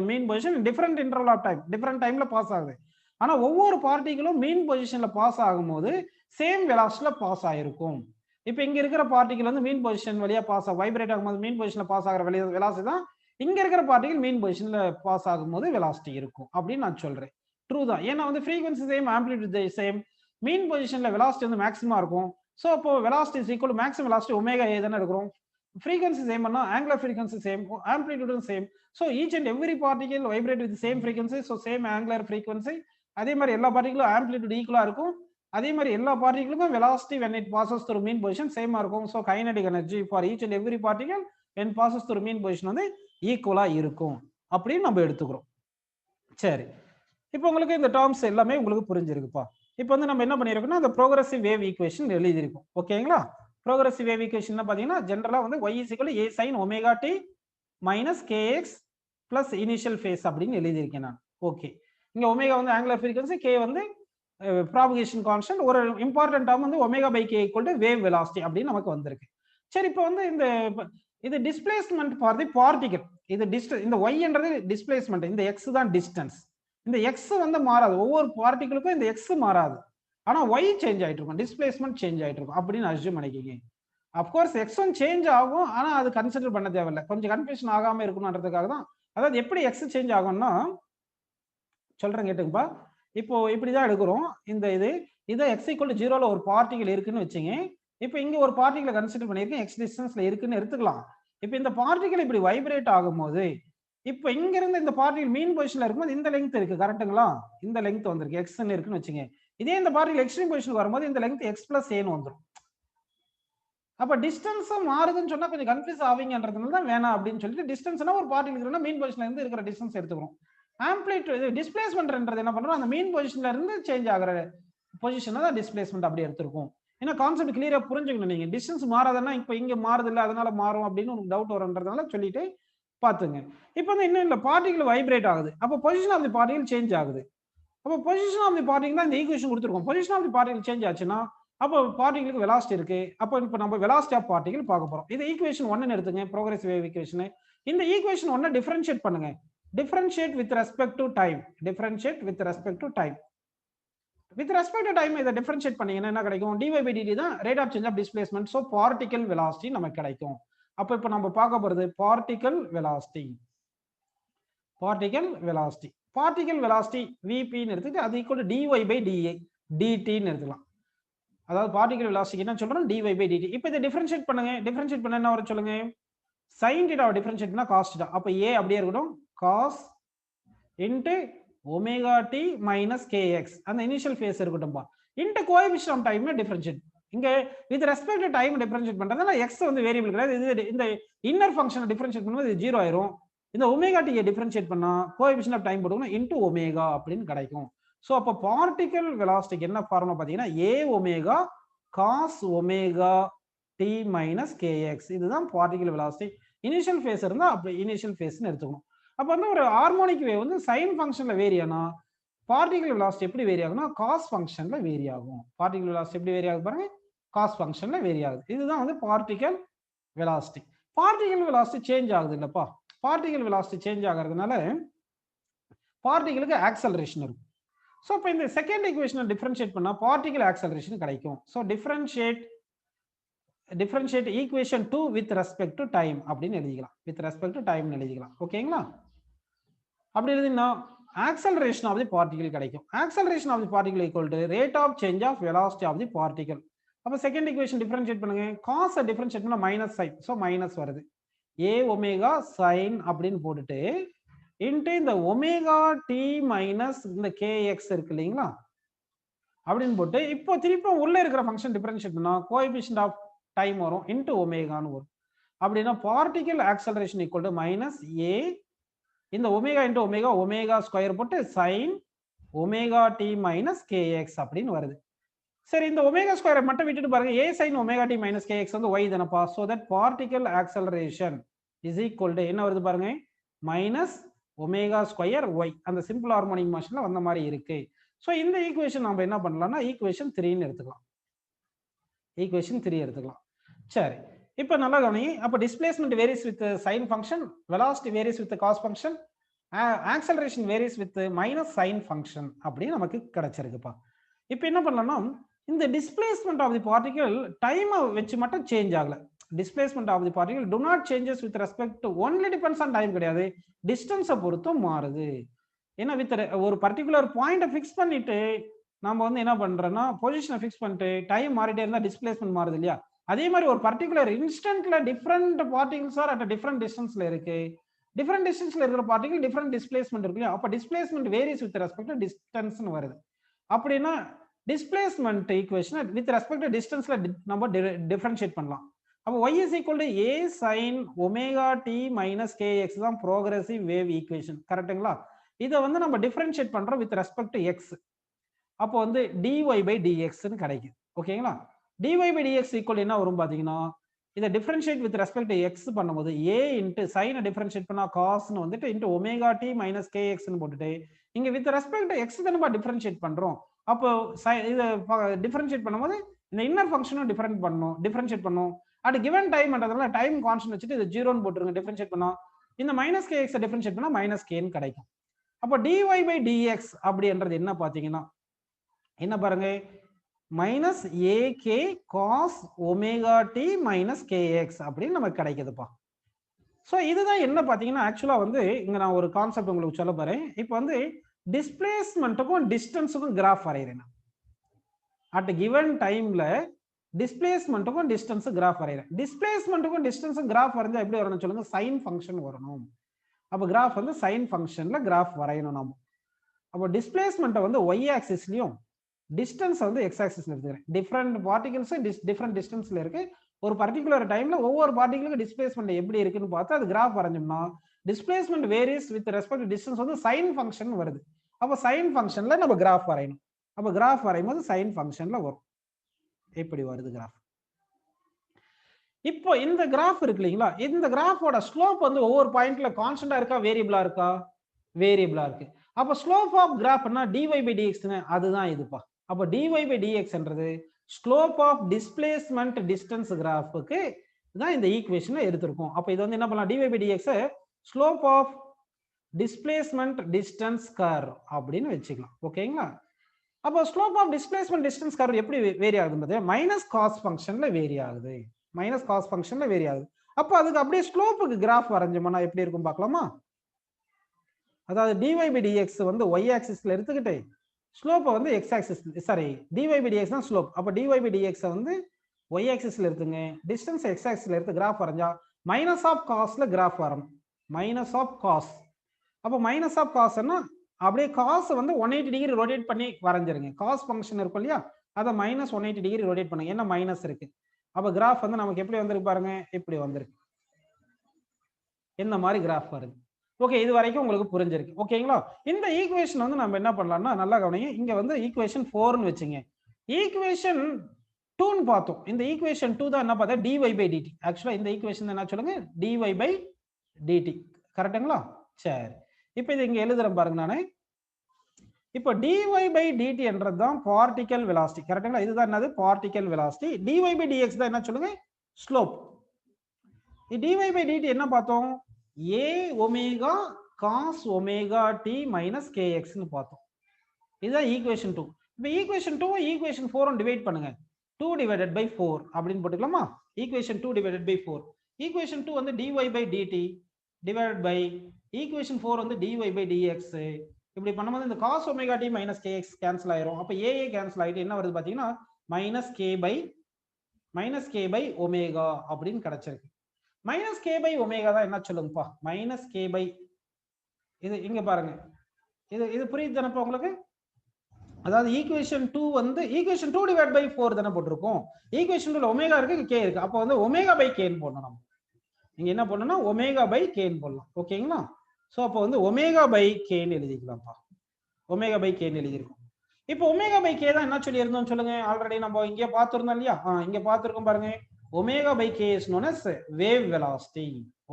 mean position different interval of time, different டைம்ல pass ஆகுது. ஆனா ஒவ்வொரு பார்ட்டிகளும் மீன் பொசிஷன்ல pass ஆகும்போது same வெலாசிட்டில pass ஆயிருக்கும். இப்போ இங்க இருக்கிற பார்ட்டிகல் வந்து மீன் பொசிஷன் வழியா பாஸ் ஆகும், வைப்ரேட் ஆகும்போது மீன் பொசிஷன்ல பாஸ் ஆகிற வெலாசிட்டி தான் இங்க இருக்கிற பார்ட்டிகல் மீன் பொசிஷன்ல பாஸ் ஆகும்போது வெலாசிட்டி இருக்கும் அப்படின்னு நான் சொல்றேன். ட்ரூ தான். ஏன்னா வந்து frequency same, amplitude same, mean பொசிஷன்ல வெலாசிட்டி வந்து மேக்ஸிமம் இருக்கும். ஸோ அப்போ velocity is equal to maximum velocity omega A தானே இருக்கிறோம். frequency same பண்ணா angular frequency same, amplitude same. So each and every particle vibrate with the same frequency, so same angular frequency. அதே மாதிரி எல்லா பார்ட்டிகளும் amplitude ஈக்குவலா இருக்கும். அதே மாதிரி எல்லா பார்ட்டிகளுக்கும் velocity when it passes through mean position சேமா இருக்கும். So kinetic energy for each and every particle when passes through mean position வந்து ஈக்குவலா இருக்கும் அப்படின்னு நம்ம எடுத்துக்கிறோம். சரி, இப்போ உங்களுக்கு இந்த டேர்ம்ஸ் எல்லாமே உங்களுக்கு புரிஞ்சிருக்குப்பா. இப்போ வந்து நம்ம என்ன பண்ணியிருக்கோம்னா அந்த ப்ரோக்ரசிவ் வேவ் ஈக்குவேஷன் எழுதியிருக்கோம். ஓகேங்களா? ப்ரோக்ரசிவ் வேவ் ஈக்குவேஷன் பாத்தீங்கன்னா ஜெனரலா வந்து y = a sin omega t minus kx plus initial phase அப்படின்னு எழுதியிருக்கேன் நான். ஓகே, இங்க ஒமேகா வந்து ஆங்குலர் ஃப்ரீக்வன்சி, k வந்து ப்ராபகேஷன் கான்ஸ்டன்ட், ஒரு இம்பார்ட்டன்ட் டேர்ம் வந்து omega by k = wave velocity அப்படின்னு நமக்கு வந்திருக்கு. சரி, இப்போ வந்து இது டிஸ்பிளேஸ்மென்ட் ஃபார் தி பார்ட்டிகல். இது இந்த y என்றது டிஸ்பிளேஸ்மென்ட், இந்த x தான் டிஸ்டன்ஸ். இந்த x வந்து மாறாது, ஒவ்வொரு பார்ட்டிகளுக்கும் இந்த x மாறாது. ஆனா y சேஞ்ச் ஆயிட்டு இருக்கும், டிஸ்பிளேஸ்மென்ட் சேஞ்ச் ஆயிட்டு இருக்கும் அப்படின்னு அஸ்யூம் பண்ணிக்கங்க. அப்கோர்ஸ் x1 சேஞ்ச் ஆகும், ஆனா அது கன்சிடர் பண்ண தேவையில்லை. கொஞ்சம் கன்ஃபியூஷன் ஆகாம இருக்கணும்ன்றதுக்காக தான். அதாவது எப்படி x சேஞ்ச் ஆகும்னா சொல்றேன் கேட்டுங்கப்பா. இப்போ இப்படிதான் எடுக்கிறோம். இது x = 0ல ஒரு பார்ட்டிகல் இருக்குன்னு வச்சுங்க. இப்போ இங்க ஒரு பார்ட்டிகலை கன்சிடர் பண்ணியிருக்கேன், x டிஸ்டன்ஸ்ல இருக்குன்னு எடுத்துக்கலாம். இப்போ இந்த பார்ட்டிகல் இப்படி வைப்ரேட் ஆகும்போது இப்போ இங்க இருந்து இந்த பார்ட்டிகல் மீன் பொசிஷன்ல இருக்கும்போது இந்த லெங்த் இருக்கு, கரெக்ட்டுங்களா? இந்த லெங்த் வந்திருக்கு, x இருக்குன்னு வச்சுங்க. இதே இந்த பார்ட்டிகல் எக்ஸ்ட்ரீம் பொசிஷனுக்கு வரும்போது இந்த லெங்த் x + a ன்னு வந்துரும். அப்ப டிஸ்டன்ஸ் மாறுதுன்னு சொன்னா கொஞ்சம் கன்ஃபியூஸ் ஆவீங்கன்றதுனால தான் வேணாம் அப்படின்னு சொல்லிட்டு டிஸ்டன்ஸ்னா ஒரு பார்ட்டிகல் இருக்குன்னா மீன் பொசிஷன்ல இருந்து இருக்கிற டிஸ்டன்ஸ் எடுத்துக்கிறோம். ஆம்ப்ளிட்யூட் டிஸ்பிளேஸ்மென்ட்ன்றது என்ன பண்றோம், அந்த மீன் பொசிஷன்ல இருந்து சேஞ்ச் ஆகுற பொசிஷனை தான் டிஸ்பிளேஸ்மென்ட் அப்படி எடுத்துருக்கும். ஏன்னா கான்செப்ட் கிளியரா புரிஞ்சுக்கணும். நீங்க டிஸ்டன்ஸ் மாறாதுன்னா இப்போ இங்க மாறுது இல்லை அதனால மாறும் அப்படின்னு உங்களுக்கு டவுட் வரும்ன்றதுனால சொல்லிட்டு பாத்துங்க. இப்போ வந்து இன்னும் இல்லை, பார்ட்டிகல் வைப்ரேட் ஆகுது, அப்போ position of the particle change ஆகுது. அப்போ பொசிஷன் ஆஃப் தி பார்ட்டிகல் தான் இந்த ஈக்குவேஷன் கொடுத்துருக்கோம். Position of the particle change ஆச்சுன்னா அப்போ பார்ட்டிகளுக்கு வெலாசிட்டி இருக்கு. அப்போ இப்போ நம்ம வெலாசிட்டி ஆஃப் பார்ட்டிகல் பார்க்க போறோம். இது ஈக்குவேஷன் 1 எடுத்துங்க, ப்ரோக்ரசிவ் வேவ் ஈக்குவேஷன். இந்த ஈக்குவேஷன் 1 டிஃபரன்ஷியேட் பண்ணுங்க. Differentiate with respect to time. Differentiate with respect to time. With respect to time இதை டிஃபரன்ஷியேட் பண்ணீங்கன்னா என்ன கிடைக்கும்? dy/dt தான் rate of change of displacement. So particle velocity நமக்கு கிடைக்கும். அப்போ இப்போ நம்ம பார்க்க போறது particle velocity. Particle velocity, particle velocity vp ன்னு எடுத்துட்டு அது ஈக்குவல் டு dy/dA dt ன்னு எடுத்துக்கலாம். அதாவது பார்ட்டிகல் வெலாசிட்டி என்ன சொல்றோம், dy/dt. இப்போ இதை டிஃபரன்ஷியேட் பண்ணுங்க. டிஃபரன்ஷியேட் பண்ண என்ன வரும் சொல்லுங்க? sin θ டிஃபரன்ஷியேட் பண்ணா cos θ. அப்போ a அப்படியே இருக்கட்டும், cos into omega t minus kx அந்த இனிஷியல் ஃபேஸ் இருக்கட்டும்பா. Into coefficient of time differentiate. இங்க with respect to time differentiate பண்றதுனால x வந்து வேரியபிள் கிடையாது. இது இந்த இன்னர் ஃபங்க்ஷனை டிஃபரன்ஷியேட் பண்ணும்போது இது 0 ஆயிரும். இந்த ஒமேகா டி டிஃபரன்ஷியேட் பண்ணா கோஎஃபிஷியன்ட் ஆஃப் டைம் போட்டுக்கணும் இன்டு ஒமேகா அப்படின்னு கிடைக்கும். ஸோ அப்போ பார்ட்டிகல் வெலாசிட்டிக்கு என்ன ஃபார்முலா பார்த்தீங்கன்னா a omega cos omega t minus kx. இதுதான் பார்ட்டிகல் வெலாசிட்டி. இனிஷியல் ஃபேஸ் இருந்தால் அப்படி இனிஷியல் ஃபேஸ்ன்னு எடுத்துக்கணும். அப்போ வந்து ஒரு ஹார்மோனிக் வேவ் வந்து சைன் ஃபங்க்ஷன்ல வேரி ஆனா பார்ட்டிகல் வெலாசிட்டி எப்படி வேரி ஆகும்னா காஸ் ஃபங்க்ஷன்ல வேரி ஆகும். பார்ட்டிகல் வெலாசிட்டி எப்படி வேரி ஆகுது பாருங்க, காஸ் ஃபங்க்ஷன்ல வேரி ஆகுது. இதுதான் வந்து particle velocity. Particle velocity change ஆகுது இல்லப்பா. பார்ட்டிகல் வெலாசிட்டி சேஞ்ச் ஆகிறதுனால பார்ட்டிகளுக்கு ஆக்சலரேஷன் இருக்கும். ஸோ இப்போ இந்த செகண்ட் ஈக்குவேஷனை டிஃபரன்ஷியேட் பண்ணா பார்ட்டிகல் ஆக்சலரேஷன் கிடைக்கும். So differentiate equation 2 with respect to time அப்படின்னு எழுதிக்கலாம். வித் ரெஸ்பெக்ட் டு டைம் எழுதிக்கலாம். ஓகேங்களா? அப்படி எழுதினா ஆக்சலரேஷன் ஆஃப் தி பார்ட்டிகல் கிடைக்கும். Acceleration of the particle equal to rate of change of velocity of the particle. அப்போ second equation differentiate பண்ணுங்க. காஸை டிஃபரன்ஷியேட் பண்ணா மைனஸ் சைன், ஸோ மைனஸ் வருது. a ஒமேகா சைன் அப்படின்னு போட்டுட்டு இன்ட்டு இந்த ஒமேகா டி மைனஸ் இந்த kx இருக்கு இல்லைங்களா அப்படின்னு போட்டு இப்போ திருப்பி உள்ள இருக்கிற ஃபங்க்ஷன் டிஃபரன்ஷியேட் பண்ணா கோஎஃபிஷியன்ட் ஆஃப் டைம் வரும் இன்ட்டு ஒமேகான்னு வரும். அப்படின்னா particle acceleration equal to minus a இந்த omega into omega omega square போட்டு sine omega D minus kx அப்படின்னு வருது. சரி, இந்த ஒமேகா ஸ்கொயரை மட்டும் விட்டுட்டு பாருங்க, a sin omega D minus kx வந்து y தானப்பா. So that particle acceleration is equal to என்ன வருது பாருங்க, மைனஸ் ஒமேகா ஸ்கொயர் y. அந்த சிம்பிள் ஹார்மோனிக் மோஷன்ல வந்த மாதிரி இருக்கு. ஸோ இந்த ஈக்குவேஷன் நம்ம என்ன பண்ணலாம்னா ஈக்குவேஷன் 3ன்னு எடுத்துக்கலாம். ஈக்குவேஷன் 3 எடுத்துக்கலாம். சரி, இப்போ நல்லா கவனிங்க. அப்ப displacement varies with sine function, velocity varies with cos function, acceleration varies with minus sine function அப்படின்னு நமக்கு கிடைச்சிருக்குப்பா. இப்போ என்ன பண்ணலாம்னா, இந்த டிஸ்பிளேஸ்மென்ட் ஆஃப் தி பார்ட்டிகல் டைமை வச்சு மட்டும் சேஞ்ச் ஆகல. Displacement of the particle do not changes with respect to only depends on time கிடையாது, டிஸ்டன்ஸை பொறுத்தும் மாறுது. ஏன்னா வித் ஒரு பர்டிகுலர் பாயிண்ட்டை ஃபிக்ஸ் பண்ணிட்டு நம்ம வந்து என்ன பண்றோம்னா பொசிஷனை ஃபிக்ஸ் பண்ணிட்டு டைம் மாறிட்டே இருந்தா டிஸ்பிளேஸ்மெண்ட் மாறுது இல்லையா? அதே மாதிரி ஒரு பர்டிகுலர் இன்ஸ்டன்ட்ல different particles are at different டிஸ்டன்ஸ்ல இருக்கு. டிஃப்ரெண்ட் டிஸ்டன்ஸ்ல இருக்கிற பார்ட்டிகல் டிஃப்ரெண்ட் டிஸ்பிளேஸ்மெண்ட் இருக்கு இல்லையா? அப்ப displacement varies with respect to டிஸ்டன்ஸ்னு வருது. அப்படின்னா displacement equation with respect to டிஸ்டன்ஸ்ல நம்ம டிஃபரன்ஷியேட் பண்ணலாம். அப்போ y is equal to a sin omega t minus kx தான் ப்ரோக்ரசிவ் வேவ் ஈக்குவேஷன். கரெக்ட்டுங்களா? இதை வந்து நம்ம டிஃபரன்ஷியேட் பண்றோம் வித் ரெஸ்பெக்ட் டு x. அப்போ வந்து dy by dx ன்னு கிடைக்குது. ஓகேங்களா? dy by dx ஈக்குவல் என்ன வரும் பாத்தீங்கன்னா, இதை differentiate with respect to x பண்ணும்போது a இன்ட்டு சைனை டிஃபரன்ஷியேட் பண்ணா காஸ்னு வந்துட்டு இன்ட்டு ஒமேகா டி மைனஸ் கேஎக்ஸ்னு போட்டுட்டு இங்க வித் ரெஸ்பெக்ட் டு x தான் நம்ம டிஃபரன்ஷியேட் பண்றோம். அப்போ இதை டிஃபரன்ஷியேட் பண்ணும்போது இந்த இன்னர் ஃபங்க்ஷனும் டிஃபரன்ஷியேட் பண்ணும். அட் கிவன் டைம் என்றதுனால டைம் கான்ஸ்டன்ட் வச்சுட்டு இது 0ன்னு போட்டுருங்க. டிஃபரன்ஷியேட் பண்ணா இந்த மைனஸ் கேஎக்ஸ் டிஃபரன்ஷியேட் பண்ணா மைனஸ் கேன்னு கிடைக்கும். அப்போ dy by dx அப்படின்றது என்ன பாத்தீங்கன்னா என்ன பாருங்க, minus a k cos omega D minus k x அப்படின்னு நமக்கு கிடைக்குதுப்பா. ஸோ இதுதான் என்ன பார்த்தீங்கன்னா ஆக்சுவலாக வந்து இங்கே நான் ஒரு கான்செப்ட் உங்களுக்கு சொல்ல போறேன். இப்போ வந்து டிஸ்பிளேஸ்மெண்ட்டுக்கும் டிஸ்டன்ஸுக்கும் கிராஃப் வரைகிறேன். அட் கிவன் டைம்ல டிஸ்பிளேஸ்மெண்ட்டுக்கும் டிஸ்டன்ஸும் கிராஃப் வரைகிறேன். டிஸ்பிளேஸ்மெண்ட்டுக்கும் டிஸ்டன்ஸும் கிராஃப் வரைஞ்சா எப்படி வரணும்னு சொல்லுங்க, சைன் ஃபங்க்ஷன் வரணும். அப்போ கிராஃப் வந்து சைன் ஃபங்க்ஷன்ல கிராஃப் வரையணும் நம்ம. அப்போ டிஸ்பிளேஸ்மெண்ட்டை வந்து ஒய் ஆக்சிஸ்லையும் டிஸ்டன்ஸ் வந்து எக்ஸ் ஆக்சிஸ்ல எடுத்துக்கிறேன். டிஃப்ரெண்ட் பார்ட்டிகல்ஸ் டிஃப்ரெண்ட் டிஸ்டன்ஸ்ல இருக்கு. ஒரு பர்டிகுலர் டைம்ல ஒவ்வொரு பார்ட்டிகளுக்கு டிஸ்பிளேஸ்மெண்ட் எப்படி இருக்குன்னு பார்த்து அது கிராஃப் வரைஞ்சோம்னா displacement varies with respect to distance வந்து சைன் ஃபங்க்ஷன் வருது. அப்போ சைன் ஃபங்க்ஷன்ல நம்ம கிராஃப் வரையணும். அப்போ கிராஃப் வரையும் போது சைன் ஃபங்க்ஷன்ல வரும். எப்படி வருது கிராஃப்? இப்போ இந்த கிராஃப் இருக்கு இல்லைங்களா, இந்த கிராஃபோட ஸ்லோப் வந்து ஒவ்வொரு பாயிண்ட்ல கான்ஸ்டன்டா இருக்கா வேரியபிளா இருக்கா? வேரியபிளா இருக்கு. அப்போ ஸ்லோப் ஆஃப் கிராஃப்னா dy by dx அதுதான் இதுப்பா. அப்போ dy by dx என்றது ஸ்லோப் ஆஃப் டிஸ்பிளேஸ்மெண்ட் டிஸ்டன்ஸ் கிராஃபுக்கு தான் இந்த ஈக்குவேஷனை எடுத்திருக்கோம். அப்போ இது வந்து என்ன பண்ணலாம், dy by dx slope of displacement distance curve அப்படின்னு வச்சுக்கலாம். ஓகேங்களா? அப்போ slope of displacement distance curve எப்படி வேரி ஆகுது? மைனஸ் காஸ் ஃபங்க்ஷன்ல வேரி ஆகுது. மைனஸ் காஸ் ஃபங்க்ஷன்ல வேரி ஆகுது. அப்போ அதுக்கு அப்படியே ஸ்லோப்புக்கு கிராஃப் வரைஞ்சோம்னா எப்படி இருக்கும் பார்க்கலாமா? அதாவது dy by dx வந்து y ஆக்சிஸ்ல எடுத்துக்கிட்டு ஸ்லோப்பை வந்து x axis sorry dy by dx தான் ஸ்லோப். அப்போ dy by dx வந்து y ஆக்சிஸ்ல எடுத்துங்க, டிஸ்டன்ஸ் x ஆக்சிஸ்ல எடுத்து கிராஃப் வரைஞ்சா மைனஸ் ஆஃப் காஸ்ல கிராஃப் வரணும். Minus of cos. அப்போ மைனஸ் ஆஃப் காஸ்னா அப்படியே காஸ் வந்து 180 டிகிரி ரொட்டேட் பண்ணி வரைஞ்சிருங்க. காஸ் ஃபங்க்ஷன் இருக்கும் இல்லையா, அதை மைனஸ் 180 டிகிரி ரொட்டேட் பண்ணுங்க. என்ன மைனஸ் இருக்கு. அப்போ கிராஃப் வந்து நமக்கு எப்படி வந்திருக்கு பாருங்க, இப்படி வந்திருக்கு. இந்த மாதிரி கிராஃப் வருது. ஓகே, இது வரைக்கும் உங்களுக்கு புரிஞ்சிருக்கு. ஓகேங்களா? இந்த ஈக்குவேஷன் வந்து நம்ம என்ன பண்ணலாம்னா நல்லா கவனிங்க. இங்க வந்து ஈக்குவேஷன் 4ன்னு வச்சுங்க. ஈக்குவேஷன் 2ன்னு பார்த்தோம். இந்த ஈக்குவேஷன் 2 தான் என்ன பார்த்தா dy by dt. ஆக்சுவலா இந்த ஈக்குவேஷன் என்ன சொல்லுங்க, dy by dt. கரெக்ட்டுங்களா? சரி, இப்போ இது இங்க எழுதுறேன் பாருங்க நானு. இப்போ dy by dt என்றது தான் பார்ட்டிகல் வெலாசிட்டி. கரெக்ட்டுங்களா? இதுதான் என்னது, particle velocity. dy by dx தான் என்ன சொல்லுங்க, ஸ்லோப். dy by dt என்ன பார்த்தோம், a omega cos omega D minus kx ன்னு பார்த்தோம். இதுதான் ஈக்குவேஷன் 2. இப்போ ஈக்குவேஷன் 2 ஈக்குவேஷன் 4 டிவைட் பண்ணுங்க. 2 divided by 4 அப்படின்னு போட்டுக்கலாமா? Equation 2 divided by 4. ஈக்குவேஷன் 2 வந்து dy by dt divided by equation 4 வந்து dy by dx. இப்படி பண்ணும்போது இந்த cos omega D minus kx cancel ஆயிரும். அப்போ a கேன்சல் ஆயிட்டு என்ன வருது பாத்தீங்கன்னா மைனஸ் k by ஒமேகா அப்படின்னு கிடைச்சிருக்கு. மைனஸ் கே பை ஒமேகா தான் என்ன சொல்லுங்கப்பா, மைனஸ் கே பை இது இங்க பாருங்க. இது புரியுது தானப்பா உங்களுக்கு? அதாவது ஈக்குவேஷன் 2 வந்து ஈக்குவேஷன் 2 டிவைட் பை 4 தானே போட்டிருக்கோம். ஈக்குவேஷன் 2ல ஒமேகா இருக்கு, கே இருக்கு. அப்போ வந்து ஒமேகா பை கேன்னு போடணும். நம்ம இங்க என்ன பண்ணணும்னா ஒமேகா பை கேன்னு போடலாம். ஓகேங்களா? ஸோ அப்போ வந்து ஒமேகா பை கேன்னு எழுதிக்கலாம்ப்பா. ஒமேகா பை கேன்னு எழுதிருக்கோம். இப்போ ஒமேகா பை கே தான் என்ன சொல்லி இருந்தோம் சொல்லுங்க. ஆல்ரெடி நம்ம இங்கே பார்த்துருந்தோம் இல்லையா? இங்க பார்த்துருக்கோம் பாருங்க. Omega by k is known as wave velocity.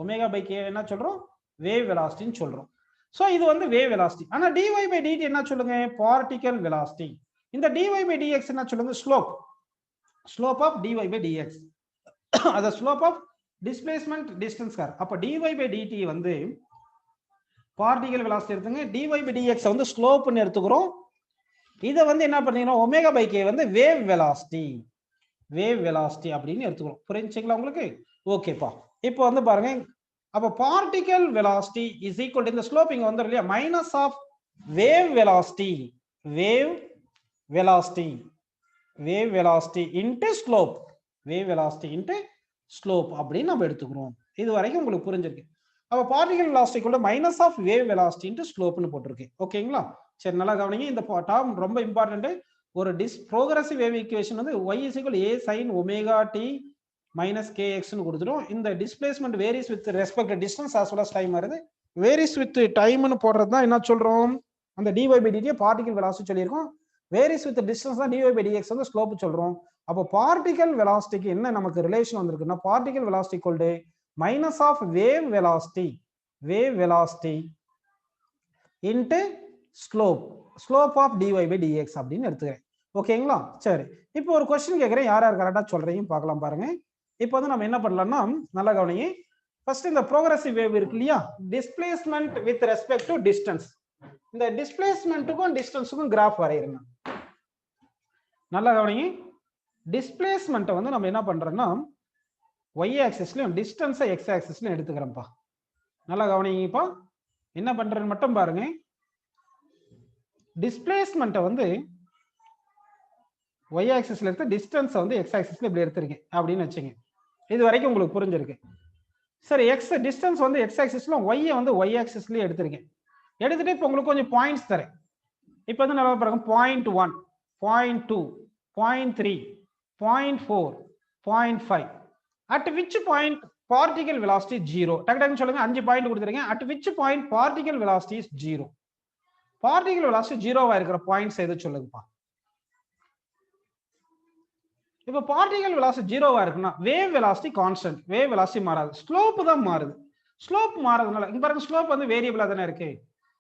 Omega by k என்ன சொல்றோம், வேவ் வெலாசிட்டின்னு சொல்றோம். சோ இது வந்து வேவ் வெலாசிட்டி. ஆனா dy by dt என்ன சொல்லுங்க, பார்ட்டிகல் வெலாசிட்டி. இந்த dy by dx என்ன சொல்லுங்க, slope. Slope of dy by dx. அது slope of displacement distance curve. அப்ப dy by dt வந்து பார்ட்டிகல் வெலாசிட்டி எடுத்துங்க, dy by dx வந்து ஸ்லோப்னு எடுத்துக்கிறோம். இதை வந்து என்ன பண்ணிக்கிறோம், ஒமேகா பை கே வந்து வேவ் வெலாசிட்டி அப்படின்னு எடுத்துக்கிறோம். புரிஞ்சுங்களா உங்களுக்கு? ஓகேப்பா. இப்போ வந்து பாருங்க, அப்ப particle velocity is equal to, இந்த ஸ்லோப் இங்க வந்துரும் இல்லையா, minus of wave velocity into slope, wave velocity into slope அப்படின்னு நம்ம எடுத்துக்கிறோம். இது வரைக்கும் உங்களுக்கு புரிஞ்சிருக்கு. அப்ப பார்ட்டிகல் வெலாசிட்டி கூட minus of wave velocity into ஸ்லோப்னு போட்டிருக்கு. ஓகேங்களா? சரி, நல்லா கவனிங்க. இந்த டேர்ம் ரொம்ப இம்பார்ட்டன்ட். ஒரு ப்ரோகிரசிவ் வேவ் ஈக்குவேஷன் வந்து y is equal a sin omega t minus kx னு கொடுத்துரும். இந்த displacement varies with respect to distance as well as time வருது. வேரிஸ் வித் டைம்னு போடுறது தான் என்ன சொல்றோம், அந்த dy by dt particle velocity சொல்லியிருக்கோம். வேரிஸ் வித் டிஸ்டன்ஸ் தான் dy by dx வந்து ஸ்லோப் சொல்றோம். அப்போ பார்ட்டிகல் வெலாசிட்டிக்கு என்ன நமக்கு ரிலேஷன் வந்திருக்குன்னா, particle velocity equal to minus of wave velocity into slope of dy by dx அப்படின்னு எடுத்துக்கிறேன். ஓகேங்களா? சரி, இப்போ ஒரு கொஸ்டின் கேட்குறேன், யார் யார் கரெக்டாக சொல்றீங்க பார்க்கலாம் பாருங்க. இப்போ வந்து நம்ம என்ன பண்ணலாம்னா, நல்லா கவனிங்க. ஃபர்ஸ்ட் இந்த ப்ரோகிரசிவ் வேவ் இருக்கு இல்லையா, displacement with respect to distance, இந்த டிஸ்பிளேஸ்மெண்ட்டுக்கும் டிஸ்டன்ஸுக்கும் கிராஃப் வரையறேன். நல்லா கவனிங்க. டிஸ்பிளேஸ்மெண்ட்டை வந்து நம்ம என்ன பண்றோம்னா, y ஆக்சிஸ்லயும் டிஸ்டன்ஸை x ஆக்சிஸ்லயும் எடுத்துக்கிறோம்ப்பா. நல்லா கவனிங்கப்பா. என்ன பண்றேன்னு மட்டும் பாருங்க. டிஸ்பிளேஸ்மெண்ட்டை வந்து y ஆக்சிஸ்ல எடுத்து டிஸ்டன்ஸை வந்து x ஆக்சிஸ்ல இப்படி எடுத்துருக்கேன் அப்படின்னு வச்சுங்க. இது வரைக்கும் உங்களுக்கு புரிஞ்சிருக்கு. சரி, x டிஸ்டன்ஸ் வந்து x ஆக்சிஸ்ல, y வந்து y ஆக்சிஸ்லயே எடுத்திருக்கேன். எடுத்துட்டு இப்போ உங்களுக்கு கொஞ்சம் பாயிண்ட்ஸ் தரேன். இப்போ வந்து நல்லா பாருங்க, 0.1, 0.2, 0.3, 0.4, 0.5. at which point particle velocity is 0? டக்கு டக்குன்னு சொல்லுங்க. 5 பாயிண்ட் கொடுத்துருக்கேன். at which point particle velocity is 0? Particle velocity ஜீரோவா இருக்கிற பாயிண்ட்ஸ் எது சொல்லுங்கப்பா. இப்போ பார்ட்டிகல் வெலாசிட்டி ஜீரோவா இருக்குன்னா wave velocity constant, wave velocity மாறாது, ஸ்லோப் தான் மாறுது. ஸ்லோப் மாறதுனால இங்க பாருங்க, ஸ்லோப் வந்து வேரியபிளா தானே இருக்கு.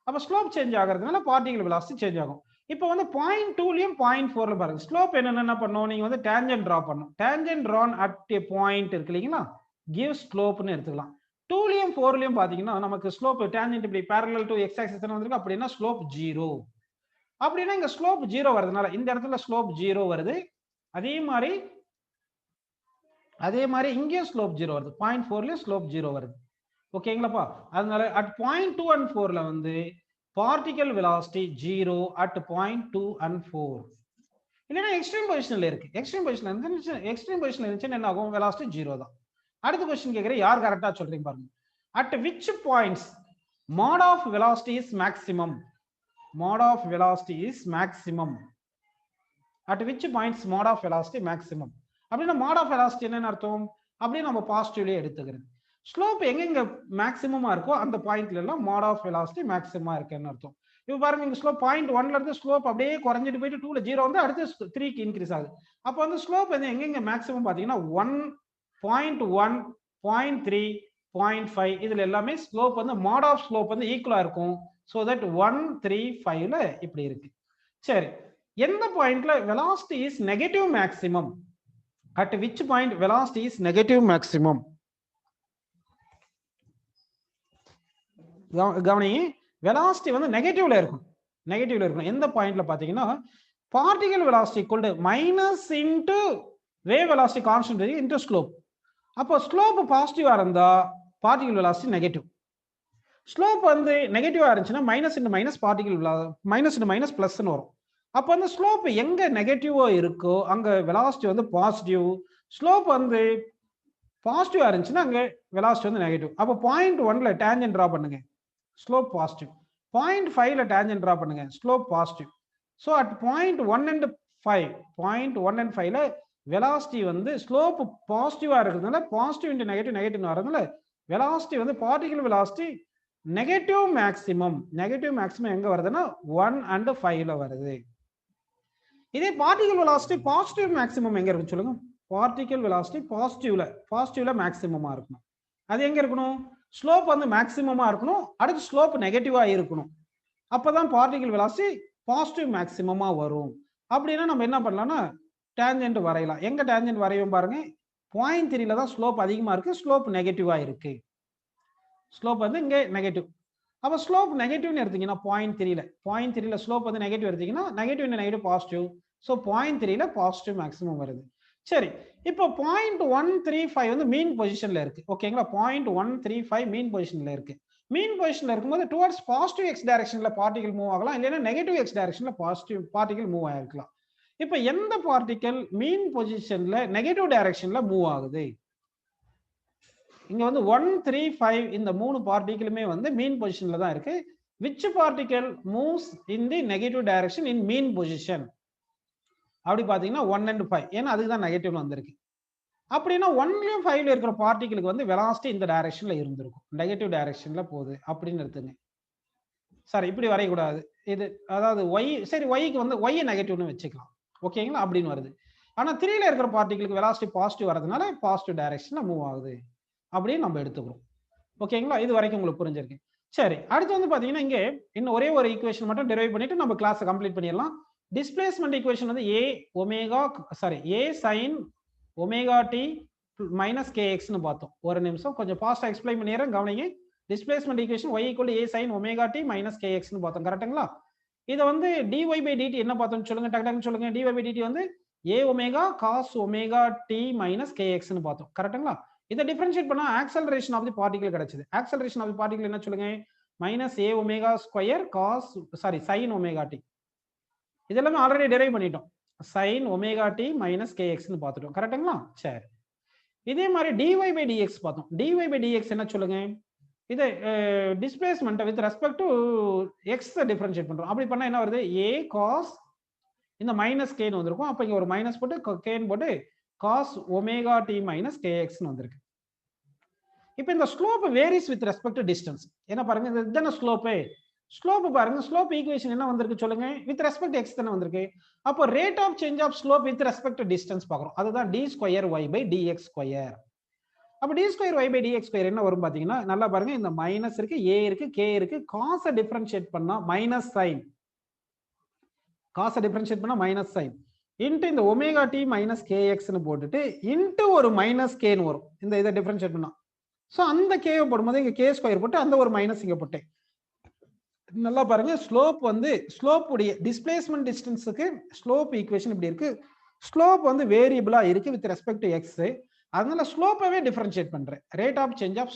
அப்ப ஸ்லோப் சேஞ்ச் ஆகிறதுனால பார்ட்டிகல் வெலாசிட்டி சேஞ்ச் ஆகும். இப்போ வந்து 0.2லயும் 0.4ல பாருங்க, ஸ்லோப் என்ன பண்ணும், நீங்க வந்து டேஞ்சன்ட் டிரா பண்ணணும். Tangent drawn at a point இருக்கு இல்லைங்களா, கிவ் ஸ்லோப்னு எடுத்துக்கலாம். 2லயும் 4லயும் பாத்தீங்கன்னா நமக்கு ஸ்லோப் டேஞ்சன்ட் இப்படி parallel to x axis வந்திருக்கு. அப்படின்னா ஸ்லோப் 0. அப்படின்னா இங்க ஸ்லோப் 0 வரதுனால இந்த இடத்துல ஸ்லோப் 0 வருது. அதே மாதிரி இங்கேயும் ஸ்லோப் 0 வருது. 0.4லயும் ஸ்லோப் 0 வருது. ஓகேங்களாப்பா? அதனால at 0.2 and 4ல வந்து பார்ட்டிகல் வெலாசிட்டி 0 at 0.2 and 4. இல்லைன்னா எக்ஸ்ட்ரீம் பொசிஷன்ல இருக்கு. எக்ஸ்ட்ரீம் பொசிஷன்ல இருந்துச்சுன்னா என்ன ஆகும், வெலாசிட்டி 0 தான். அடுத்த கொஸ்டின் கேட்கிறேன், யார் கரெக்டா சொல்றீங்க பாருங்க. at which points mod of velocity is maximum? at which points mod of velocity maximum? அப்படின்னா mod of velocity என்னன்னு அர்த்தம், அப்படியே நம்ம பாசிட்டிவ்லயே எடுத்துக்கிறது. ஸ்லோப் எங்க மேக்ஸிமமா இருக்கோ அந்த பாயிண்ட்ல எல்லாம் mod of velocity மேக்ஸிமமா இருக்குன்னு அர்த்தம். இப்போ பாருங்க, இங்க ஸ்லோப் 0.1ல இருந்து ஸ்லோப் அப்படியே குறைஞ்சிட்டு போயிட்டு 2ல 0 வந்து அடுத்து 3க்கு இன்க்ரீஸ் ஆகுது. அப்போ வந்து ஸ்லோப் வந்து எங்க மேக்ஸிமம் பாத்தீங்கன்னா 1.1, 0.3, 0.5 இதுல எல்லாமே ஸ்லோப் வந்து mod of ஸ்லோப் வந்து ஈக்குவலா இருக்கும். சோ தட் 1, 3, 5ல இப்படி இருக்கு. சரி, எந்த பாயிண்ட்ல velocity is negative maximum? at which point velocity is negative maximum? கவனி, வெலாசிட்டி வந்து நெகட்டிவ்ல இருக்கும். எந்த பாயிண்ட்ல பாத்தீங்கன்னா particle velocity equal to minus into wave velocity constant into slope. அப்போ ஸ்லோப் பாசிட்டிவா இருந்தா பார்ட்டிகல் வெலாசிட்டி நெகட்டிவ். ஸ்லோப் வந்து நெகட்டிவா இருந்துச்சுன்னா minus into minus particle minus into minus பிளஸ்ன்னு வரும். அப்போ வந்து ஸ்லோப் எங்க நெகட்டிவா இருக்கோ அங்க வெலாசிட்டி வந்து பாசிட்டிவ். ஸ்லோப் வந்து பாசிட்டிவா இருந்துச்சுன்னா அங்க வெலாசிட்டி வந்து நெகட்டிவ். அப்போ 0.1ல டேஞ்சன்ட் டிரா பண்ணுங்க, ஸ்லோப் பாசிட்டிவ். 0.5ல டேஞ்சன்ட் டிரா பண்ணுங்க, slope positive. So at 0.1 and 5ல வெலாசிட்டி வந்து ஸ்லோப் பாசிட்டிவா இருக்கிறதுனால பாசிட்டிவ் இன்டு நெகட்டிவ் வரதுனால வெலாசிட்டி வந்து பார்ட்டிகல் வெலாசிட்டி நெகட்டிவ் மேக்ஸிமம் எங்க வருதுன்னா 1 and 5ல வருது. இதே பார்ட்டிகல் வெலாசிட்டி பாசிட்டிவ் மேக்ஸிமம் எங்க இருக்கு சொல்லுங்க. பார்ட்டிகல் வெலாசிட்டி பாசிட்டிவ்ல மேக்ஸிமமா இருக்கணும். அது எங்க இருக்கணும், ஸ்லோப் வந்து மேக்ஸிமமா இருக்கணும், அடுத்து ஸ்லோப் நெகட்டிவா இருக்கணும். அப்பதான் பார்ட்டிகல் வெலாசிட்டி பாசிட்டிவ் மேக்ஸிமமா வரும். அப்படின்னா நம்ம என்ன பண்ணலாம்னா டேஞ்சன்ட் வரையலாம். எங்க டேஞ்சன்ட் வரையும் பாருங்க, 0.3ல தான் ஸ்லோப் அதிகமா இருக்கு, ஸ்லோப் நெகட்டிவா இருக்கு. ஸ்லோப் வந்து இங்க நெகட்டிவ். அப்ப ஸ்லோப் நெகட்டிவ்னு எடுத்தீங்கன்னா 0.3ல ஸ்லோப் வந்து நெகட்டிவ் எடுத்தீங்கன்னா நெகட்டிவ் நெகட்டிவ் பாசிட்டிவ். ஸோ 0.3ல பாசிட்டிவ் மேக்ஸிமம் வருது. சரி, இப்போ 0.135 வந்து மீன் பொசிஷன்ல இருக்கு. ஓகேங்களா? 0.135 மீன் பொசிஷன்ல இருக்கு. மீன் பொசிஷன்ல இருக்கும்போது டுவர்ட்ஸ் பாசிட்டிவ் எக்ஸ் டைரக்ஷன்ல பார்ட்டிகல் மூவ் ஆகலாம், இல்லைன்னா நெகட்டிவ் எக்ஸ் டைரக்ஷன்ல பாசிட்டிவ் பார்ட்டிகல் மூவ் ஆகிருக்கலாம். இப்போ எந்த பார்ட்டிகல் மீன் பொசிஷன்ல நெகட்டிவ் டைரக்ஷன்ல மூவ் ஆகுது? இங்க வந்து 135 இந்த 3 பார்ட்டிகளுமே வந்து மீன் பொசிஷன்ல தான் இருக்கு. which particle moves in the negative direction in mean position? அப்படி பாத்தீங்கன்னா 1 and 5. ஏன்னா அதுக்கு தான் நெகட்டிவ்ல வந்திருக்கு. அப்படின்னா 1லயும் 5ல இருக்கிற பார்ட்டிகளுக்கு வந்து வெலாசிட்டி இந்த டைரக்ஷன்ல இருந்திருக்கும், நெகட்டிவ் டைரக்ஷன்ல போகுது அப்படின்னு எடுத்துங்க. சாரி, இப்படி வரையக்கூடாது. இது அதாவது y, சரி yக்கு வந்து y நெகட்டிவ்னு வச்சுக்கலாம். ஓகேங்களா? அப்படின்னு வருது. ஆனா 3ல இருக்கிற பார்ட்டிகளுக்கு வெலாசிட்டி பாசிட்டிவ் வரதுனால பாசிட்டிவ் டைரக்ஷன்ல மூவ் ஆகுது அப்படின்னு நம்ம எடுத்துக்கிறோம். ஓகேங்களா? இது வரைக்கும் உங்களுக்கு புரிஞ்சிருக்கு. சரி, அடுத்து வந்து பாத்தீங்கன்னா இங்க இன்னும் ஒரே ஒரு ஈக்குவேஷன் மட்டும் டெரைவ் பண்ணிட்டு நம்ம கிளாஸ் கம்ப்ளீட் பண்ணிடலாம். டிஸ்பிளேஸ்மென்ட் ஈக்குவேஷன் வந்து a sin omega t minus kx னு பார்த்தோம். ஒரு நிமிஷம் கொஞ்சம் ஃபாஸ்டா எக்ஸ்பிளைன் பண்ணிறேன், கவனிங்க. Displacement equation y = a sin omega t minus kx னு பார்த்தோம். கரெக்ட்டுங்களா? இத வந்து dy/dt என்ன பார்த்தோம்னு சொல்லுங்க, டக்கு டக்குன்னு சொல்லுங்க. dy/dt வந்து a omega cos omega t minus kx னு பார்த்தோம். கரெக்ட்டுங்களா? இதை டிஃபரன்ஷியேட் பண்ணா ஆக்சலரேஷன் ஆஃப் தி பார்ட்டிகல் கிடைச்சது. ஆக்சலரேஷன் ஆஃப் தி பார்ட்டிகல் என்ன சொல்லுங்க? Minus a omega square cos sin omega t. இதெல்லாம் ஆல்ரெடி டெரைவ் பண்ணிட்டோம். sin omega t minus kx னு பார்த்துட்டோம். கரெக்ட்டுங்களா? சரி, இதே மாதிரி dy/dx பார்த்தோம். dy/dx என்ன சொல்லுங்க? இது displacement with respect to x differentiate பண்றோம். அப்படி பண்ணா என்ன வருது? a cos இந்த மைனஸ் k னு வந்திருக்கும். அப்ப இங்க ஒரு மைனஸ் போட்டு k னு போட்டு cos omega t minus kx னு வந்திருக்கு. இப்போ இந்த slope varies with respect to distance. என்ன பாருங்க, இது தான ஸ்லோப். ஸ்லோப் பாருங்க, ஸ்லோப் ஈக்குவேஷன் என்ன வந்திருக்கு சொல்லுங்க? வித் ரெஸ்பெக்ட் x தான வந்திருக்கு. அப்போ rate of change of slope with respect to distance பார்க்கறோம். அதுதான் d²y/dx². அப்ப d²y/dx² என்ன வரும் பாத்தீங்கன்னா, நல்லா பாருங்க, இந்த மைனஸ் இருக்கு, a இருக்கு, k இருக்கு. காஸை டிஃபரன்ஷியேட் பண்ணா மைனஸ் சைன், காஸை டிஃபரன்ஷியேட் பண்ணா மைனஸ் சைன் இன்ட்டு இந்த ஒமேகா t மைனஸ் kx னு போட்டுட்டு இன்ட்டு ஒரு மைனஸ் k னு வரும். இந்த இதை டிஃபரன்ஷியேட் பண்ணா, சோ அந்த k போடும்போது இங்க k² போட்டு அந்த ஒரு மைனஸ் இங்க போட்டேன். நல்லா பாருங்க, ஸ்லோப் வந்து ஸ்லோப் உடைய டிஸ்பிளேஸ்மென்ட் டிஸ்டன்ஸ்க்கு ஸ்லோப் ஈக்குவேஷன் இப்படி இருக்கு. ஸ்லோப் வந்து வேரியபிளா இருக்கு வித் ரெஸ்பெக்ட் டு x. அதனால ஸ்லோப்பவே டிஃபரன்ஷியேட் பண்றேன். Rate of change of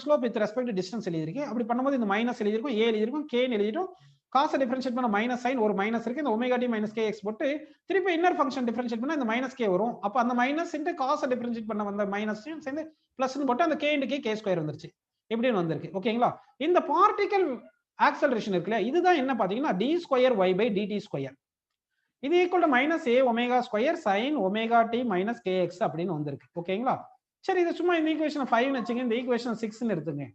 slope with respect to distance எழுதிருக்கேன். அப்படி பண்ணும்போது இந்த மைனஸ் எழுதிருக்கும், a எழுதிருக்கும், k எழுதிரும். காசை டிஃபரன்ஷியேட் பண்ண மைனஸ் சைன், ஒரு மைனஸ் இருக்கு, இந்த ஒமேகா t மைனஸ் kx போட்டு திருப்பி இன்னர் ஃபங்க்ஷன் டிஃபரன்ஷியேட் பண்ணா இந்த மைனஸ் k வரும். அப்ப அந்த மைனஸ் இன்டு காசை டிஃபரன்ஷியேட் பண்ண வந்த மைனஸ் சேர்ந்து பிளஸ்னு போட்டு அந்த k இன்டு k² வந்துருச்சு. இப்படின்னு வந்திருக்கு. ஓகேங்களா? இந்த பார்ட்டிகல் ஆக்சலரேஷன் இருக்குல்ல, இதுதான் என்ன பாத்தீங்கன்னா d²y/dt². இது equal to minus a omega square sin omega t minus kx அப்படின்னு வந்திருக்கு. ஓகேங்களா? சரி, இது சும்மா இந்த ஈக்குவேஷன் 5 வச்சுங்க, இந்த ஈக்குவேஷன் 6 எடுத்துங்க.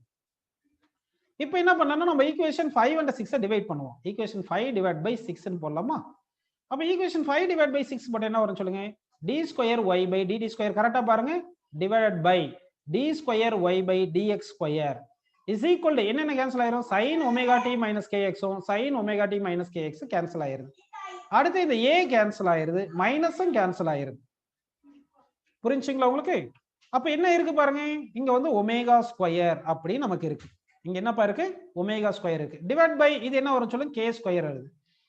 இப்போ என்ன பண்ணனும், நம்ம ஈக்குவேஷன் 5 and 6 டிவைட் பண்ணுவோம். ஈக்குவேஷன் 5 டிவைட் பை 6 னு போடலாமா? அப்ப ஈக்குவேஷன் 5 டிவைட் பை 6 போட்டா என்ன வரும் சொல்லுங்க? d²y/dt² கரெக்ட்டா பாருங்க, divided by d²y/dx² is equal to என்னென்ன கேன்சல் ஆயிரும்? sin omega t minus kx sin omega t minus kx cancel ஆயிருது. அடுத்து இந்த a கேன்சல் ஆயிருது, மைனஸும் கேன்சல் ஆயிருது. புரிஞ்சுங்களா உங்களுக்கு? அப்ப என்ன இருக்கு பாருங்க, இங்க வந்து ஒமேகா ஸ்கொயர் அப்படி நமக்கு இருக்கு. இங்க என்னப்பா இருக்கு? ஒமேகா ஸ்கொயர் இருக்கு. டிவைட் பை இது என்ன வரும் சொல்லுங்க? k² வருது.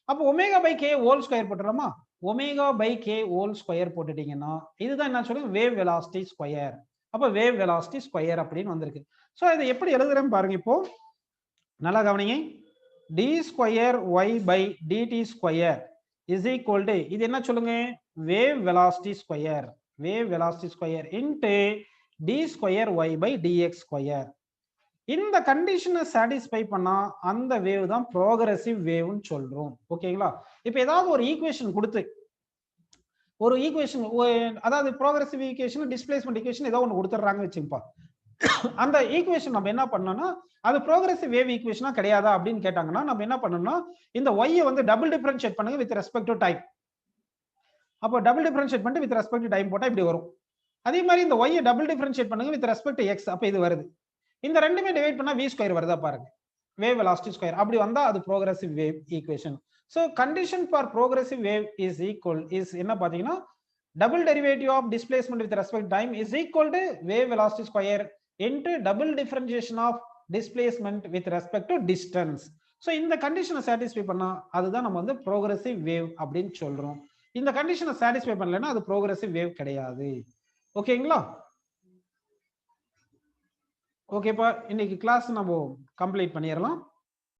அப்ப omega by k whole square போட்டுறோமா? Omega by k whole square போட்டுட்டீங்கன்னா இதுதான் என்ன சொல்லுங்க? Wave velocity square. அப்ப வேவ் வெலாசிட்டி ஸ்கொயர் அப்படின்னு வந்திருக்கு. சோ இதை எப்படி எழுதுறேன்னு பாருங்க. இப்போ நல்லா கவனிங்க, d²y/dt² இஸ் ஈக்குவல் டு இது என்ன சொல்லுங்க? Wave velocity square, wave velocity square into d²y/dx². இந்த கண்டிஷனை சாட்டிஸ்ஃபை பண்ணா அந்த வேவ் தான் ப்ரோகிரசிவ் வேவ்னு சொல்றோம். ஓகேங்களா? இப்போ ஏதாவது ஒரு ஈக்குவேஷன் கொடுத்து ஒரு ஈக்குவேஷன், அதாவது ப்ரோகிரசிவ் ஈக்குவேஷன் டிஸ்பிளேஸ்மென்ட் ஈக்குவேஷன் ஏதோ ஒன்று கொடுத்துறாங்க வச்சுப்பா, அந்த ஈக்குவேஷன் நம்ம என்ன பண்ணோம்னா அது ப்ரோகிரசிவ் வேவ் ஈக்குவேஷனா கிடையாதா அப்படின்னு கேட்டாங்கன்னா நம்ம என்ன பண்ணணும்னா இந்த y வந்து டபுள் டிஃபரன்ஷியேட் பண்ணுங்க வித் ரெஸ்பெக்ட் டு டைம். அப்போ டபுள் டிஃபரன்ஷியேட் பண்ணிட்டு வித் ரெஸ்பெக்ட் டு டைம் போட்டா இப்படி வரும். அதே மாதிரி இந்த y டபுள் டிஃபரன்ஷியேட் பண்ணுங்க வித் ரெஸ்பெக்ட் டு x, அப்ப இது வருது. இந்த ரெண்டுமே டிவைட் பண்ணா v² வருதா பாருங்க, வேவ் வெலாசிட்டி ஸ்கொயர். அப்படி வந்தா அது progressive wave equation. So condition for progressive wave is equal is என்ன பாத்தீங்கன்னா double derivative of displacement with respect to time is equal to wave velocity square into double differentiation of displacement with respect to distance. So இந்த கண்டிஷனை satisfy பண்ணா அதுதான் நம்ம வந்து progressive wave அப்படின்னு சொல்றோம். இந்த கண்டிஷனை சாட்டிஸ்ஃபை பண்ணலன்னா அது ப்ரோக்ரசிவ் வேவ் கிடையாது. ஓகேங்களா? ஓகேப்பா, இன்னைக்கு கிளாஸ் நம்ம கம்ப்ளீட் பண்ணிடலாம்.